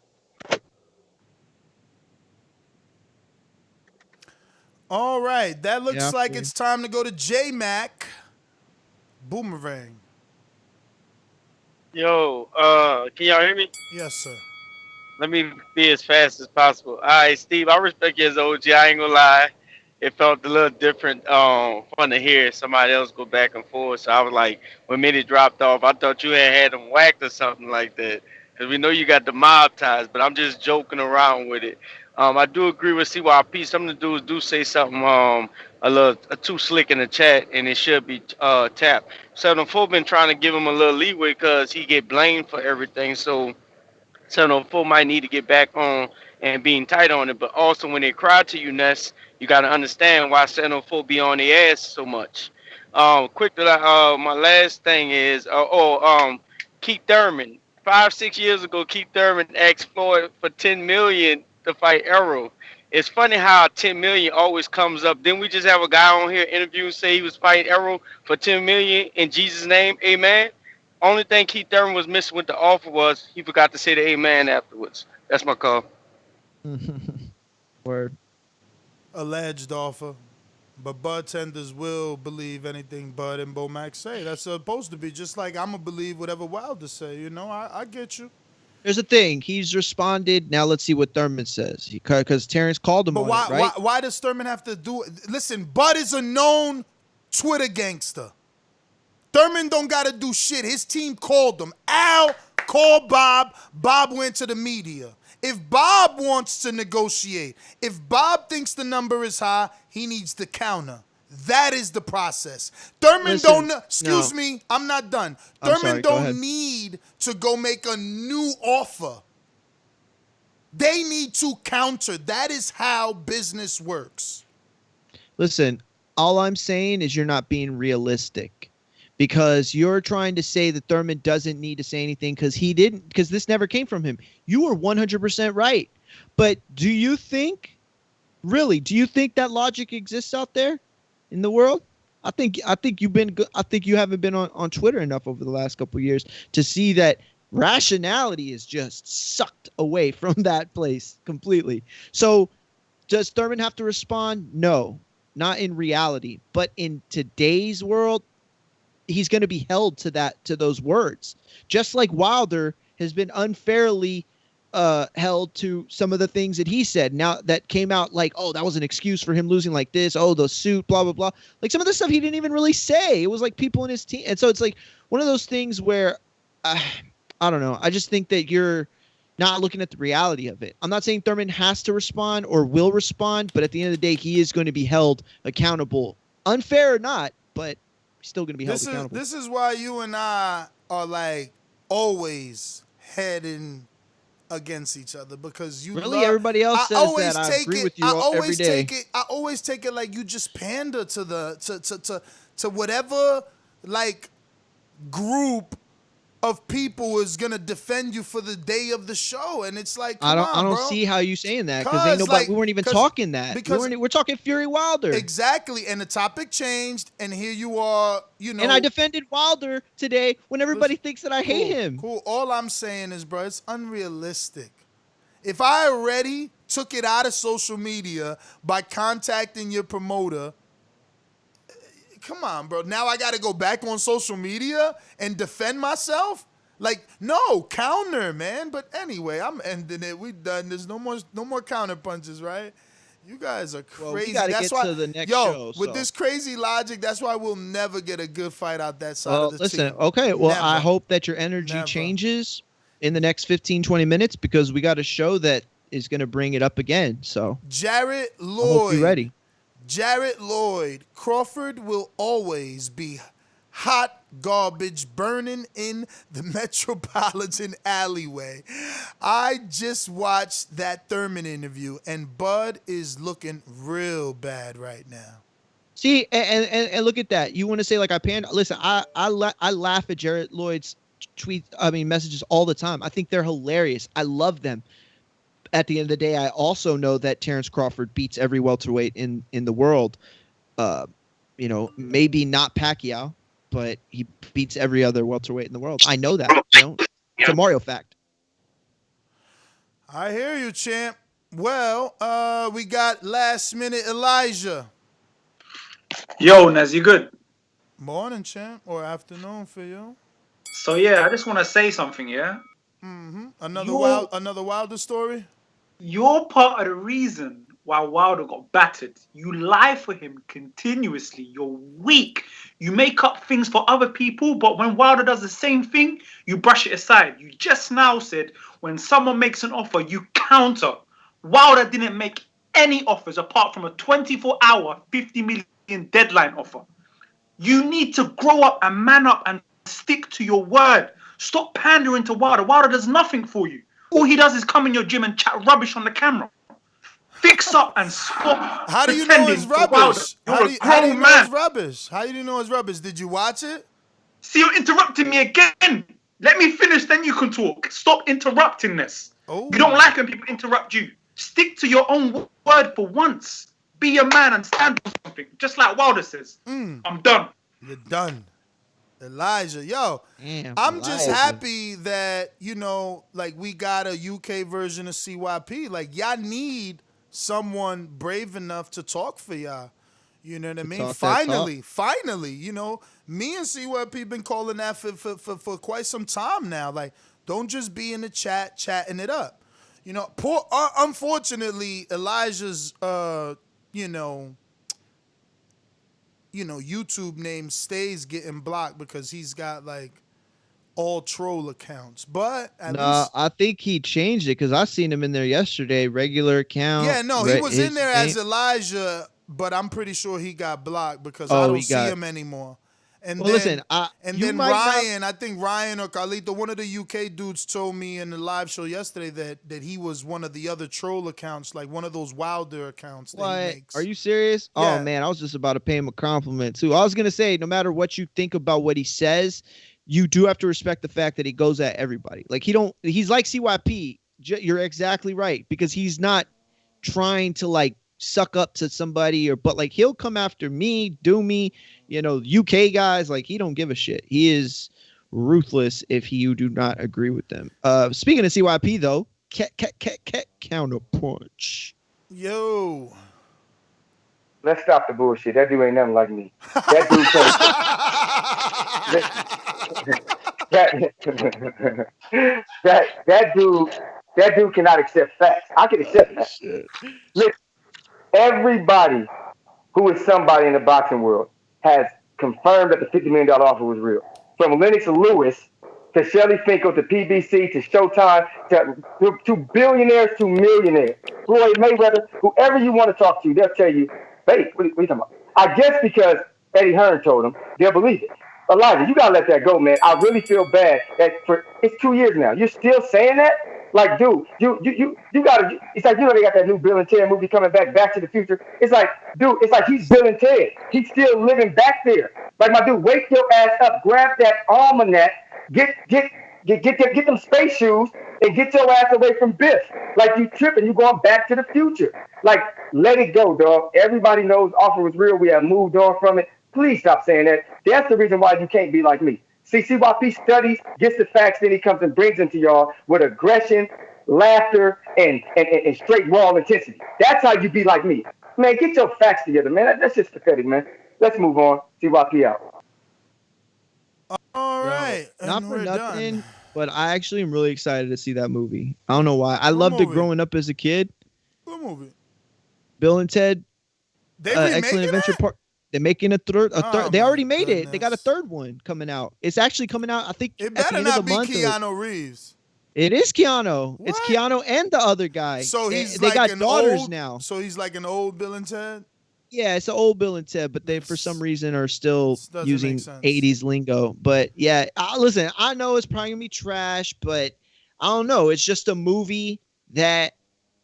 [SPEAKER 10] All right, that looks
[SPEAKER 12] Yeah,
[SPEAKER 10] like
[SPEAKER 12] cool.
[SPEAKER 10] it's time to go to J Mac. Boomerang.
[SPEAKER 20] Yo, can y'all hear me?
[SPEAKER 10] Yes, sir.
[SPEAKER 20] Let me be as fast as possible. All right, Steve, I respect you as OG. I ain't gonna lie. It felt a little different, fun to hear somebody else go back and forth. So I was like, when Minnie dropped off, I thought you had him whacked or something like that. Because we know you got the mob ties, but I'm just joking around with it. I do agree with CYP. Some of the dudes do say something a little too slick in the chat, and it should be tapped. So the folk been trying to give him a little leeway because he get blamed for everything. So 704 might need to get back on and being tight on it. But also when they cry to you, Ness, you got to understand why 704 be on their ass so much. My last thing is, Keith Thurman. 5-6 years ago, Keith Thurman asked Floyd for 10 million to fight Errol. It's funny how 10 million always comes up. Didn't we just have a guy on here interviewing say he was fighting Errol for 10 million in Jesus' name? Amen. Only thing Keith Thurman was missing with the offer was he forgot to say the amen afterwards. That's my call.
[SPEAKER 12] Word.
[SPEAKER 10] Alleged offer. But bartenders will believe anything Bud and Bo Max say. That's supposed to be just like I'm going to believe whatever Wilder say. I get you.
[SPEAKER 12] Here's the thing. He's responded. Now let's see what Thurman says. Because Terrence called him
[SPEAKER 10] But
[SPEAKER 12] on it, right?
[SPEAKER 10] why does Thurman have to do it? Listen, Bud is a known Twitter gangster. Thurman don't got to do shit. His team called him. Al called Bob. Bob went to the media. If Bob wants to negotiate, if Bob thinks the number is high, he needs to counter. That is the process. Thurman excuse me, I'm not done. Thurman don't need to go make a new offer. They need to counter. That is how business works.
[SPEAKER 12] Listen, all I'm saying is you're not being realistic. Because you're trying to say that Thurman doesn't need to say anything because this never came from him. You are 100% right. But do you think that logic exists out there in the world? I think you haven't been on Twitter enough over the last couple of years to see that rationality is just sucked away from that place completely. So does Thurman have to respond? No, not in reality. But in today's world, he's going to be held to those words, just like Wilder has been unfairly held to some of the things that he said. Now that came out like, oh, that was an excuse for him losing like this. Oh, the suit, blah, blah, blah. Like some of the stuff he didn't even really say. It was like people in his team. And so it's like one of those things where I don't know. I just think that you're not looking at the reality of it. I'm not saying Thurman has to respond or will respond, but at the end of the day, he is going to be held accountable. Unfair or not, but he's still going to be held accountable.
[SPEAKER 10] This is why you and I are like always heading against each other, because you
[SPEAKER 12] really everybody else says that. I agree with you every day.
[SPEAKER 10] I always take it like you just pander to to whatever like group of people is gonna defend you for the day of the show, and it's like,
[SPEAKER 12] I don't
[SPEAKER 10] bro.
[SPEAKER 12] see how you saying that, because ain't nobody. Like, we weren't even talking that. We're talking Fury Wilder.
[SPEAKER 10] Exactly, and the topic changed, and here you are.
[SPEAKER 12] And I defended Wilder today when everybody thinks that I hate him.
[SPEAKER 10] Cool. All I'm saying is, bro, it's unrealistic. If I already took it out of social media by contacting your promoter, come on, bro. Now I got to go back on social media and defend myself? Like, no, counter, man. But anyway, I'm ending it. We done. There's no more counter punches, right? You guys are crazy.
[SPEAKER 12] Well, we gotta get to the next show.
[SPEAKER 10] With this crazy logic, that's why we'll never get a good fight out that side of the
[SPEAKER 12] listen,
[SPEAKER 10] team.
[SPEAKER 12] Okay, well, never. I hope that your energy changes in the next 15, 20 minutes, because we got a show that is going to bring it up again. So
[SPEAKER 10] Jarrett Lloyd.
[SPEAKER 12] I hope you're ready.
[SPEAKER 10] Jarrett Lloyd, Crawford will always be hot garbage burning in the metropolitan alleyway. I just watched that Thurman interview, and Bud is looking real bad right now.
[SPEAKER 12] See, and look at that. You want to say like I panned? Listen, I laugh at Jarrett Lloyd's messages all the time. I think they're hilarious. I love them. At the end of the day, I also know that Terrence Crawford beats every welterweight in the world. Maybe not Pacquiao, but he beats every other welterweight in the world. I know that. It's a Mario fact.
[SPEAKER 10] I hear you, champ. Well, we got last minute Elijah.
[SPEAKER 7] Yo, Nez, you good?
[SPEAKER 10] Morning, champ, or afternoon for you.
[SPEAKER 7] So yeah, I just want to say something, yeah?
[SPEAKER 10] Mm-hmm. Another Wilder story?
[SPEAKER 7] You're part of the reason why Wilder got battered. You lie for him continuously. You're weak. You make up things for other people, but when Wilder does the same thing, you brush it aside. You just now said when someone makes an offer, you counter. Wilder didn't make any offers apart from a 24-hour, 50 million deadline offer. You need to grow up and man up and stick to your word. Stop pandering to Wilder. Wilder does nothing for you. All he does is come in your gym and chat rubbish on the camera. Fix up and stop.
[SPEAKER 10] How do you know it's rubbish?
[SPEAKER 7] You're a grown man.
[SPEAKER 10] How do you know it's rubbish? Did you watch it?
[SPEAKER 7] See, you're interrupting me again. Let me finish, then you can talk. Stop interrupting this.
[SPEAKER 10] Oh.
[SPEAKER 7] You don't like when people interrupt you. Stick to your own word for once. Be a man and stand for something. Just like Wilder says. I'm done.
[SPEAKER 10] You're done. Elijah, yo,
[SPEAKER 12] damn,
[SPEAKER 10] I'm just happy that, we got a UK version of CYP. Like, y'all need someone brave enough to talk for y'all. You know what I mean? Finally, me and CYP been calling that for quite some time now. Like, don't just be in the chat chatting it up. Unfortunately, Elijah's, YouTube name stays getting blocked because he's got like all troll accounts. But at least,
[SPEAKER 12] I think he changed it because I seen him in there yesterday. Regular account.
[SPEAKER 10] Yeah, no, he was in there as Elijah, but I'm pretty sure he got blocked because I don't see him anymore. And then Ryan, I think Ryan or Carlito, one of the UK dudes told me in the live show yesterday that he was one of the other troll accounts, like one of those Wilder accounts that he makes.
[SPEAKER 12] Are you serious? Yeah. Oh, man, I was just about to pay him a compliment, too. I was going to say, no matter what you think about what he says, you do have to respect the fact that he goes at everybody. Like, he's like CYP. You're exactly right, because he's not trying to, like, suck up to somebody but like he'll come after me, do me, UK guys, like he don't give a shit. He is ruthless if you do not agree with them. Speaking of CYP though, counterpunch.
[SPEAKER 10] Yo.
[SPEAKER 5] Let's stop the bullshit. That dude ain't nothing like me. That dude that dude That dude cannot accept facts. I can accept facts. Listen, everybody who is somebody in the boxing world has confirmed that the $50 million offer was real. From Lennox Lewis to Shelly Finkel to PBC to Showtime to billionaires to millionaires. Floyd Mayweather, whoever you want to talk to, they'll tell you, hey, what are you talking about? I guess because Eddie Hearn told them, they'll believe it. Elijah, you gotta let that go, man. I really feel bad that it's 2 years now. You're still saying that? Like, dude, you gotta. It's like they got that new Bill and Ted movie coming back, Back to the Future. It's like, dude, it's like he's Bill and Ted. He's still living back there. Like, my dude, wake your ass up, grab that almanac, get them space shoes, and get your ass away from Biff. Like, you tripping, you going back to the future. Like, let it go, dog. Everybody knows offer was real. We have moved on from it. Please stop saying that. That's the reason why you can't be like me. CYP studies, gets the facts, then he comes and brings them to y'all with aggression, laughter, and straight raw intensity. That's how you be like me. Man, get your facts together, man. That's just pathetic, man. Let's move on. CYP out.
[SPEAKER 10] All right.
[SPEAKER 12] Not
[SPEAKER 10] and
[SPEAKER 12] for
[SPEAKER 10] we're
[SPEAKER 12] nothing,
[SPEAKER 10] done.
[SPEAKER 12] but I actually am really excited to see that movie. I don't know why. I
[SPEAKER 10] What
[SPEAKER 12] loved it
[SPEAKER 10] movie?
[SPEAKER 12] growing up as a kid.
[SPEAKER 10] What movie?
[SPEAKER 12] Bill and Ted,
[SPEAKER 10] They
[SPEAKER 12] Excellent
[SPEAKER 10] remaking
[SPEAKER 12] Adventure
[SPEAKER 10] it?
[SPEAKER 12] Part. They're making a third.
[SPEAKER 10] Oh,
[SPEAKER 12] They
[SPEAKER 10] my
[SPEAKER 12] already made it. They got a
[SPEAKER 10] goodness.
[SPEAKER 12] third one coming out. It's actually coming out, I think,
[SPEAKER 10] It
[SPEAKER 12] at the
[SPEAKER 10] better
[SPEAKER 12] end of the
[SPEAKER 10] not be
[SPEAKER 12] month.
[SPEAKER 10] Keanu Reeves.
[SPEAKER 12] It is Keanu. It's Keanu and the other guy.
[SPEAKER 10] So he's
[SPEAKER 12] they
[SPEAKER 10] like
[SPEAKER 12] got
[SPEAKER 10] an
[SPEAKER 12] daughters
[SPEAKER 10] old,
[SPEAKER 12] now.
[SPEAKER 10] So he's like an old Bill and Ted?
[SPEAKER 12] Yeah, it's an old Bill and Ted, but they for some reason are still
[SPEAKER 10] doesn't
[SPEAKER 12] using
[SPEAKER 10] make sense.
[SPEAKER 12] 80s lingo. But yeah, listen, I know it's probably gonna be trash, but I don't know. It's just a movie that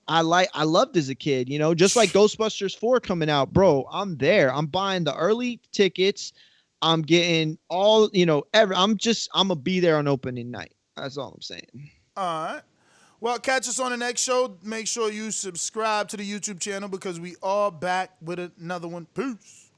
[SPEAKER 12] I loved as a kid, just like Ghostbusters 4 coming out, bro. I'm there. I'm buying the early tickets. I'm getting all, I'm gonna be there on opening night. That's all I'm saying.
[SPEAKER 10] All right. Well, catch us on the next show. Make sure you subscribe to the YouTube channel because we are back with another one. Peace.